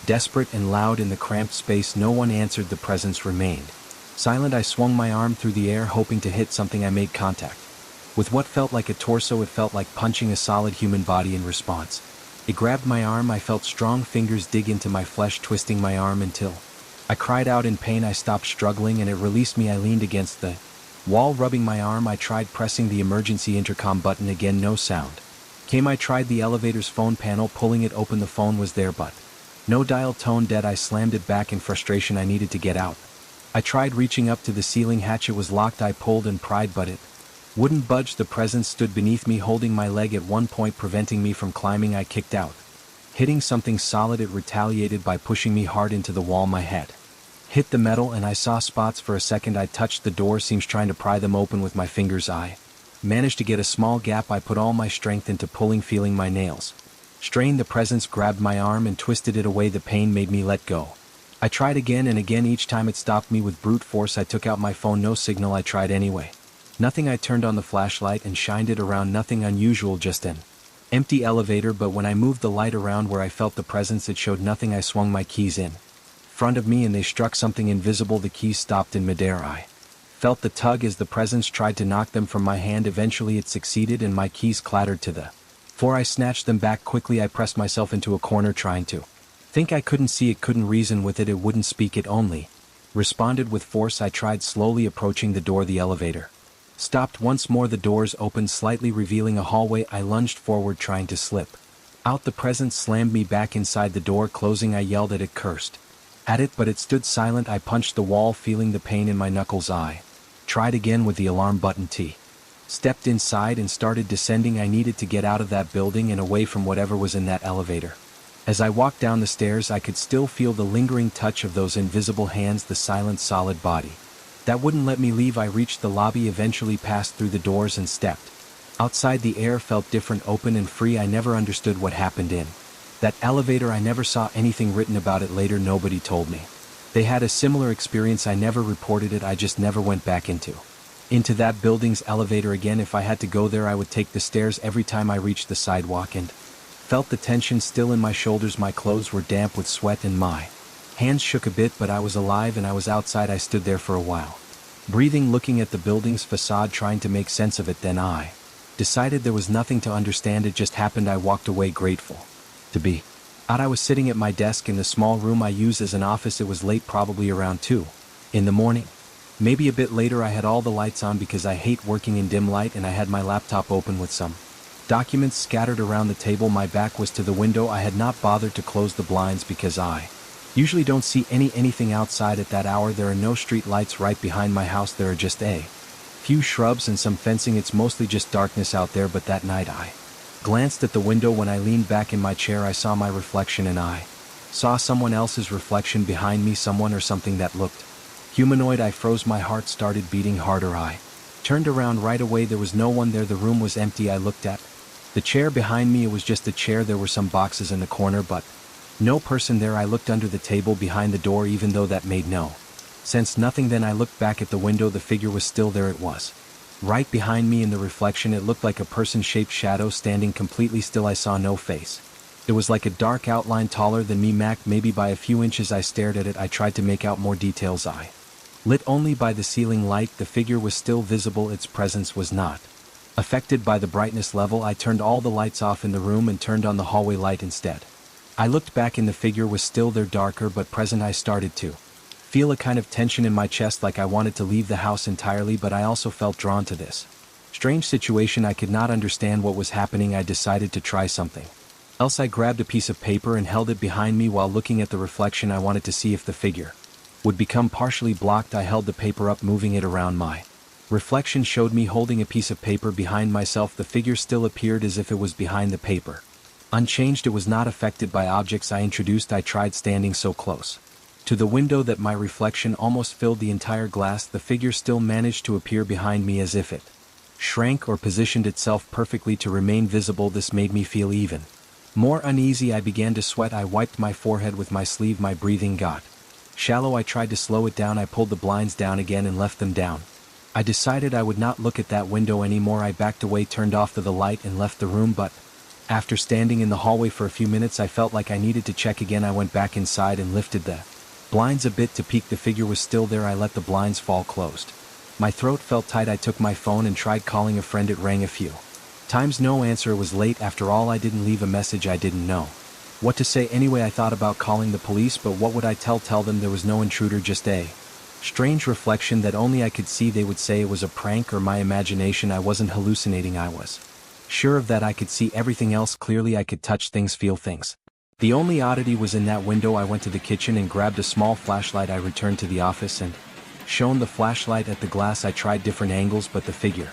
desperate and loud in the cramped space. No one answered. The presence remained silent. I swung my arm through the air, hoping to hit something. I made contact with what felt like a torso. It felt like punching a solid human body. In response, it grabbed my arm. I felt strong fingers dig into my flesh, twisting my arm until I cried out in pain. I stopped struggling and it released me. I leaned against the wall, rubbing my arm. I tried pressing the emergency intercom button again. No sound came. I tried the elevator's phone panel, pulling it open. The phone was there, but no dial tone. Dead. I slammed it back in frustration. I needed to get out. I tried reaching up to the ceiling hatch. It was locked. I pulled and pried, but it wouldn't budge. The presence stood beneath me, holding my leg at one point, preventing me from climbing. I kicked out, hitting something solid. It retaliated by pushing me hard into the wall. My head hit the metal and I saw spots. For a second I touched the door seams, trying to pry them open with my fingers. I managed to get a small gap. I put all my strength into pulling, feeling my nails strain. The presence grabbed my arm and twisted it away. The pain made me let go. I tried again and again. Each time it stopped me with brute force. I took out my phone. No signal. I tried anyway. Nothing. I turned on the flashlight and shined it around. Nothing unusual, just an empty elevator. But when I moved the light around where I felt the presence, it showed nothing. I swung my keys in front of me and they struck something invisible. The keys stopped in midair. I felt the tug as the presence tried to knock them from my hand. Eventually it succeeded and my keys clattered to the floor. I snatched them back quickly. I pressed myself into a corner, trying to think. I couldn't see it, couldn't reason with it. It wouldn't speak. It only responded with force. I tried slowly approaching the door. The elevator stopped once more. The doors opened slightly, revealing a hallway. I lunged forward, trying to slip out. The presence slammed me back inside. The door closing, I yelled at it, cursed at it, but it stood silent. I punched the wall, feeling the pain in my knuckles. I tried again with the alarm button. Stepped inside and started descending. I needed to get out of that building and away from whatever was in that elevator. As I walked down the stairs, I could still feel the lingering touch of those invisible hands, the silent, solid body that wouldn't let me leave. I reached the lobby, eventually passed through the doors and stepped outside. The air felt different, open and free. I never understood what happened in that elevator. I never saw anything written about it later. Nobody told me they had a similar experience. I never reported it. I just never went back into that building's elevator again. If I had to go there, I would take the stairs. Every time I reached the sidewalk and felt the tension still in my shoulders. My clothes were damp with sweat and my hands shook a bit, but I was alive and I was outside. I stood there for a while, breathing, looking at the building's facade, trying to make sense of it. Then I decided there was nothing to understand. It just happened. I walked away, grateful to be out. I was sitting at my desk in the small room I use as an office. It was late, probably around 2 in the morning. Maybe a bit later. I had all the lights on because I hate working in dim light, and I had my laptop open with some documents scattered around the table. My back was to the window. I had not bothered to close the blinds because I usually don't see anything outside at that hour. There are no street lights right behind my house. There are just a few shrubs and some fencing. It's mostly just darkness out there. But that night I glanced at the window. When I leaned back in my chair, I saw my reflection, and I saw someone else's reflection behind me, someone or something that looked humanoid. I froze. My heart started beating harder. I turned around right away. There was no one there. The room was empty. I looked at the chair behind me. It was just a chair. There were some boxes in the corner, but no person there. I looked under the table behind the door, even though that made no sense. Nothing. Then I looked back at the window. The figure was still there. It was right behind me in the reflection. It looked like a person-shaped shadow standing completely still. I saw no face. It was like a dark outline, taller than me, maybe by a few inches. I stared at it. I tried to make out more details. I lit only by the ceiling light. The figure was still visible. Its presence was not affected by the brightness level. I turned all the lights off in the room and turned on the hallway light instead. I looked back and the figure was still there, darker but present. I started to feel a kind of tension in my chest, like I wanted to leave the house entirely, but I also felt drawn to this strange situation. I could not understand what was happening. I decided to try something else. I grabbed a piece of paper and held it behind me while looking at the reflection. I wanted to see if the figure would become partially blocked. I held the paper up, moving it around. My reflection showed me holding a piece of paper behind myself. The figure still appeared as if it was behind the paper, unchanged. It was not affected by objects I introduced. I tried standing so close to the window that my reflection almost filled the entire glass. The figure still managed to appear behind me, as if it shrank or positioned itself perfectly to remain visible. This made me feel even more uneasy. I began to sweat. I wiped my forehead with my sleeve. My breathing got shallow. I tried to slow it down. I pulled the blinds down again and left them down. I decided I would not look at that window anymore. I backed away, turned off the light, and left the room, but after standing in the hallway for a few minutes, I felt like I needed to check again. I went back inside and lifted the blinds a bit to peek. The figure was still there. I let the blinds fall closed. My throat felt tight. I took my phone and tried calling a friend. It rang a few times. No answer. It was late. After all, I didn't leave a message. I didn't know what to say anyway. I thought about calling the police, but what would I tell them there was no intruder, just a strange reflection that only I could see. They would say it was a prank or my imagination. I wasn't hallucinating. I was sure of that. I could see everything else clearly. I could touch things, feel things. The only oddity was in that window. I went to the kitchen and grabbed a small flashlight. I returned to the office and shone the flashlight at the glass. I tried different angles, but the figure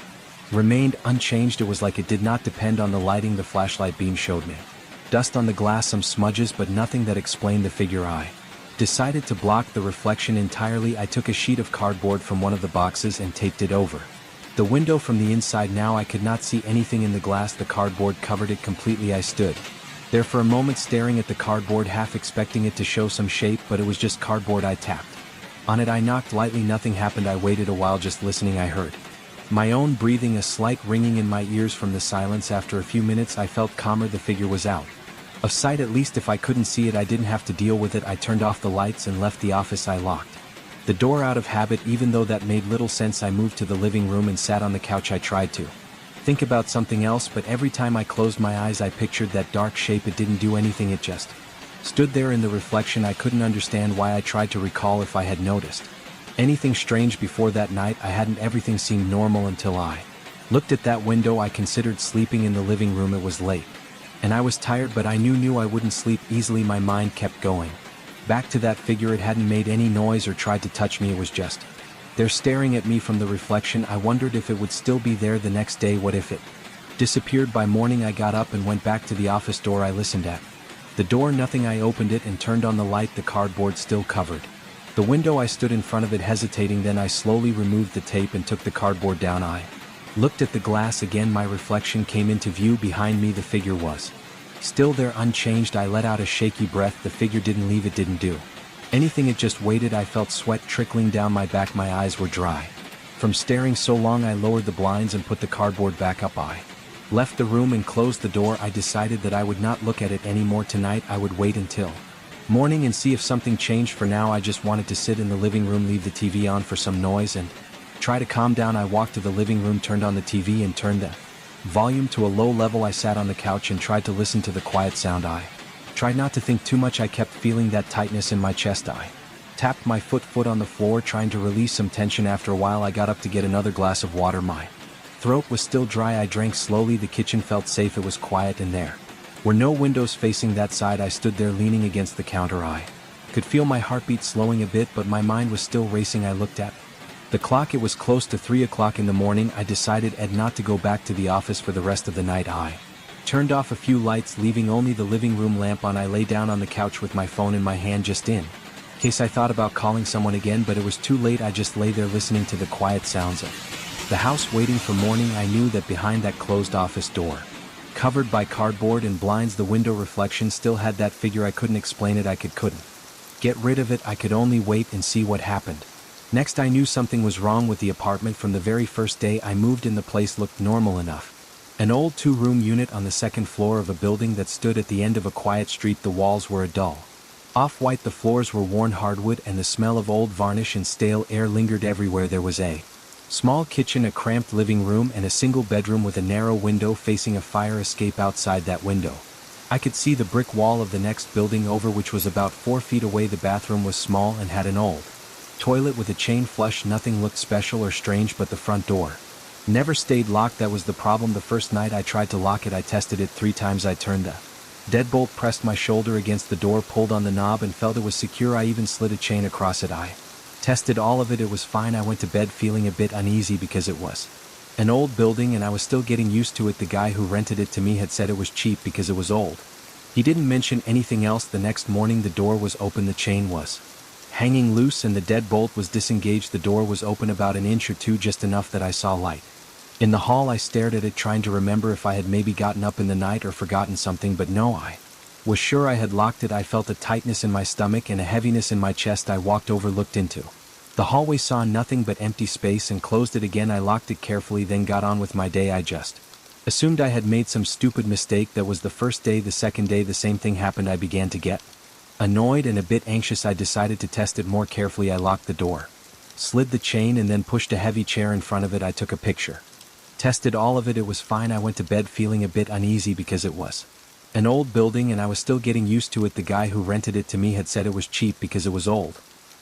remained unchanged. It was like it did not depend on the lighting the flashlight beam showed me. Dust on the glass, some smudges, but nothing that explained the figure. I decided to block the reflection entirely. I took a sheet of cardboard from one of the boxes and taped it over the window from the inside. Now I could not see anything in the glass. The cardboard covered it completely. I stood there for a moment staring at the cardboard, half expecting it to show some shape, but it was just cardboard. I tapped on it. I knocked lightly. Nothing happened. I waited a while just listening. I heard my own breathing, a slight ringing in my ears from the silence. After a few minutes I felt calmer. The figure was out of sight. At least if I couldn't see it, I didn't have to deal with it. I turned off the lights and left the office. I locked the door out of habit, even though that made little sense. I moved to the living room and sat on the couch. I tried to think about something else, but every time I closed my eyes I pictured that dark shape. It didn't do anything. It just stood there in the reflection. I couldn't understand why. I tried to recall if I had noticed anything strange before that night. I hadn't. Everything seemed normal until I looked at that window. I considered sleeping in the living room. It was late and I was tired, but I knew I wouldn't sleep easily. My mind kept going back to that figure. It hadn't made any noise or tried to touch me. It was just there staring at me from the reflection. I wondered if it would still be there the next day. What if it disappeared? By morning I got up and went back to the office door. I listened at the door. Nothing. I opened it and turned on the light. The cardboard still covered the window. I stood in front of it hesitating. Then I slowly removed the tape and took the cardboard down. I looked at the glass again. My reflection came into view behind me. The figure was still there, unchanged. I let out a shaky breath. The figure didn't leave. It didn't do anything. It just waited. I felt sweat trickling down my back. My eyes were dry from staring so long. I lowered the blinds and put the cardboard back up. I left the room and closed the door. I decided that I would not look at it anymore tonight. I would wait until morning and see if something changed. For now I just wanted to sit in the living room, leave the TV on for some noise, and try to calm down. I walked to the living room, turned on the TV and turned the volume to a low level. I sat on the couch and tried to listen to the quiet sound. I tried not to think too much. I kept feeling that tightness in my chest. I tapped my foot on the floor, trying to release some tension. After a while I got up to get another glass of water. My throat was still dry. I drank slowly. The kitchen felt safe. It was quiet and there were no windows facing that side. I stood there leaning against the counter. I could feel my heartbeat slowing a bit, but my mind was still racing. I looked at the clock. It was close to 3 o'clock in the morning. I decided not to go back to the office for the rest of the night. I turned off a few lights, leaving only the living room lamp on. I lay down on the couch with my phone in my hand, just in case I thought about calling someone again, but it was too late. I just lay there listening to the quiet sounds of the house, waiting for morning. I knew that behind that closed office door, covered by cardboard and blinds, the window reflection still had that figure. I couldn't explain it. I couldn't get rid of it. I could only wait and see what happened next. I knew something was wrong with the apartment. From the very first day I moved in, the place looked normal enough. An old 2-room unit on the second floor of a building that stood at the end of a quiet street. The walls were a dull off-white. The floors were worn hardwood, and the smell of old varnish and stale air lingered everywhere. There was a small kitchen, a cramped living room, and a single bedroom with a narrow window facing a fire escape outside that window. I could see the brick wall of the next building over, which was about 4 feet away. The bathroom was small and had an old toilet with a chain flush. Nothing looked special or strange, but the front door never stayed locked. That was the problem. The first night I tried to lock it, I tested it 3 times. I turned the deadbolt, pressed my shoulder against the door, pulled on the knob, and felt it was secure. I even slid a chain across it. I tested all of it. It was fine. I went to bed feeling a bit uneasy because it was an old building and I was still getting used to it. The guy who rented it to me had said it was cheap because it was old. He didn't mention anything else. The next morning the door was open. The chain was hanging loose and the deadbolt was disengaged. The door was open about an inch or two, just enough that I saw light In the hall I stared at it trying to remember if I had maybe gotten up in the night or forgotten something, but no, I was sure I had locked it. I felt a tightness in my stomach and a heaviness in my chest. I walked over, looked into the hallway, saw nothing but empty space and closed it again. I locked it carefully, then got on with my day. I just assumed I had made some stupid mistake. That was the first day. The second day the same thing happened. I began to get annoyed and a bit anxious. I decided to test it more carefully. I locked the door, slid the chain, and then pushed a heavy chair in front of it. I took a picture, tested all of it. It was fine. I went to bed feeling a bit uneasy because it was an old building and I was still getting used to it. The guy who rented it to me had said it was cheap because it was old.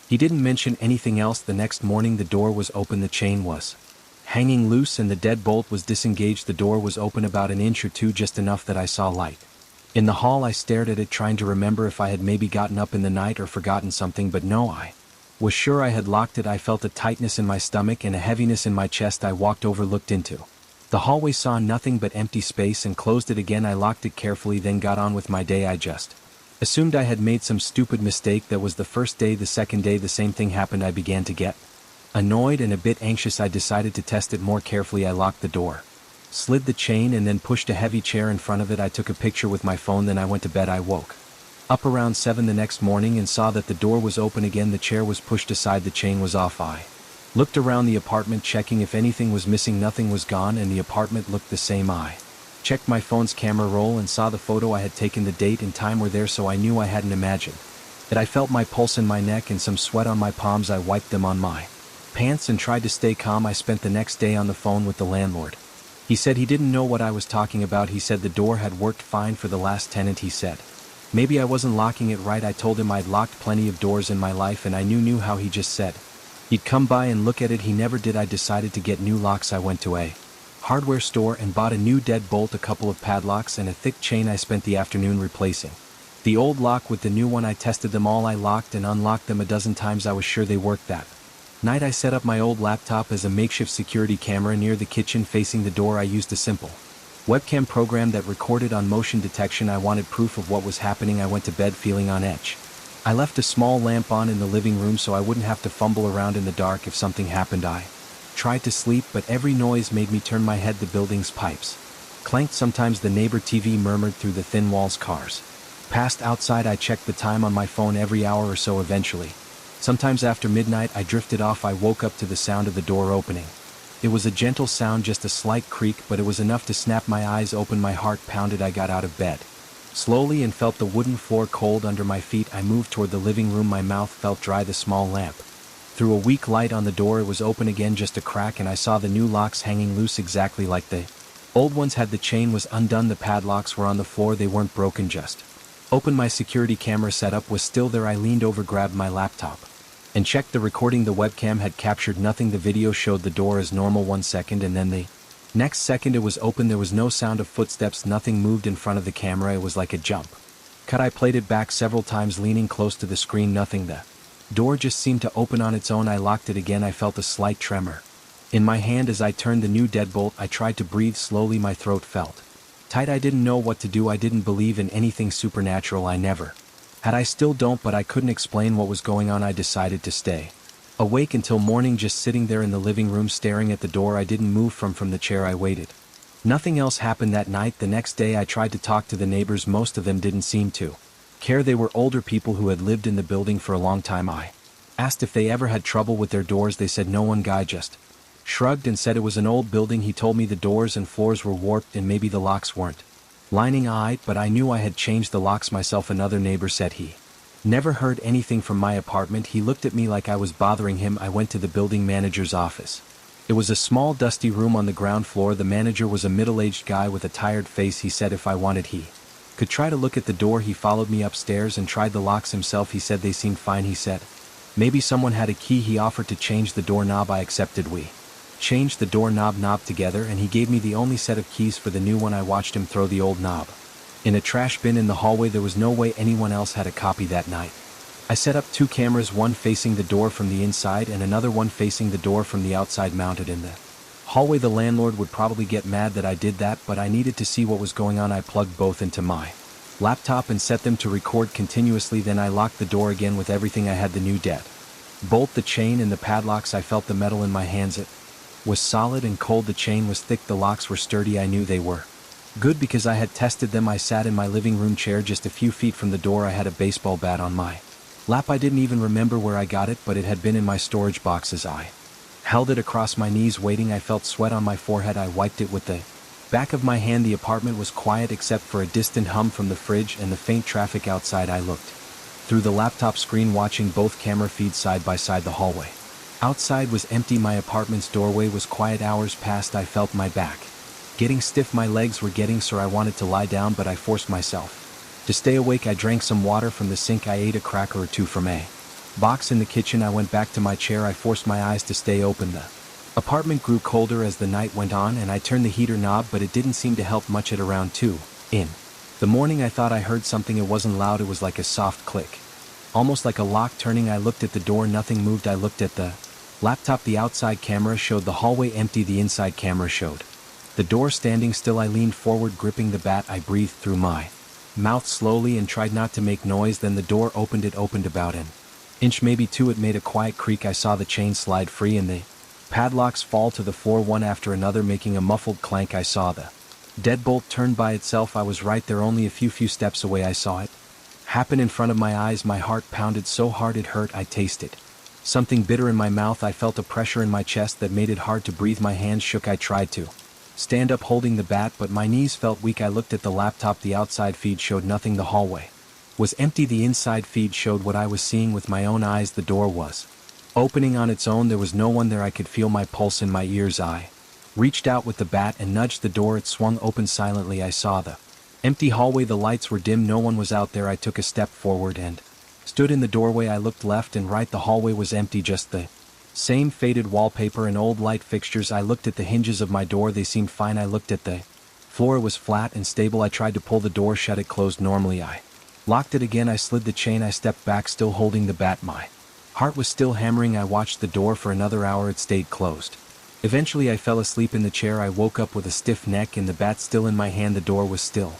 He didn't mention anything else. The next morning the door was open, the chain was hanging loose and the deadbolt was disengaged. The door was open about an inch or two, just enough that I saw light. In the hall I stared at it trying to remember if I had maybe gotten up in the night or forgotten something, but no, I was sure I had locked it. I felt a tightness in my stomach and a heaviness in my chest. I walked over, looked into the hallway, saw nothing but empty space and closed it again. I locked it carefully, then got on with my day. I just assumed I had made some stupid mistake. That was the first day. The second day the same thing happened. I began to get annoyed and a bit anxious. I decided to test it more carefully. I locked the door, slid the chain, and then pushed a heavy chair in front of it. I took a picture with my phone, then I went to bed. I woke up around 7 the next morning and saw that the door was open again. The chair was pushed aside, the chain was off. I looked around the apartment checking if anything was missing. Nothing was gone and the apartment looked the same. I checked my phone's camera roll and saw the photo I had taken. The date and time were there, so I knew I hadn't imagined it. I felt my pulse in my neck and some sweat on my palms. I wiped them on my pants and tried to stay calm. I spent the next day on the phone with the landlord. He said he didn't know what I was talking about. He said the door had worked fine for the last tenant. He said maybe I wasn't locking it right. I told him I'd locked plenty of doors in my life and I knew how. He just said he'd come by and look at it. He never did. I decided to get new locks. I went to a hardware store and bought a new deadbolt, a couple of padlocks, and a thick chain. I spent the afternoon replacing the old lock with the new one. I tested them all. I locked and unlocked them a dozen times. I was sure they worked. That night I set up my old laptop as a makeshift security camera near the kitchen facing the door. I used a simple webcam program that recorded on motion detection. I wanted proof of what was happening. I went to bed feeling on edge. I left a small lamp on in the living room so I wouldn't have to fumble around in the dark if something happened. I tried to sleep, but every noise made me turn my head. The building's pipes clanked. Sometimes the neighbor TV murmured through the thin walls. Cars passed outside. I checked the time on my phone every hour or so. Eventually, sometimes after midnight, I drifted off. I woke up to the sound of the door opening. It was a gentle sound, just a slight creak, but it was enough to snap my eyes open. My heart pounded. I got out of bed slowly and felt the wooden floor cold under my feet. I moved toward the living room. My mouth felt dry. The small lamp threw a weak light on the door. It was open again, just a crack, and I saw the new locks hanging loose exactly like the old ones had. The chain was undone. The padlocks were on the floor. They weren't broken, just open. My security camera setup was still there. I leaned over, grabbed my laptop, and checked the recording. The webcam had captured nothing. The video showed the door as normal 1 second, and then the next second it was open. There was no sound of footsteps. Nothing moved in front of the camera. It was like a jump cut. I played it back several times, leaning close to the screen. Nothing. The door just seemed to open on its own. I locked it again. I felt a slight tremor in my hand as I turned the new deadbolt. I tried to breathe slowly. My throat felt tight. I didn't know what to do. I didn't believe in anything supernatural. I never had. I still don't, but I couldn't explain what was going on. I decided to stay awake until morning, just sitting there in the living room staring at the door. I didn't move from the chair. I waited. Nothing else happened that night. The next day I tried to talk to the neighbors. Most of them didn't seem to care. They were older people who had lived in the building for a long time. I asked if they ever had trouble with their doors. They said no. One guy just shrugged and said it was an old building. He told me the doors and floors were warped and maybe the locks weren't lining. But I knew I had changed the locks myself. Another neighbor said he never heard anything from my apartment. He looked at me like I was bothering him. I went to the building manager's office. It was a small dusty room on the ground floor. The manager was a middle-aged guy with a tired face. He said if I wanted he could try to look at the door. He followed me upstairs and tried the locks himself. He said they seemed fine. He said maybe someone had a key. He offered to change the doorknob. I accepted. We changed the doorknob together and he gave me the only set of keys for the new one. I watched him throw the old knob in a trash bin in the hallway. There was no way anyone else had a copy that night. I set up 2 cameras, one facing the door from the inside and another one facing the door from the outside, mounted in the hallway. The landlord would probably get mad that I did that, but I needed to see what was going on. I plugged both into my laptop and set them to record continuously. Then I locked the door again with everything I had, the new dead bolt, the chain, and the padlocks. I felt the metal in my hands. It was solid and cold. The chain was thick, the locks were sturdy. I knew they were good because I had tested them. I sat in my living room chair just a few feet from the door. I had a baseball bat on my lap. I didn't even remember where I got it, but it had been in my storage box. As I held it across my knees waiting, I felt sweat on my forehead. I wiped it with the back of my hand. The apartment was quiet except for a distant hum from the fridge and the faint traffic outside. I looked through the laptop screen, watching both camera feeds side by side. The hallway outside was empty. My apartment's doorway was quiet. Hours passed. I felt my back getting stiff. My legs were getting sore. I wanted to lie down, but I forced myself to stay awake. I drank some water from the sink. I ate a cracker or two from a box in the kitchen. I went back to my chair. I forced my eyes to stay open. The apartment grew colder as the night went on, and I turned the heater knob, but it didn't seem to help much. At around 2 in the morning, I thought I heard something. It wasn't loud. It was like a soft click, almost like a lock turning. I looked at the door. Nothing moved. I looked at the laptop. The outside camera showed the hallway empty. The inside camera showed the door standing still. I leaned forward, gripping the bat. I breathed through my mouth slowly and tried not to make noise. Then the door opened. It opened about an inch, maybe two. It made a quiet creak. I saw the chain slide free and the padlocks fall to the floor one after another, making a muffled clank. I saw the deadbolt turn by itself. I was right there, only a few steps away. I saw it happen in front of my eyes. My heart pounded so hard it hurt. I tasted something bitter in my mouth. I felt a pressure in my chest that made it hard to breathe. My hands shook. I tried to stand up holding the bat, but my knees felt weak. I looked at the laptop. The outside feed showed nothing. The hallway was empty. The inside feed showed what I was seeing with my own eyes. The door was opening on its own. There was no one there. I could feel my pulse in my ears. I reached out with the bat and nudged the door. It swung open silently. I saw the empty hallway. The lights were dim. No one was out there. I took a step forward and stood in the doorway. I looked left and right. The hallway was empty, just the same faded wallpaper and old light fixtures. I looked at the hinges of my door. They seemed fine. I looked at the floor. It was flat and stable. I tried to pull the door shut. It closed normally. I locked it again. I slid the chain. I stepped back, still holding the bat. My heart was still hammering. I watched the door for another hour. It stayed closed. Eventually I fell asleep in the chair. I woke up with a stiff neck and the bat still in my hand. The door was still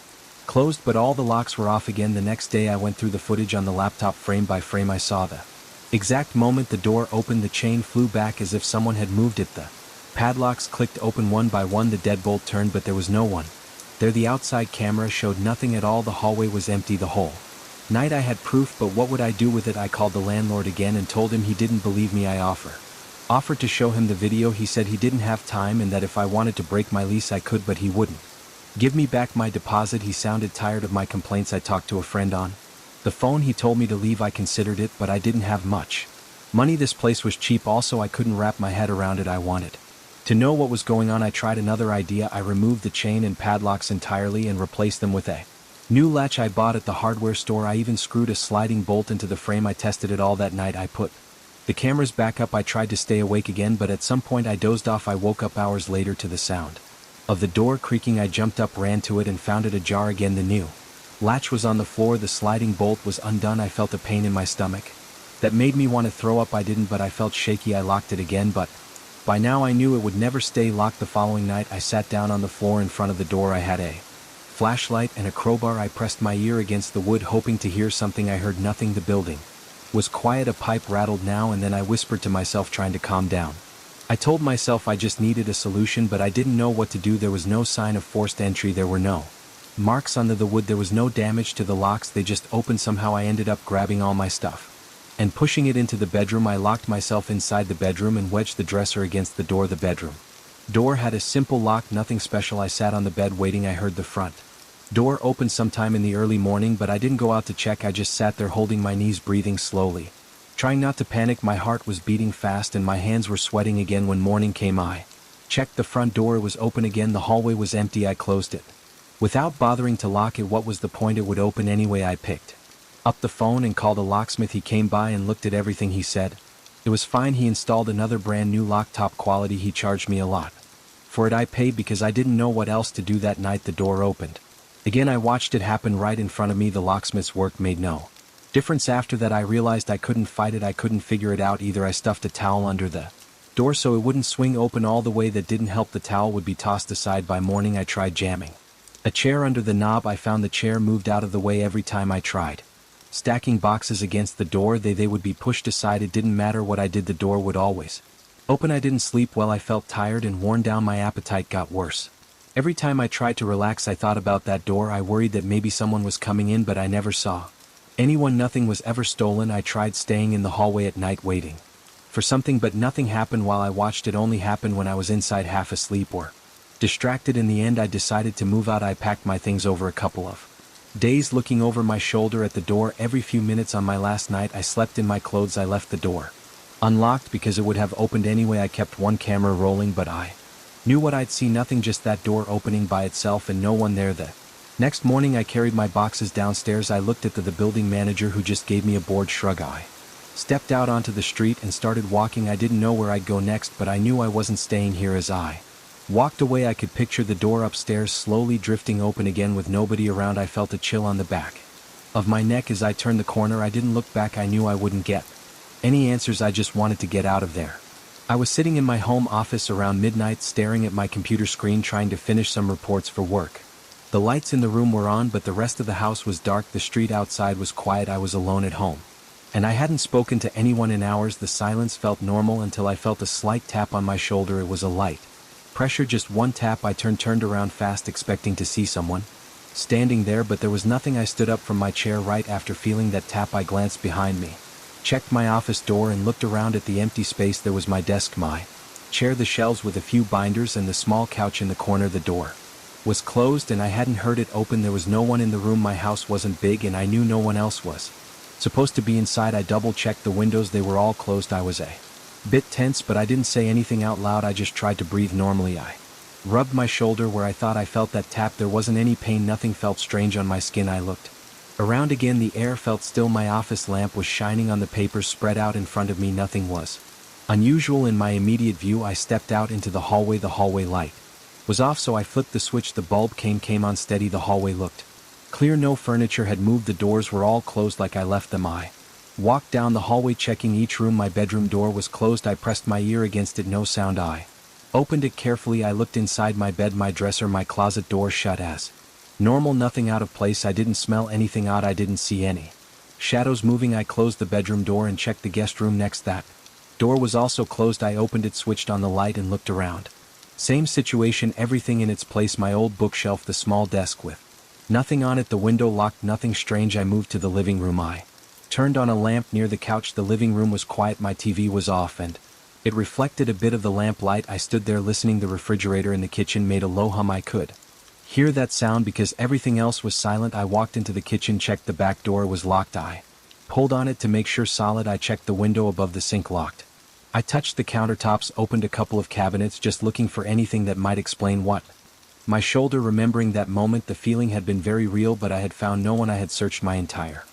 closed, but all the locks were off again. The next day I went through the footage on the laptop frame by frame. I saw the exact moment the door opened. The chain flew back as if someone had moved it. The padlocks clicked open one by one. The deadbolt turned, but there was no one there. The outside camera showed nothing at all. The hallway was empty. The whole night I had proof, but what would I do with it? I called the landlord again and told him. He didn't believe me. I offered to show him the video. He said he didn't have time and that if I wanted to break my lease I could, but he wouldn't give me back my deposit. He sounded tired of my complaints. I talked to a friend on the phone. He told me to leave. I considered it, but I didn't have much money. This place was cheap. Also, I couldn't wrap my head around it. I wanted to know what was going on. I tried another idea. I removed the chain and padlocks entirely and replaced them with a new latch I bought at the hardware store. I even screwed a sliding bolt into the frame. I tested it all that night. I put the cameras back up. I tried to stay awake again, but at some point I dozed off. I woke up hours later to the sound of the door creaking. I jumped up, ran to it, and found it ajar again. The new latch was on the floor. The sliding bolt was undone. I felt a pain in my stomach that made me want to throw up. I didn't, but I felt shaky. I locked it again, but by now I knew it would never stay locked. The following night I sat down on the floor in front of the door. I had a flashlight and a crowbar. I pressed my ear against the wood, hoping to hear something. I heard nothing. The building was quiet. A pipe rattled now and then. I whispered to myself, trying to calm down. I told myself I just needed a solution, but I didn't know what to do. There was no sign of forced entry. There were no marks under the wood. There was no damage to the locks. They just opened. Somehow I ended up grabbing all my stuff and pushing it into the bedroom. I locked myself inside the bedroom and wedged the dresser against the door. The bedroom door had a simple lock, nothing special. I sat on the bed waiting. I heard the front door open sometime in the early morning, but I didn't go out to check. I just sat there holding my knees, breathing slowly, trying not to panic. My heart was beating fast and my hands were sweating again. When morning came, I checked the front door. It was open again. The hallway was empty. I closed it without bothering to lock it. What was the point? It would open anyway. I picked up the phone and called a locksmith. He came by and looked at everything. He said it was fine. He installed another brand new lock, top quality. He charged me a lot for it. I paid because I didn't know what else to do. That night the door opened again. I watched it happen right in front of me. The locksmith's work made no difference. After that I realized I couldn't fight it. I couldn't figure it out either. I stuffed a towel under the door so it wouldn't swing open all the way. That didn't help. The towel would be tossed aside. By morning I tried jamming a chair under the knob. I found the chair moved out of the way every time. I tried stacking boxes against the door. They would be pushed aside. It didn't matter what I did, the door would always Open. I didn't sleep well. I felt tired and worn down. My appetite got worse. Every time I tried to relax I thought about that door. I worried that maybe someone was coming in, but I never saw anyone. Nothing was ever stolen. I tried staying in the hallway at night waiting for something, but nothing happened while I watched. It only happened when I was inside half asleep or distracted. In the end I decided to move out. I packed my things over a couple of days, looking over my shoulder at the door every few minutes. On my last night I slept in my clothes. I left the door unlocked because it would have opened anyway. I kept one camera rolling, but I knew what I'd see. Nothing, just that door opening by itself and no one there. The next morning I carried my boxes downstairs. I looked at the building manager, who just gave me a bored shrug. I stepped out onto the street and started walking. I didn't know where I'd go next, but I knew I wasn't staying here. As I walked away I could picture the door upstairs slowly drifting open again with nobody around. I felt a chill on the back of my neck as I turned the corner. I didn't look back. I knew I wouldn't get any answers. I just wanted to get out of there. I was sitting in my home office around midnight, staring at my computer screen, trying to finish some reports for work. The lights in the room were on, but the rest of the house was dark. The street outside was quiet. I was alone at home, and I hadn't spoken to anyone in hours. The silence felt normal until I felt a slight tap on my shoulder. It was a light pressure, just one tap. I turned around fast, expecting to see someone standing there, but there was nothing. I stood up from my chair. Right after feeling that tap I glanced behind me, checked my office door, and looked around at the empty space. There was my desk, my chair, the shelves with a few binders, and the small couch in the corner. The door was closed and I hadn't heard it open. There was no one in the room. My house wasn't big and I knew no one else was supposed to be inside. I double-checked the windows. They were all closed. I was a bit tense, but I didn't say anything out loud. I just tried to breathe normally. I rubbed my shoulder where I thought I felt that tap. There wasn't any pain. Nothing felt strange on my skin. I looked around again. The air felt still. My office lamp was shining on the papers spread out in front of me. Nothing was unusual in my immediate view. I stepped out into the hallway. The hallway light was off, so I flipped the switch. The bulb came on steady. The hallway looked clear. No furniture had moved. The doors were all closed like I left them. I walked down the hallway, checking each room. My bedroom door was closed. I pressed my ear against it. No sound. I opened it carefully. I looked inside my bed, my dresser, my closet. Door shut as normal. Nothing out of place. I didn't smell anything odd. I didn't see any shadows moving. I closed the bedroom door and checked the guest room next. That door was also closed. I opened it, switched on the light, and looked around. Same situation, everything in its place. My old bookshelf, the small desk with nothing on it, the window locked. Nothing strange. I moved to the living room. I turned on a lamp near the couch. The living room was quiet. My TV was off and it reflected a bit of the lamp light. I stood there listening. The refrigerator in the kitchen made a low hum. I could hear that sound because everything else was silent. I walked into the kitchen, checked the back door was locked. I pulled on it to make sure solid. I checked the window above the sink, locked. I touched the countertops, opened a couple of cabinets, just looking for anything that might explain what. My shoulder, remembering that moment. The feeling had been very real, but I had found no one. I had searched my entire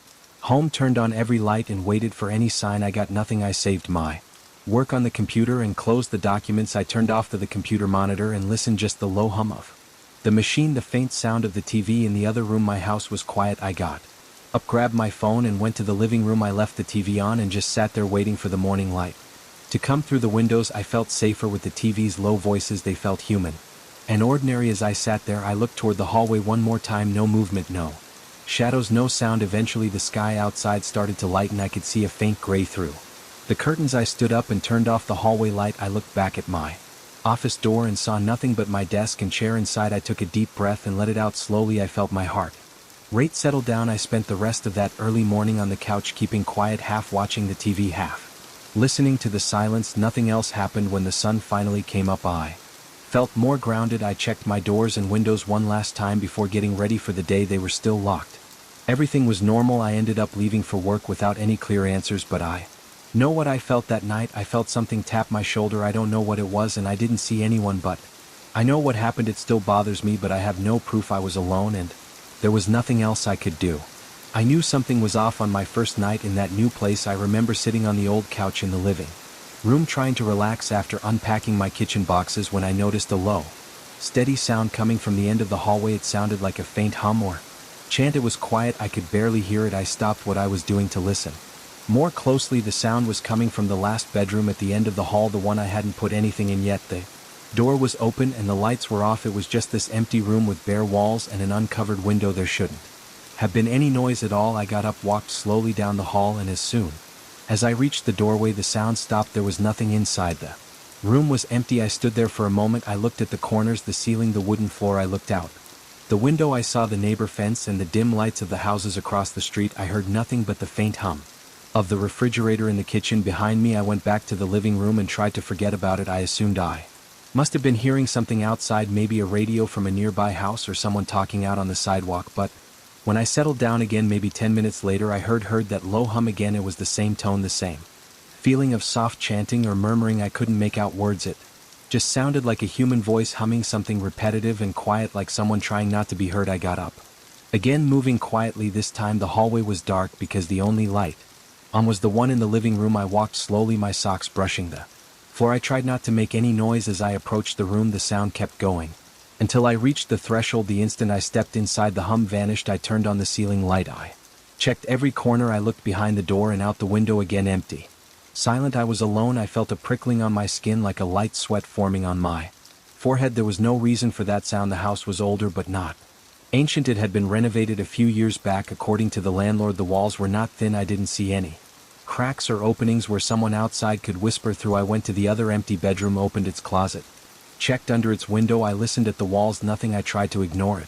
home, turned on every light, and waited for any sign. I got nothing. I saved my work on the computer and closed the documents. I turned off the computer monitor and listened, just the low hum of the machine, the faint sound of the TV in the other room. My house was quiet. I got up, grabbed my phone, and went to the living room. I left the TV on and just sat there waiting for the morning light to come through the windows. I felt safer with the TV's low voices. They felt human and ordinary. As I sat there, I looked toward the hallway one more time. No movement, no shadows, no sound. Eventually the sky outside started to lighten. I could see a faint gray through the curtains. I stood up and turned off the hallway light. I looked back at my office door and saw nothing but my desk and chair inside. I took a deep breath and let it out slowly. I felt my heart rate settle down. I spent the rest of that early morning on the couch, keeping quiet, half watching the TV, half listening to the silence. Nothing else happened. When the sun finally came up, I felt more grounded. I checked my doors and windows one last time before getting ready for the day. They were still locked. Everything was normal. I ended up leaving for work without any clear answers, but I know what I felt that night. I felt something tap my shoulder. I don't know what it was, and I didn't see anyone, but I know what happened. It still bothers me, but I have no proof. I was alone and there was nothing else I could do. I knew something was off on my first night in that new place. I remember sitting on the old couch in the living room trying to relax after unpacking my kitchen boxes when I noticed a low, steady sound coming from the end of the hallway. It sounded like a faint hum or chant. It was quiet. I could barely hear it. I stopped what I was doing to listen more closely. The sound was coming from the last bedroom at the end of the hall, the one I hadn't put anything in yet. The door was open and the lights were off. It was just this empty room with bare walls and an uncovered window. There shouldn't have been any noise at all. I got up, walked slowly down the hall, and as soon as I reached the doorway, the sound stopped. There was nothing inside. The Room was empty. I stood there for a moment. I looked at the corners, the ceiling, the wooden floor. I looked out. The window, I saw the neighbor fence and the dim lights of the houses across the street. I heard nothing but the faint hum of the refrigerator in the kitchen behind me. I went back to the living room and tried to forget about it. I assumed I must have been hearing something outside, maybe a radio from a nearby house or someone talking out on the sidewalk, but when I settled down again maybe 10 minutes later, I heard that low hum again. It was the same tone, the same feeling of soft chanting or murmuring. I couldn't make out words. It just sounded like a human voice humming something repetitive and quiet, like someone trying not to be heard. I got up again, moving quietly. This time the hallway was dark because the only light on was the one in the living room. I walked slowly, my socks brushing the floor. I tried not to make any noise as I approached the room. The sound kept going until I reached the threshold. The instant I stepped inside, the hum vanished. I turned on the ceiling light. I checked every corner. I looked behind the door and out the window. Again empty. Silent. I was alone. I felt a prickling on my skin, like a light sweat forming on my forehead. There was no reason for that sound. The house was older but not ancient. It had been renovated a few years back, according to the landlord. The walls were not thin. I didn't see any cracks or openings where someone outside could whisper through. I went to the other empty bedroom, opened its closet, checked under its window. I listened at the walls. Nothing. I tried to ignore it.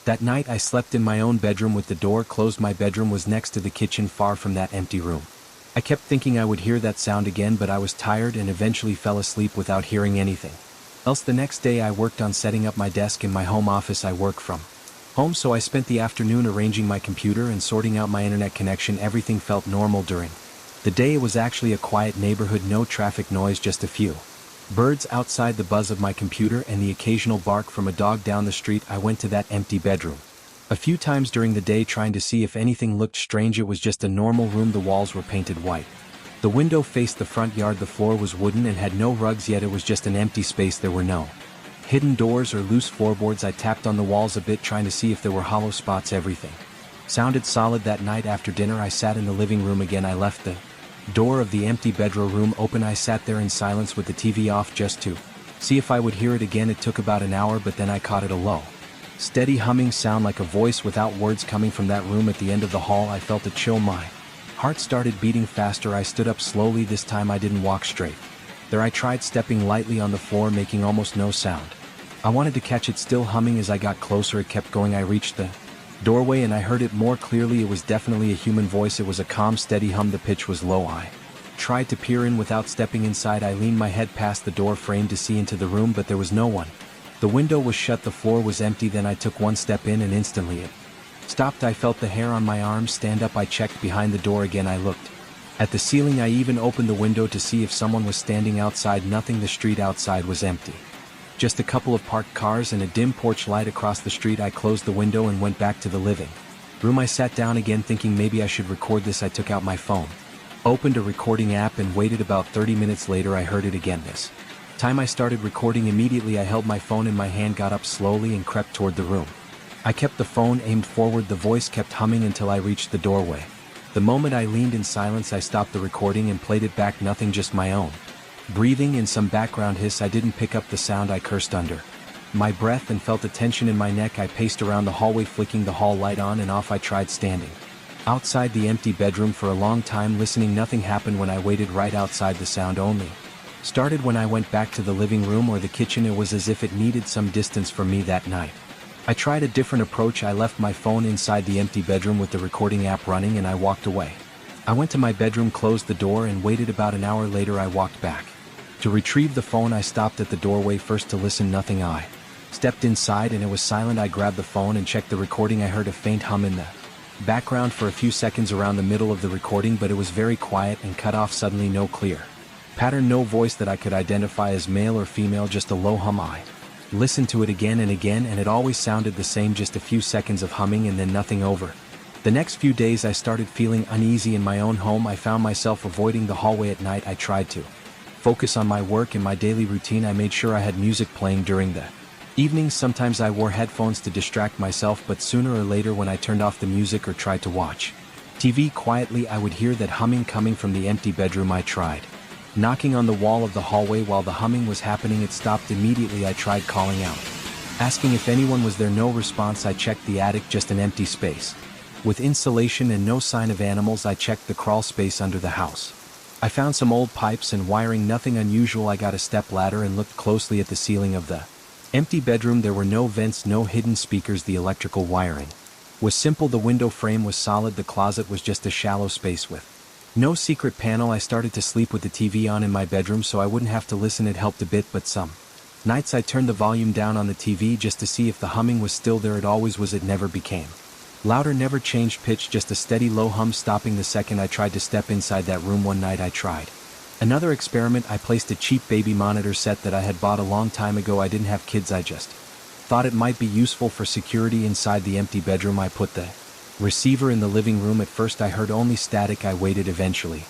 That night I slept in my own bedroom with the door closed. My bedroom was next to the kitchen, far from that empty room. I kept thinking I would hear that sound again, but I was tired and eventually fell asleep without hearing anything else. The next day I worked on setting up my desk in my home office. I work from home, so I spent the afternoon arranging my computer and sorting out my internet connection. Everything felt normal during the day. It was actually a quiet neighborhood, no traffic noise, just a few birds outside, the buzz of my computer, and the occasional bark from a dog down the street. I went to that empty bedroom a few times during the day, trying to see if anything looked strange. It was just a normal room. The walls were painted white. The window faced the front yard. The floor was wooden and had no rugs, yet it was just an empty space. There were no hidden doors or loose floorboards. I tapped on the walls a bit, trying to see if there were hollow spots. Everything sounded solid. That night after dinner I sat in the living room again. I left the door of the empty bedroom open. I sat there in silence with the TV off, just to see if I would hear it again. It took about an hour, but then I caught it, a low, steady humming sound, like a voice without words, coming from that room at the end of the hall. I felt a chill. My heart started beating faster. I stood up slowly. This time I didn't walk straight there. I tried stepping lightly on the floor, making almost no sound. I wanted to catch it still humming. As I got closer, it kept going. I reached the doorway and I heard it more clearly. It was definitely a human voice. It was a calm, steady hum. The pitch was low. I tried to peer in without stepping inside. I leaned my head past the door frame to see into the room, but there was no one. The window was shut. The floor was empty. Then I took one step in and instantly it stopped. I felt the hair on my arms stand up. I checked behind the door again. I looked at the ceiling. I even opened the window to see if someone was standing outside. Nothing. The street outside was empty. Just a couple of parked cars and a dim porch light across the street. I closed the window and went back to the living room. I sat down again, thinking maybe I should record this. I took out my phone, opened a recording app, and waited. About 30 minutes later I heard it again. This time I started recording immediately. I held my phone in my hand, got up slowly, and crept toward the room. I kept the phone aimed forward. The voice kept humming until I reached the doorway. The moment I leaned in silence, I stopped the recording and played it back. Nothing, just my own breathing and some background hiss. I didn't pick up the sound. I cursed under my breath and felt a tension in my neck. I paced around the hallway, flicking the hall light on and off. I tried standing outside the empty bedroom for a long time, listening. Nothing happened. When I waited right outside, the sound only started when I went back to the living room or the kitchen. It was as if it needed some distance from me that night. I tried a different approach. I left my phone inside the empty bedroom with the recording app running, and I walked away. I went to my bedroom, closed the door, and waited. About an hour later I walked back to retrieve the phone. I stopped at the doorway first to listen. Nothing. I stepped inside and it was silent. I grabbed the phone and checked the recording. I heard a faint hum in the background for a few seconds around the middle of the recording, but it was very quiet and cut off suddenly. No clear pattern, no voice that I could identify as male or female, just a low hum. I listened to it again and again, and it always sounded the same, just a few seconds of humming and then nothing. Over the next few days I started feeling uneasy in my own home. I found myself avoiding the hallway at night. I tried to focus on my work and my daily routine. I made sure I had music playing during the evenings. Sometimes I wore headphones to distract myself, but sooner or later when I turned off the music or tried to watch TV quietly, I would hear that humming coming from the empty bedroom. I tried knocking on the wall of the hallway. While the humming was happening, it stopped immediately. I tried calling out, asking if anyone was there. No response. I checked the attic, just an empty space with insulation and no sign of animals. I checked the crawl space under the house. I found some old pipes and wiring, nothing unusual. I got a step ladder and looked closely at the ceiling of the empty bedroom. There were no vents, no hidden speakers. The electrical wiring was simple. The window frame was solid. The closet was just a shallow space with no secret panel. I started to sleep with the TV on in my bedroom so I wouldn't have to listen. It helped a bit, but some nights I turned the volume down on the TV just to see if the humming was still there. It always was. It never became louder, never changed pitch, just a steady low hum, stopping the second I tried to step inside that room. One night I tried another experiment. I placed a cheap baby monitor set that I had bought a long time ago. I didn't have kids, I just thought it might be useful for security inside the empty bedroom. I put the receiver in the living room. At first I heard only static. I waited. Eventually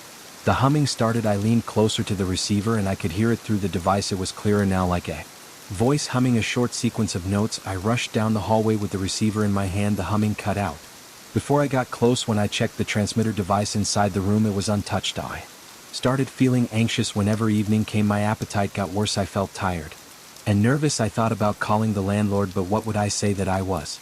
the humming started. I leaned closer to the receiver and I could hear it through the device. It was clearer now, like a voice humming a short sequence of notes. I rushed down the hallway with the receiver in my hand. The humming cut out before I got close. When I checked the transmitter device inside the room, it was untouched. I started feeling anxious. Whenever evening came, my appetite got worse. I felt tired and nervous. I thought about calling the landlord, but what would I say that I was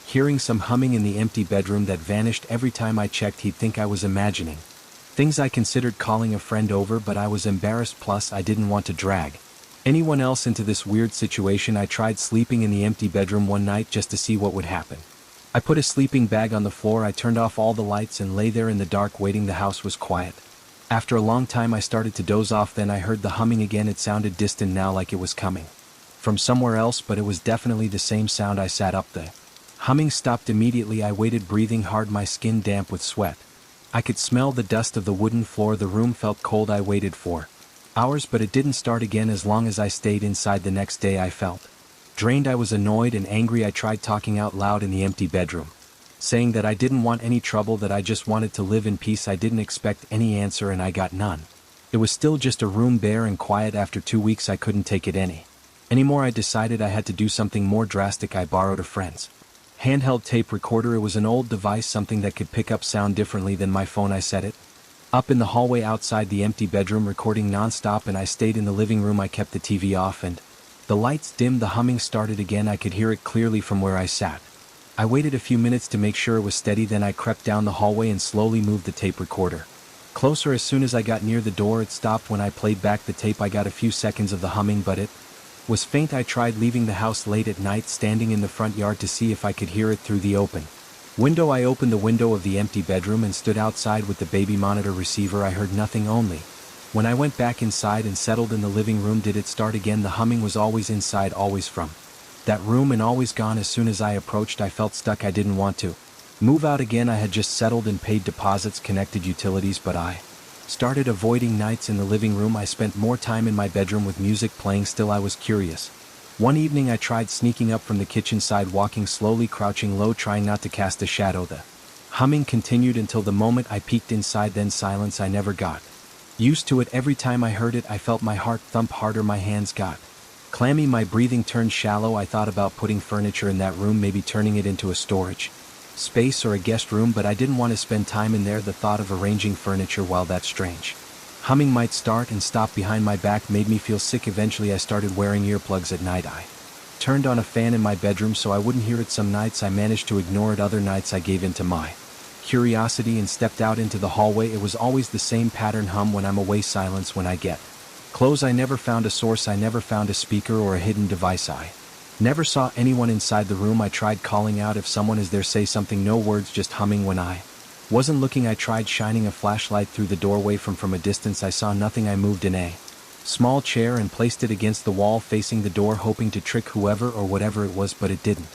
hearing some humming in the empty bedroom that vanished every time I checked? He'd think I was imagining things. I considered calling a friend over, but I was embarrassed, plus I didn't want to drag anyone else into this weird situation. I tried sleeping in the empty bedroom one night just to see what would happen. I put a sleeping bag on the floor. I turned off all the lights and lay there in the dark waiting. The house was quiet. After a long time I started to doze off. Then I heard the humming again. It sounded distant now, like it was coming from somewhere else, but it was definitely the same sound. I sat up. The humming stopped immediately. I waited, breathing hard, my skin damp with sweat. I could smell the dust of the wooden floor. The room felt cold. I waited for hours, but it didn't start again. As long as I stayed inside. The next day I felt drained. I was annoyed and angry. I tried talking out loud in the empty bedroom, saying that I didn't want any trouble, that I just wanted to live in peace. I didn't expect any answer and I got none. It was still just a room, bare and quiet. After 2 weeks I couldn't take it anymore. I decided I had to do something more drastic. I borrowed a friend's handheld tape recorder. It was an old device, something that could pick up sound differently than my phone. I set it up in the hallway outside the empty bedroom, recording non-stop, and I stayed in the living room. I kept the TV off and the lights dimmed. The humming started again. I could hear it clearly from where I sat. I waited a few minutes to make sure it was steady. Then I crept down the hallway and slowly moved the tape recorder closer. As soon as I got near the door, it stopped. When I played back the tape, I got a few seconds of the humming, but it was faint. I tried leaving the house late at night, standing in the front yard to see if I could hear it through the open window. I opened the window of the empty bedroom and stood outside with the baby monitor receiver. I heard nothing. Only when I went back inside and settled in the living room did it start again. The humming was always inside, always from that room, and always gone. As soon as I approached, I felt stuck. I didn't want to move out again. I had just settled and paid deposits, connected utilities, but I started avoiding nights in the living room. I spent more time in my bedroom with music playing. Still, I was curious. One evening I tried sneaking up from the kitchen side, walking slowly, crouching low, trying not to cast a shadow. The humming continued until the moment I peeked inside, then silence. I never got used to it. Every time I heard it, I felt my heart thump harder. My hands got clammy. My breathing turned shallow. I thought about putting furniture in that room, maybe turning it into a storage space or a guest room, but I didn't want to spend time in there. The thought of arranging furniture while that strange humming might start and stop behind my back made me feel sick. Eventually I started wearing earplugs at night. I turned on a fan in my bedroom so I wouldn't hear it. Some nights I managed to ignore it. Other nights I gave in to my curiosity and stepped out into the hallway. It was always the same pattern: hum when I'm away, silence when I get close. I never found a source. I never found a speaker or a hidden device. I never saw anyone inside the room. I tried calling out if someone is there, say something. No words, just humming. When I wasn't looking, I tried shining a flashlight through the doorway from a distance. I saw nothing. I moved in a small chair and placed it against the wall facing the door, hoping to trick whoever or whatever it was, but it didn't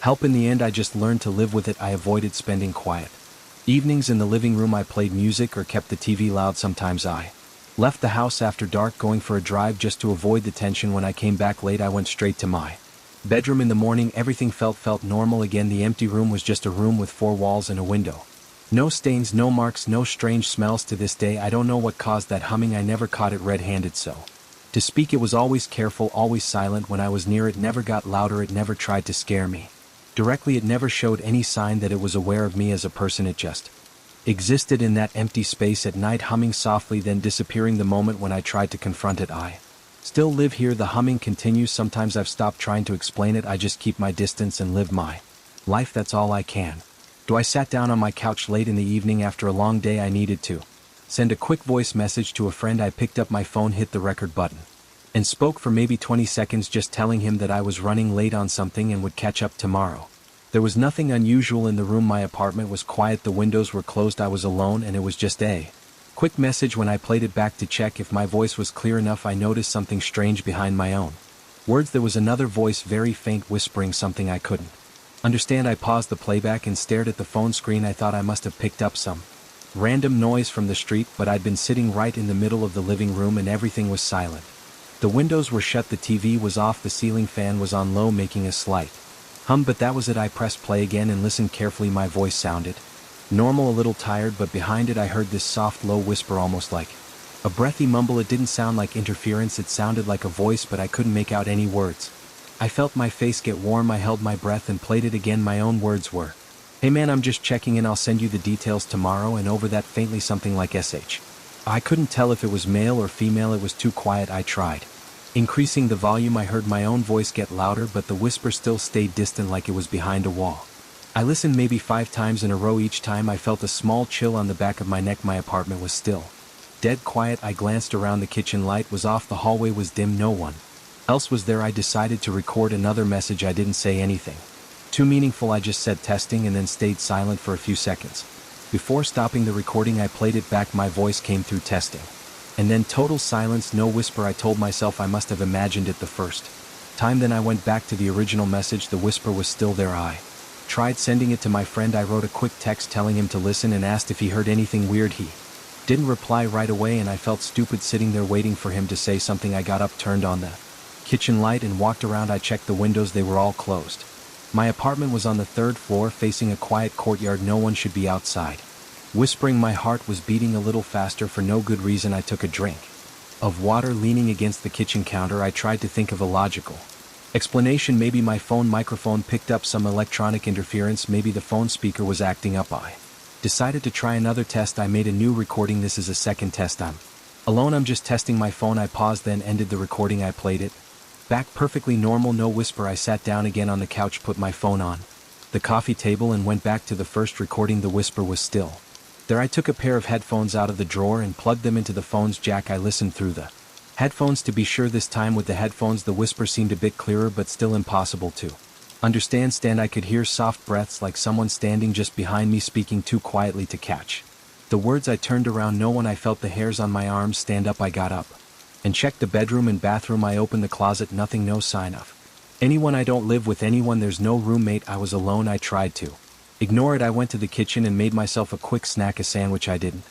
help. In the end, I just learned to live with it. I avoided spending quiet evenings in the living room. I played music or kept the TV loud. Sometimes I left the house after dark, going for a drive just to avoid the tension. When I came back late, I went straight to my bedroom. In the morning, everything felt normal again. The empty room was just a room with four walls and a window. No stains, no marks, no strange smells. To this day, I don't know what caused that humming. I never caught it red-handed, so to speak. It was always careful, always silent. When I was near it, never got louder. It never tried to scare me directly. It never showed any sign that it was aware of me as a person. It just existed in that empty space at night, humming softly, then disappearing. The moment when I tried to confront it, I still live here. The humming continues. Sometimes I've stopped trying to explain it. I just keep my distance and live my life. That's all I can do. I sat down on my couch late in the evening after a long day. I needed to Send a quick voice message to a friend. I picked up my phone, hit the record button, and spoke for maybe 20 seconds, just telling him that I was running late on something and would catch up tomorrow. There was nothing unusual in the room. My apartment was quiet, the windows were closed, I was alone, and it was just a quick message. When I played it back to check if my voice was clear enough, I noticed something strange behind my own words. There was another voice, very faint, whispering something I couldn't understand. I paused the playback and stared at the phone screen. I thought I must have picked up some random noise from the street, but I'd been sitting right in the middle of the living room and everything was silent. The windows were shut, the TV was off, the ceiling fan was on low, making a slight hum, but that was it. I pressed play again and listened carefully. My voice sounded normal, a little tired, but behind it I heard this soft, low whisper, almost like a breathy mumble. It didn't sound like interference, it sounded like a voice, but I couldn't make out any words. I felt my face get warm. I held my breath and played it again. My own words were, "Hey man, I'm just checking in, I'll send you the details tomorrow," and over that faintly something like SH. I couldn't tell if it was male or female, it was too quiet. I tried increasing the volume. I heard my own voice get louder, but the whisper still stayed distant, like it was behind a wall. I listened maybe 5 times in a row. Each time I felt a small chill on the back of my neck. My apartment was still dead quiet. I glanced around, the kitchen light was off, the hallway was dim, no one else was there. I decided to record another message. I didn't say anything too meaningful, I just said testing and then stayed silent for a few seconds. Before stopping the recording, I played it back. My voice came through, testing. And then total silence, no whisper. I told myself I must have imagined it the first time. Then I went back to the original message. The whisper was still there. I tried sending it to my friend. I wrote a quick text telling him to listen and asked if he heard anything weird. He didn't reply right away and I felt stupid sitting there waiting for him to say something. I got up, turned on the kitchen light and walked around. I checked the windows, they were all closed. My apartment was on the 3rd floor facing a quiet courtyard. No one should be outside. Whispering, my heart was beating a little faster for no good reason. I took a drink of water, leaning against the kitchen counter. I tried to think of a logical explanation. Maybe my phone microphone picked up some electronic interference. Maybe the phone speaker was acting up. I decided to try another test. I made a new recording. This is a second test. I'm alone, I'm just testing my phone. I paused, then ended the recording. I played it back, perfectly normal, no whisper. I sat down again on the couch, put my phone on the coffee table and went back to the first recording. The whisper was still there. I took a pair of headphones out of the drawer and plugged them into the phone's jack. I listened through the headphones to be sure. This time with the headphones the whisper seemed a bit clearer, but still impossible to understand. I could hear soft breaths, like someone standing just behind me, speaking too quietly to catch the words. I turned around, no one. I felt the hairs on my arms stand up. I got up and checked the bedroom and bathroom. I opened the closet, nothing, no sign of anyone. I don't live with anyone, there's no roommate. I was alone. I tried to ignore it. I went to the kitchen and made myself a quick snack, a sandwich. I didn't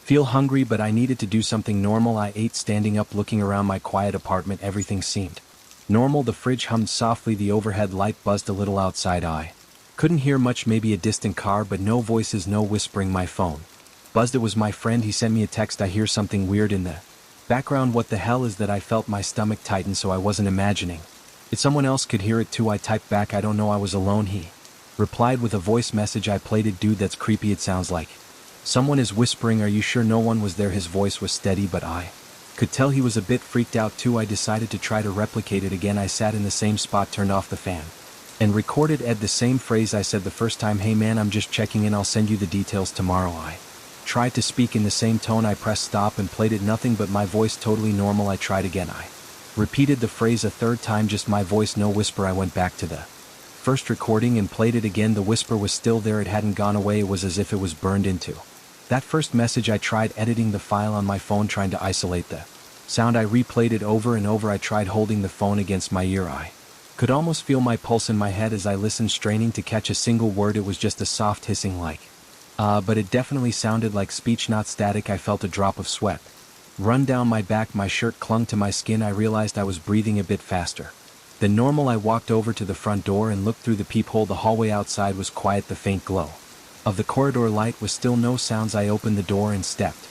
feel hungry, but I needed to do something normal. I ate, standing up, looking around my quiet apartment. Everything seemed normal. The fridge hummed softly, the overhead light buzzed a little outside. I couldn't hear much, maybe a distant car, but no voices, no whispering. My phone buzzed. It was my friend. He sent me a text. I hear something weird in the background. What the hell is that? I felt my stomach tighten, so I wasn't imagining if someone else could hear it too. I typed back, I don't know, I was alone. He replied with a voice message. I played it. Dude, that's creepy. It sounds like someone is whispering. Are you sure no one was there? His voice was steady, but I could tell he was a bit freaked out too. I decided to try to replicate it again. I sat in the same spot, turned off the fan, and recorded Ed the same phrase I said the first time. Hey man, I'm just checking in, I'll send you the details tomorrow. I tried to speak in the same tone. I pressed stop and played it. Nothing but my voice, totally normal. I tried again. I repeated the phrase a third time, just my voice, no whisper. I went back to the first recording and played it again. The whisper was still there. It hadn't gone away. It was as if it was burned into that first message. I tried editing the file on my phone, trying to isolate the sound. I replayed it over and over. I tried holding the phone against my ear. I could almost feel my pulse in my head as I listened, straining to catch a single word. It was just a soft hissing, like but it definitely sounded like speech, not static. I felt a drop of sweat run down my back. My shirt clung to my skin. I realized I was breathing a bit faster than normal. I walked over to the front door and looked through the peephole. The hallway outside was quiet. The faint glow of the corridor light was still. No sounds. I opened the door and stepped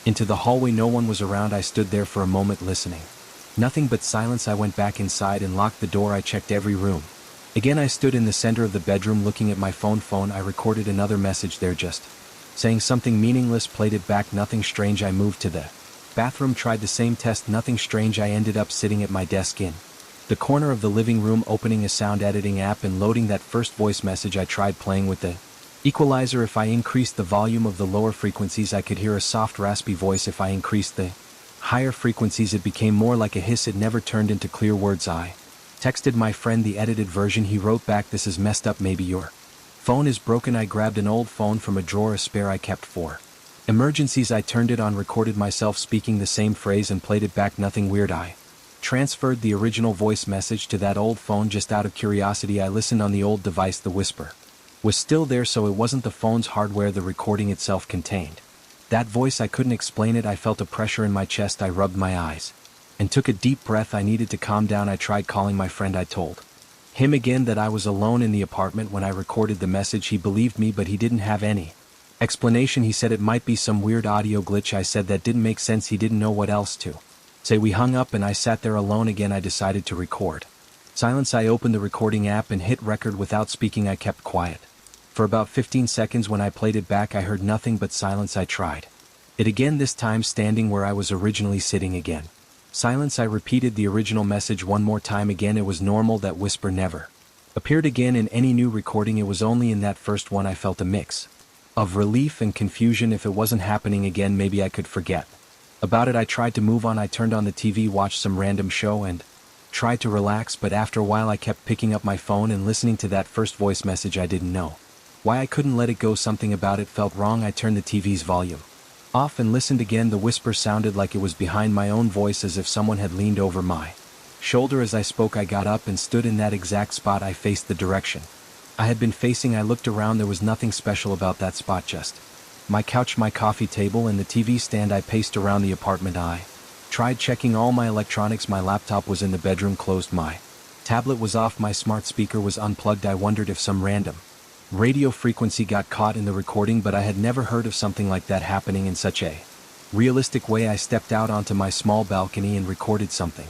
into the hallway. No one was around. I stood there for a moment listening. Nothing but silence. I went back inside and locked the door. I checked every room. Again, I stood in the center of the bedroom looking at my phone. I recorded another message there, just saying something meaningless. Played it back. Nothing strange. I moved to the bathroom, tried the same test. Nothing strange. I ended up sitting at my desk in the corner of the living room, opening a sound editing app and loading that first voice message. I tried playing with the Equalizer. If I increased the volume of the lower frequencies I could hear a soft raspy voice. If I increased the higher frequencies it became more like a hiss. It never turned into clear words. I texted my friend the edited version. He wrote back, "This is messed up, maybe your phone is broken." I grabbed an old phone from a drawer, a spare I kept for emergencies. I turned it on, recorded myself speaking the same phrase and played it back. Nothing weird. I transferred the original voice message to that old phone just out of curiosity. I listened on the old device. The whisper was still there, so it wasn't the phone's hardware the recording itself contained. That voice, I couldn't explain it. I felt a pressure in my chest. I rubbed my eyes and took a deep breath. I needed to calm down. I tried calling my friend. I told him again that I was alone in the apartment when I recorded the message. He believed me, but he didn't have any explanation. He said it might be some weird audio glitch. I said that didn't make sense. He didn't know what else to say. We hung up and I sat there alone again. I decided to record. Silence. I opened the recording app and hit record without speaking. I kept quiet for about 15 seconds. When I played it back I heard nothing but silence. I tried it again, this time standing where I was originally sitting. Again silence. I repeated the original message one more time. Again it was normal. That whisper never appeared again in any new recording. It was only in that first one. I felt a mix of relief and confusion. If it wasn't happening again, maybe I could forget about it. I tried to move on. I turned on the TV, watched some random show and tried to relax, but after a while I kept picking up my phone and listening to that first voice message. I didn't know why I couldn't let it go. Something about it felt wrong. I turned the TV's volume off and listened again. The whisper sounded like it was behind my own voice, as if someone had leaned over my shoulder as I spoke. I got up and stood in that exact spot. I faced the direction I had been facing. I looked around. There was nothing special about that spot, just my couch, my coffee table, and the TV stand. I paced around the apartment. I tried checking all my electronics. My laptop was in the bedroom closed. My tablet was off. My smart speaker was unplugged. I wondered if some random radio frequency got caught in the recording, but I had never heard of something like that happening in such a realistic way. I stepped out onto my small balcony and recorded something.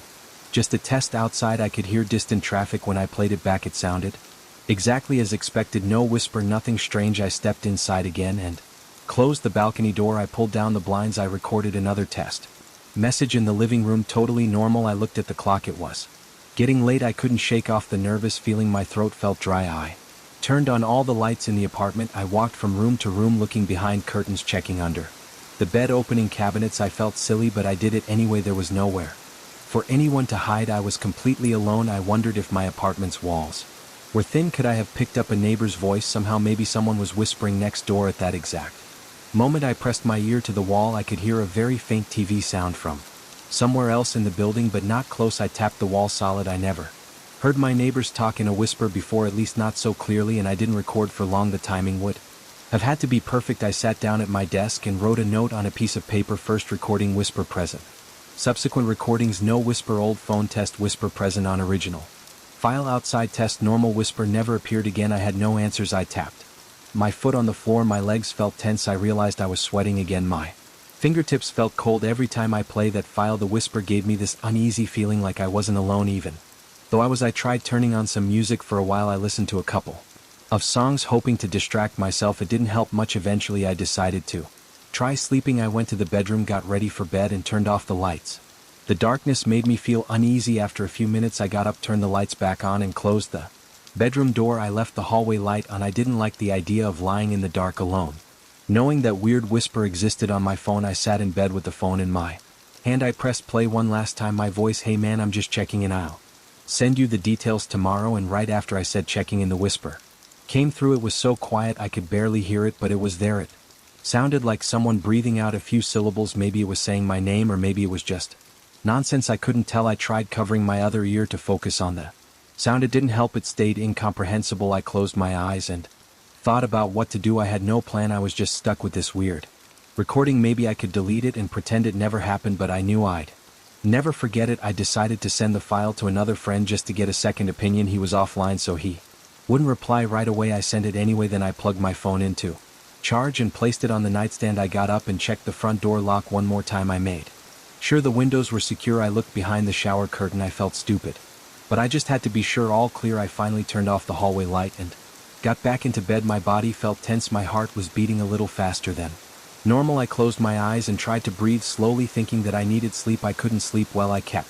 Just a test outside. I could hear distant traffic. When I played it back it sounded exactly as expected. No whisper, nothing strange. I stepped inside again and closed the balcony door. I pulled down the blinds. I recorded another test message in the living room. Totally normal. I looked at the clock. It was getting late. I couldn't shake off the nervous feeling. My throat felt dry. I turned on all the lights in the apartment. I walked from room to room, looking behind curtains, checking under the bed, opening cabinets. I felt silly, but I did it anyway. There was nowhere for anyone to hide. I was completely alone. I wondered if my apartment's walls were thin. Could I have picked up a neighbor's voice somehow? Maybe someone was whispering next door. At that exact moment I pressed my ear to the wall. I could hear a very faint TV sound from somewhere else in the building, but not close. I tapped the wall. Solid. I never heard my neighbors talk in a whisper before, at least not so clearly, and I didn't record for long. The timing would have had to be perfect. I sat down at my desk and wrote a note on a piece of paper. First recording, whisper present. Subsequent recordings, no whisper. Old phone test, whisper present on original file. Outside test, normal. Whisper never appeared again. I had no answers. I tapped my foot on the floor. My legs felt tense. I realized I was sweating again. My fingertips felt cold. Every time I play that file the whisper gave me this uneasy feeling, like I wasn't alone even though I tried turning on some music. For a while I listened to a couple of songs, hoping to distract myself. It didn't help much. Eventually I decided to try sleeping. I went to the bedroom, got ready for bed, and turned off the lights. The darkness made me feel uneasy. After a few minutes I got up, turned the lights back on, and closed the bedroom door. I left the hallway light on. I didn't like the idea of lying in the dark alone. Knowing that weird whisper existed on my phone, I sat in bed with the phone in my hand. I pressed play one last time. My voice, "Hey man, I'm just checking in. I'll send you the details tomorrow." And right after I said checking in, the whisper came through. It was so quiet I could barely hear it, but it was there. It sounded like someone breathing out a few syllables. Maybe it was saying my name, or maybe it was just nonsense. I couldn't tell. I tried covering my other ear to focus on the sound. It didn't help. It stayed incomprehensible. I closed my eyes and thought about what to do. I had no plan. I was just stuck with this weird recording. Maybe I could delete it and pretend it never happened, but I knew I'd never forget it. I decided to send the file to another friend just to get a second opinion. He was offline, so he wouldn't reply right away. I sent it anyway. Then I plugged my phone into charge and placed it on the nightstand. I got up and checked the front door lock one more time. I made sure the windows were secure. I looked behind the shower curtain. I felt stupid, but I just had to be sure. All clear. I finally turned off the hallway light and got back into bed. My body felt tense. My heart was beating a little faster than normal. I closed my eyes and tried to breathe slowly, thinking that I needed sleep. I couldn't sleep well. I kept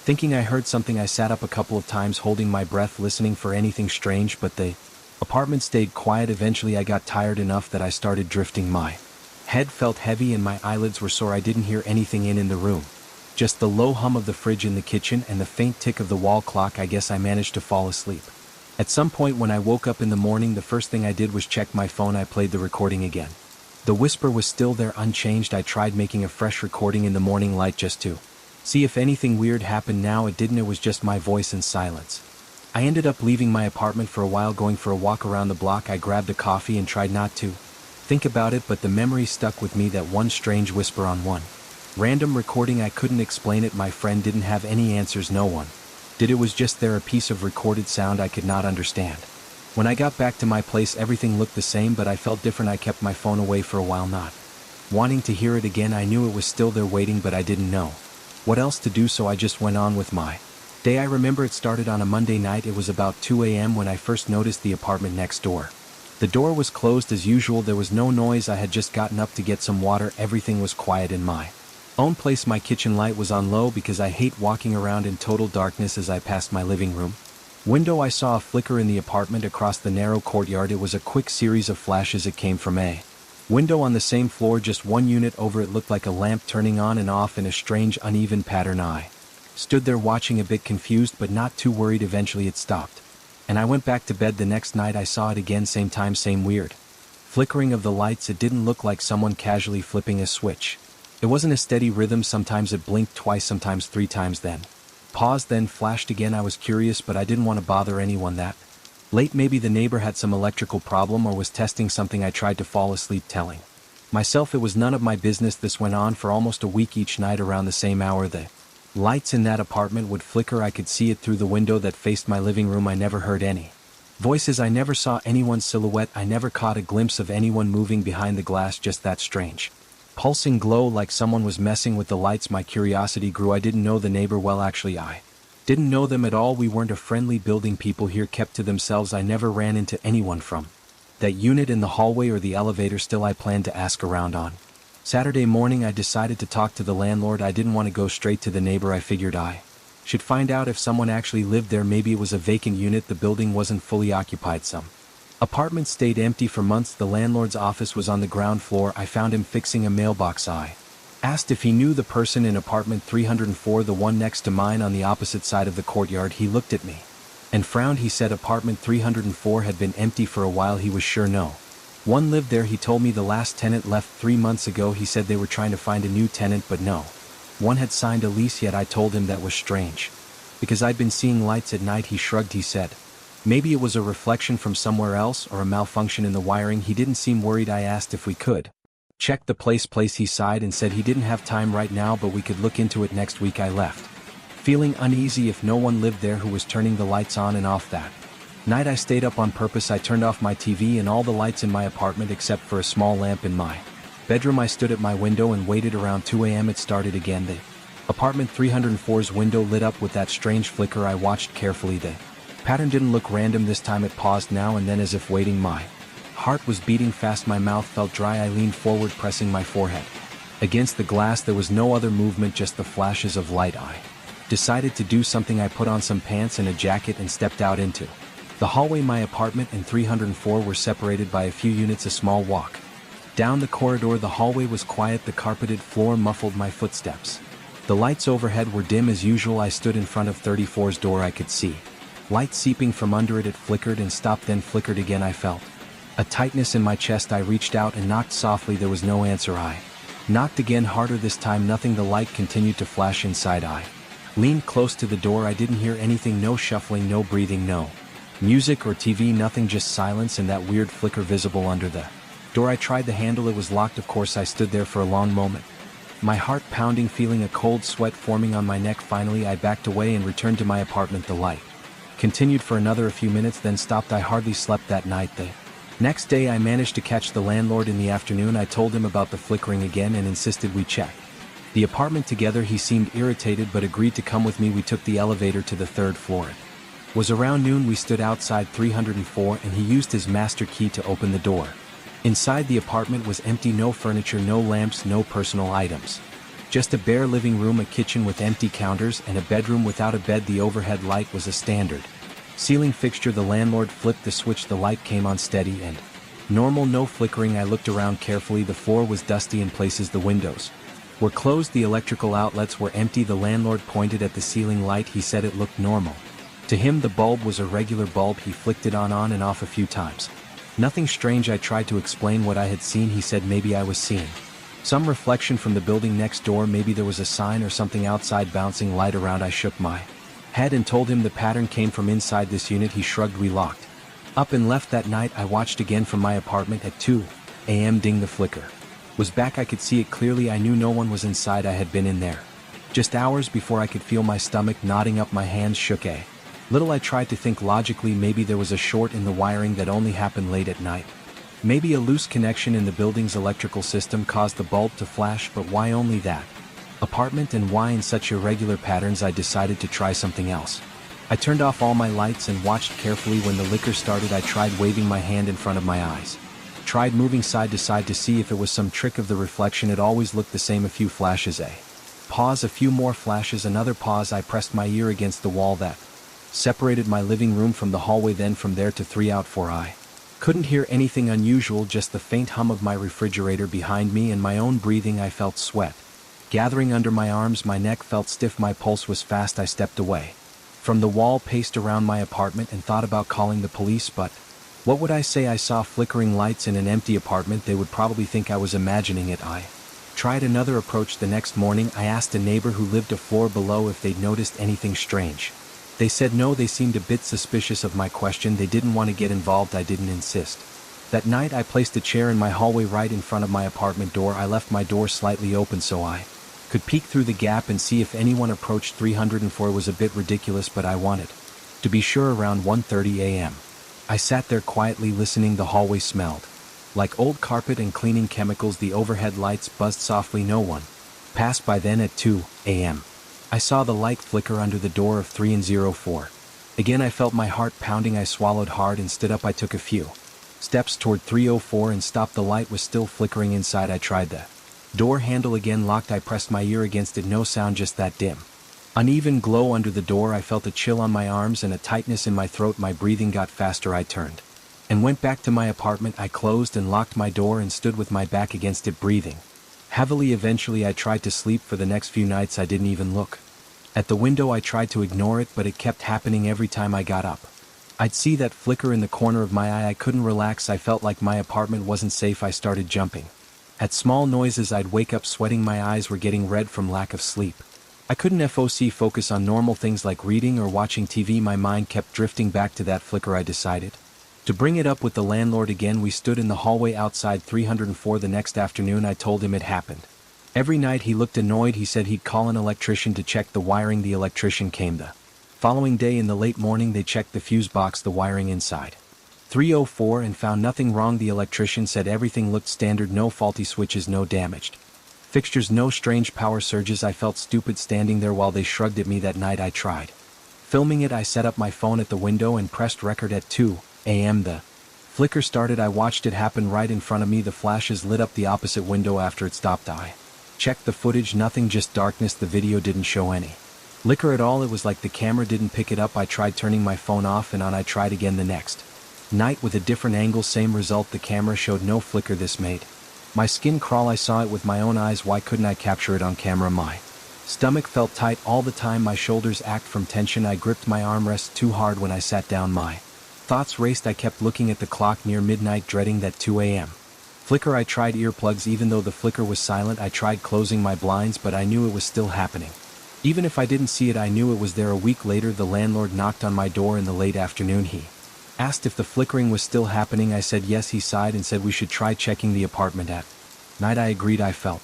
thinking I heard something. I sat up a couple of times, holding my breath, listening for anything strange, but the Apartment stayed quiet. Eventually I got tired enough that I started drifting. My head felt heavy and my eyelids were sore. I didn't hear anything in the room. Just the low hum of the fridge in the kitchen and the faint tick of the wall clock. I guess I managed to fall asleep. At some point when I woke up in the morning, the first thing I did was check my phone. I played the recording again. The whisper was still there, unchanged. I tried making a fresh recording in the morning light just to see if anything weird happened. Now it didn't. It was just my voice and silence. I ended up leaving my apartment for a while, going for a walk around the block. I grabbed a coffee and tried not to think about it, but the memory stuck with me, that one strange whisper on one random recording. I couldn't explain it. My friend didn't have any answers. No one did. It was just there, a piece of recorded sound I could not understand. When I got back to my place, everything looked the same, but I felt different. I kept my phone away for a while, not wanting to hear it again. I knew it was still there waiting, but I didn't know what else to do, so I just went on with my day. I remember it started on a Monday night. It was about 2 a.m. when I first noticed the apartment next door. The door was closed as usual. There was no noise. I had just gotten up to get some water. Everything was quiet in my own place. My kitchen light was on low because I hate walking around in total darkness. As I passed my living room window, I saw a flicker in the apartment across the narrow courtyard. It was a quick series of flashes. It came from a window on the same floor, just one unit over. It looked like a lamp turning on and off in a strange, uneven pattern. I stood there watching, a bit confused but not too worried. Eventually it stopped, and I went back to bed. The next night I saw it again, same time, same weird flickering of the lights. It didn't look like someone casually flipping a switch. It wasn't a steady rhythm. Sometimes it blinked twice, sometimes 3 times, then paused, then flashed again. I was curious, but I didn't want to bother anyone that late. Maybe the neighbor had some electrical problem or was testing something. I tried to fall asleep, telling myself it was none of my business. This went on for almost a week. Each night around the same hour, the lights in that apartment would flicker. I could see it through the window that faced my living room. I never heard any voices. I never saw anyone's silhouette. I never caught a glimpse of anyone moving behind the glass. Just that strange pulsing glow, like someone was messing with the lights. My curiosity grew. I didn't know the neighbor well. Actually, I didn't know them at all. We weren't a friendly building. People here kept to themselves. I never ran into anyone from that unit in the hallway or the elevator. Still, I planned to ask around. On Saturday morning, I decided to talk to the landlord. I didn't want to go straight to the neighbor. I figured I should find out if someone actually lived there. Maybe it was a vacant unit. The building wasn't fully occupied. Some apartments stayed empty for months. The landlord's office was on the ground floor. I found him fixing a mailbox. I asked if he knew the person in apartment 304, the one next to mine on the opposite side of the courtyard. He looked at me and frowned. He said apartment 304 had been empty for a while. He was sure no one lived there. He told me the last tenant left 3 months ago. He said they were trying to find a new tenant, but no one had signed a lease yet. I told him that was strange because I'd been seeing lights at night. He shrugged. He said maybe it was a reflection from somewhere else or a malfunction in the wiring. He didn't seem worried. I asked if we could check the place. He sighed and said he didn't have time right now, but we could look into it next week. I left feeling uneasy. If no one lived there who was turning the lights on and off that night, I stayed up on purpose. I turned off my TV and all the lights in my apartment except for a small lamp in my bedroom. I stood at my window and waited. Around 2 a.m. it started again. The apartment 304's window lit up with that strange flicker. I watched carefully. The pattern didn't look random this time. It paused now and then as if waiting. My heart was beating fast. My mouth felt dry. I leaned forward, pressing my forehead against the glass. There was no other movement, just the flashes of light. I decided to do something. I put on some pants and a jacket and stepped out into the hallway. My apartment and 304 were separated by a few units. A small walk down the corridor. The hallway was quiet. The carpeted floor muffled my footsteps. The lights overhead were dim as usual. I stood in front of 34's door. I could see light seeping from under it. It flickered and stopped, then flickered again. I felt a tightness in my chest. I reached out and knocked softly. There was no answer. I knocked again, harder this time. Nothing. The light continued to flash inside. I leaned close to the door. I didn't hear anything. No shuffling, no breathing, no music or TV, nothing, just silence and that weird flicker visible under the door. I tried the handle. It was locked. Of course. I stood there for a long moment, my heart pounding, feeling a cold sweat forming on my neck. Finally I backed away and returned to my apartment. The light continued for a few minutes, then stopped. I hardly slept that night. The next day I managed to catch the landlord in the afternoon. I told him about the flickering again and insisted we check the apartment together. He seemed irritated but agreed to come with me. We took the elevator to the 3rd floor. It was around noon. We stood outside 304 and he used his master key to open the door. Inside, the apartment was empty. No furniture, no lamps, no personal items. Just a bare living room, a kitchen with empty counters, and a bedroom without a bed. The overhead light was a standard Ceiling fixture. The landlord flipped the switch. The light came on steady and normal, no flickering. I looked around carefully. The floor was dusty in places. The windows were closed. The electrical outlets were empty. The landlord pointed at the ceiling light. He said it looked normal. To him, the bulb was a regular bulb. He flicked it on and off a few times. Nothing strange. I tried to explain what I had seen. He said maybe I was seeing some reflection from the building next door. Maybe there was a sign or something outside bouncing light around. I shook my head and told him the pattern came from inside this unit. He shrugged. We locked up and left that night. I watched again from my apartment at 2 a.m. Ding, the flicker was back. I could see it clearly. I knew no one was inside. I had been in there just hours before. I could feel my stomach knotting up. My hands shook a little. I tried to think logically. Maybe there was a short in the wiring that only happened late at night. Maybe a loose connection in the building's electrical system caused the bulb to flash, but why only that apartment and why in such irregular patterns? I decided to try something else. I turned off all my lights and watched carefully. When the liquor started, I tried waving my hand in front of my eyes. Tried moving side to side to see if it was some trick of the reflection. It always looked the same. A few flashes, a pause, a few more flashes, another pause. I pressed my ear against the wall that separated my living room from the hallway. Then from there to 3 out 4. I couldn't hear anything unusual, just the faint hum of my refrigerator behind me and my own breathing. I felt sweat gathering under my arms. My neck felt stiff. My pulse was fast. I stepped away from the wall, paced around my apartment, and thought about calling the police, but what would I say? I saw flickering lights in an empty apartment. They would probably think I was imagining it. I tried another approach. The next morning, I asked a neighbor who lived a floor below if they'd noticed anything strange. They said no. They seemed a bit suspicious of my question. They didn't want to get involved. I didn't insist. That night, I placed a chair in my hallway right in front of my apartment door. I left my door slightly open so I could peek through the gap and see if anyone approached. 304 was a bit ridiculous, but I wanted to be sure. Around 1:30 a.m. I sat there quietly listening. The hallway smelled like old carpet and cleaning chemicals. The overhead lights buzzed softly. No one passed by. Then at 2 a.m. I saw the light flicker under the door of 304. Again, I felt my heart pounding. I swallowed hard and stood up. I took a few steps toward 304 and stopped. The light was still flickering inside. I tried the door handle again, locked. I pressed my ear against it. No sound, just that dim, uneven glow under the door. I felt a chill on my arms and a tightness in my throat. My breathing got faster. I turned and went back to my apartment. I closed and locked my door and stood with my back against it, breathing heavily. Eventually, I tried to sleep. For the next few nights, I didn't even look at the window. I tried to ignore it, but it kept happening. Every time I got up, I'd see that flicker in the corner of my eye. I couldn't relax. I felt like my apartment wasn't safe. I started jumping at small noises. I'd wake up sweating. My eyes were getting red from lack of sleep. I couldn't focus on normal things like reading or watching TV. My mind kept drifting back to that flicker. I decided to bring it up with the landlord again. We stood in the hallway outside 304 the next afternoon. I told him it happened every night. He looked annoyed. He said he'd call an electrician to check the wiring. The electrician came the following day in the late morning. They checked the fuse box, the wiring inside 304, and found nothing wrong. The electrician said everything looked standard. No faulty switches, no damaged fixtures, no strange power surges. I felt stupid standing there while they shrugged at me. That night I tried filming it. I set up my phone at the window and pressed record. At 2 a.m. the flicker started. I watched it happen right in front of me. The flashes lit up the opposite window. After it stopped, I checked the footage. Nothing, just darkness. The video didn't show any flicker at all. It was like the camera didn't pick it up. I tried turning my phone off and on. I tried again the next night with a different angle. Same result. The camera showed no flicker. This made my skin crawl. I saw it with my own eyes. Why couldn't I capture it on camera? My stomach felt tight all the time. My shoulders ached from tension. I gripped my armrest too hard. When I sat down, my thoughts raced. I kept looking at the clock near midnight, dreading that 2 a.m. flicker. I tried earplugs. Even though the flicker was silent, I tried closing my blinds, but I knew it was still happening. Even if I didn't see it, I knew it was there. A week later, the landlord knocked on my door in the late afternoon. He asked if the flickering was still happening. I said yes. He sighed and said we should try checking the apartment at night. I agreed. I felt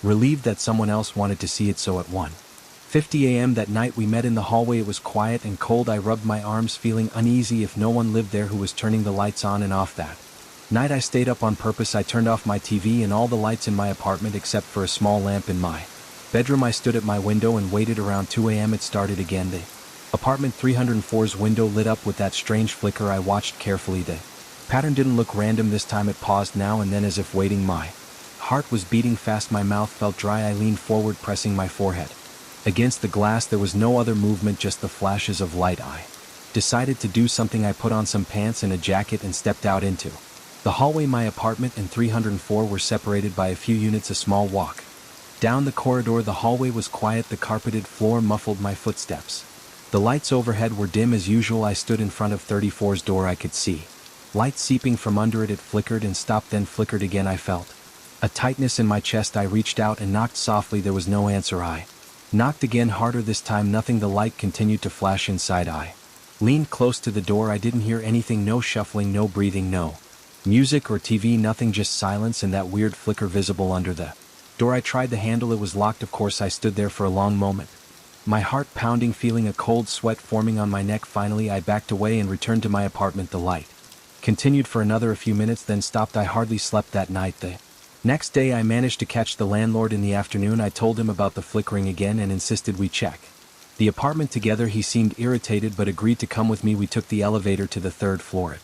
relieved that someone else wanted to see it. So at 1:50 a.m. that night, we met in the hallway. It was quiet and cold. I rubbed my arms, feeling uneasy. If no one lived there who was turning the lights on and off that night, I stayed up on purpose. I turned off my TV and all the lights in my apartment except for a small lamp in my bedroom. I stood at my window and waited. Around 2 a.m. it started again. The apartment 304's window lit up with that strange flicker. I watched carefully. The pattern didn't look random this time. It paused now and then as if waiting. My heart was beating fast. My mouth felt dry. I leaned forward, pressing my forehead against the glass. There was no other movement, just the flashes of light. I Decided to do something. I put on some pants and a jacket and stepped out into the hallway. My apartment and 304 were separated by a few units, a small walk. Down the corridor, the hallway was quiet. The carpeted floor muffled my footsteps. The lights overhead were dim as usual. I stood in front of 34's door. I could see light seeping from under it. It flickered and stopped, then flickered again. I felt a tightness in my chest. I reached out and knocked softly. There was no answer. I knocked again, harder this time. Nothing. The light continued to flash inside. I leaned close to the door. I didn't hear anything. No shuffling, no breathing, no music or TV, nothing, just silence and that weird flicker visible under the door. I tried the handle. It was locked. Of course, I stood there for a long moment, my heart pounding, feeling a cold sweat forming on my neck. Finally, I backed away and returned to my apartment. The light continued for a few minutes, then stopped. I hardly slept that night. The next day, I managed to catch the landlord in the afternoon. I told him about the flickering again and insisted we check the apartment together. He seemed irritated but agreed to come with me. We took the elevator to the third floor. It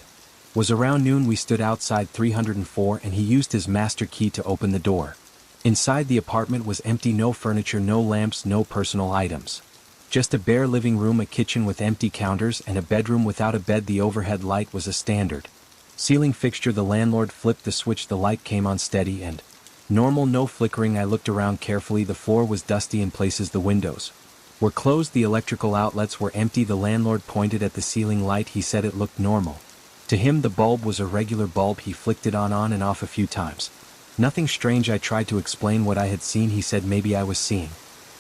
was around noon. We stood outside 304 and he used his master key to open the door. Inside, the apartment was empty. No furniture, no lamps, no personal items. Just a bare living room, a kitchen with empty counters, and a bedroom without a bed. The overhead light was a standard ceiling fixture. The landlord flipped the switch. The light came on steady and normal, no flickering. I looked around carefully. The floor was dusty in places. The windows were closed. The electrical outlets were empty. The landlord pointed at the ceiling light. He said it looked normal to him. The bulb was a regular bulb. He flicked it on and off a few times. Nothing strange. I tried to explain what I had seen. He said maybe I was seeing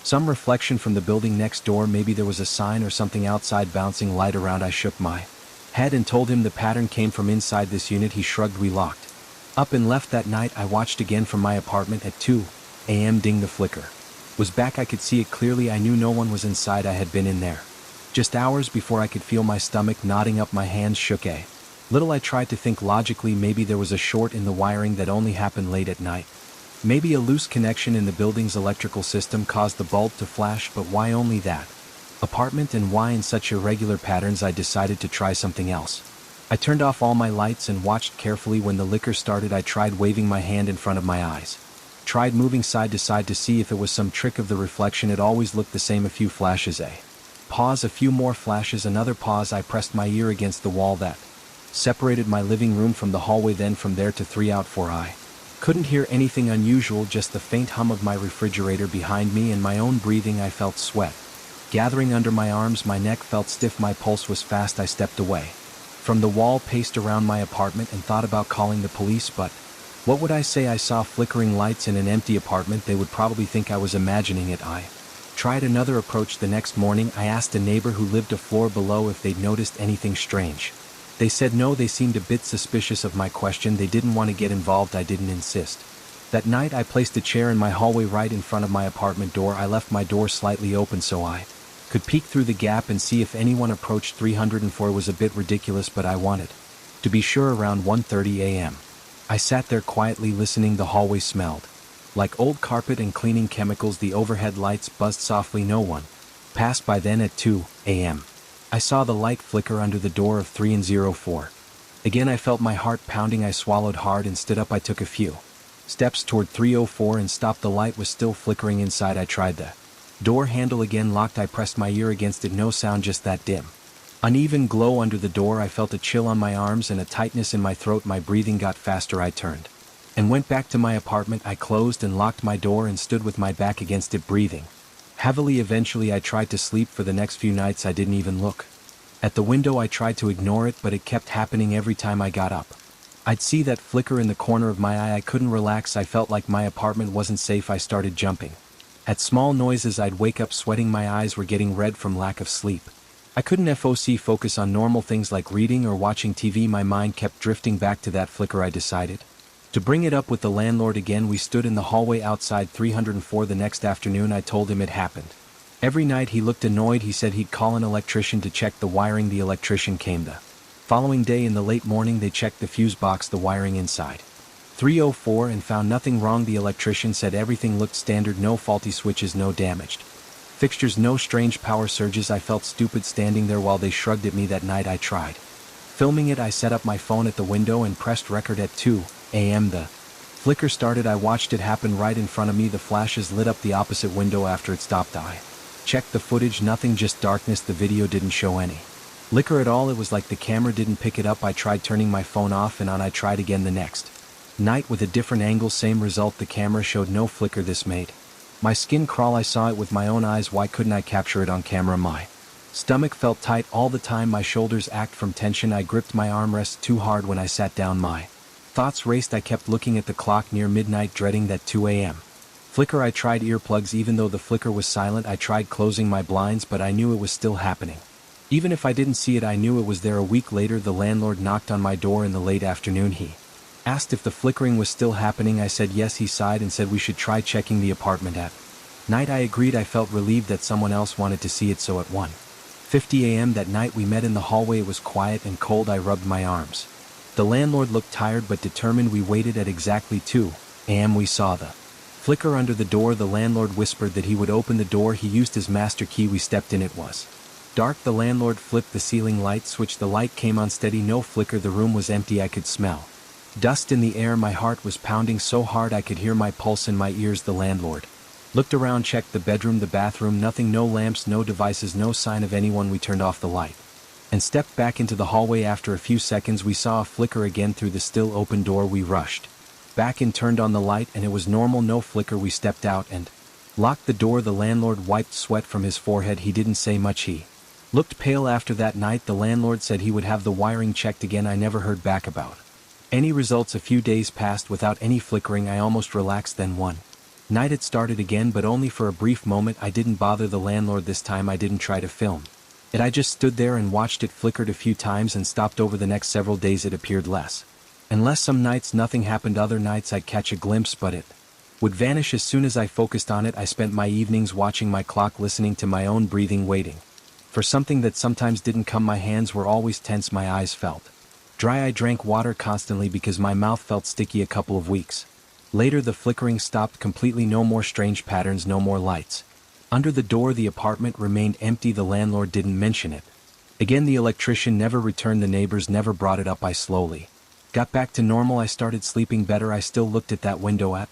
some reflection from the building next door. Maybe there was a sign or something outside bouncing light around. I shook my head and told him the pattern came from inside this unit. He shrugged. We locked up and left that night. I watched again from my apartment at 2 a.m. Ding, the flicker was back. I could see it clearly. I knew no one was inside. I had been in there just hours before. I could feel my stomach knotting up. My hands shook a little. I tried to think logically. Maybe there was a short in the wiring that only happened late at night. Maybe a loose connection in the building's electrical system caused the bulb to flash, but why only that apartment and why in such irregular patterns? I decided to try something else. I turned off all my lights and watched carefully. When the liquor started, I tried waving my hand in front of my eyes. Tried moving side to side to see if it was some trick of the reflection. It always looked the same. A few flashes, a pause, a few more flashes, another pause. I pressed my ear against the wall that separated my living room from the hallway. Then from there to 304 I couldn't hear anything unusual, just the faint hum of my refrigerator behind me and my own breathing. I felt sweat gathering under my arms. My neck felt stiff. My pulse was fast. I stepped away from the wall, paced around my apartment and thought about calling the police, but what would I say? I saw flickering lights in an empty apartment. They would probably think I was imagining it. I tried another approach. The next morning, I asked a neighbor who lived a floor below if they'd noticed anything strange. They said no. They seemed a bit suspicious of my question. They didn't want to get involved. I didn't insist. That night, I placed a chair in my hallway right in front of my apartment door. I left my door slightly open so I could peek through the gap and see if anyone approached. 304 was a bit ridiculous, but I wanted to be sure. Around 1:30 a.m. I sat there quietly listening. The hallway smelled like old carpet and cleaning chemicals. The overhead lights buzzed softly. No one passed by. Then at 2 a.m. I saw the light flicker under the door of 304. Again, I felt my heart pounding. I swallowed hard and stood up. I took a few steps toward 304 and stopped. The light was still flickering inside. I tried the door handle again, locked. I pressed my ear against it. No sound, just that dim, uneven glow under the door. I felt a chill on my arms and a tightness in my throat. My breathing got faster. I turned and went back to my apartment. I closed and locked my door and stood with my back against it, breathing heavily. Eventually, I tried to sleep. For the next few nights, I didn't even look at the window. I tried to ignore it, but it kept happening every time I got up. I'd see that flicker in the corner of my eye. I couldn't relax. I felt like my apartment wasn't safe. I started jumping at small noises. I'd wake up sweating. My eyes were getting red from lack of sleep. I couldn't focus on normal things like reading or watching TV. My mind kept drifting back to that flicker. I decided to bring it up with the landlord again. We stood in the hallway outside 304 the next afternoon. I told him it happened every night. He looked annoyed. He said he'd call an electrician to check the wiring. The electrician came the following day in the late morning. They checked the fuse box, the wiring inside 304, and found nothing wrong. The electrician said everything looked standard. No faulty switches, no damaged fixtures, no strange power surges. I felt stupid standing there while they shrugged at me. That night I tried filming it. I set up my phone at the window and pressed record. At 2 a.m. the flicker started. I watched it happen right in front of me. The flashes lit up the opposite window. After it stopped, I checked the footage. Nothing, just darkness. The video didn't show any flicker at all. It was like the camera didn't pick it up. I tried turning my phone off and on. I tried again the next night with a different angle, same result. The camera showed no flicker. This made my skin crawl. I saw it with my own eyes. Why couldn't I capture it on camera? My stomach felt tight all the time. My shoulders ached from tension. I gripped my armrest too hard. When I sat down, my thoughts raced. I kept looking at the clock near midnight, dreading that 2 a.m. flicker. I tried earplugs. Even though the flicker was silent, I tried closing my blinds, but I knew it was still happening. Even if I didn't see it, I knew it was there. A week later, the landlord knocked on my door in the late afternoon. He asked if the flickering was still happening. I said yes. He sighed and said we should try checking the apartment at night. I agreed. I felt relieved that someone else wanted to see it. So at 1:50 a.m. that night, we met in the hallway. It was quiet and cold. I rubbed my arms. The landlord looked tired but determined. We waited. At exactly 2 a.m. we saw the flicker under the door. The landlord whispered that he would open the door. He used his master key. We stepped in. It was dark. The landlord flipped the ceiling light switch. The light came on steady. No flicker. The room was empty. I could smell dust in the air. My heart was pounding so hard I could hear my pulse in my ears. The landlord looked around, checked the bedroom, the bathroom. Nothing. No lamps, no devices, no sign of anyone. We turned off the light and stepped back into the hallway. After a few seconds, we saw a flicker again through the still open door. We rushed back and turned on the light, and it was normal. No flicker. We stepped out and locked the door. The landlord wiped sweat from his forehead. He didn't say much. He looked pale. After that night, the landlord said he would have the wiring checked again. I never heard back about any results. A few days passed without any flickering. I almost relaxed. Then one night it started again, but only for a brief moment. I didn't bother the landlord this time. I didn't try to film it. I just stood there and watched it. Flickered a few times and stopped. Over the next several days it appeared less and less. Some nights nothing happened. Other nights I'd catch a glimpse, but it would vanish as soon as I focused on it. I spent my evenings watching my clock, listening to my own breathing, waiting for something that sometimes didn't come. My hands were always tense. My eyes felt dry. I drank water constantly because my mouth felt sticky. A couple of weeks later, the flickering stopped completely. No more strange patterns, no more lights under the door. The apartment remained empty. The landlord didn't mention it again. The electrician never returned. The neighbors never brought it up. I slowly got back to normal. I started sleeping better. I still looked at that window at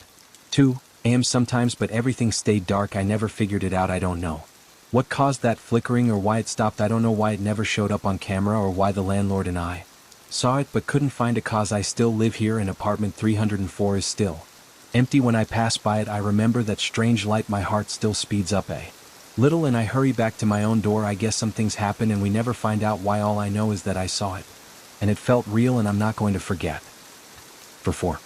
2 a.m. sometimes, but everything stayed dark. I never figured it out. I don't know what caused that flickering or why it stopped. I don't know why it never showed up on camera or why the landlord and I saw it but couldn't find a cause. I still live here, and apartment 304 is still empty. When I pass by it, I remember that strange light. My heart still speeds up a little and I hurry back to my own door. I guess some things happen and we never find out why. All I know is that I saw it and it felt real, and I'm not going to forget. For 4.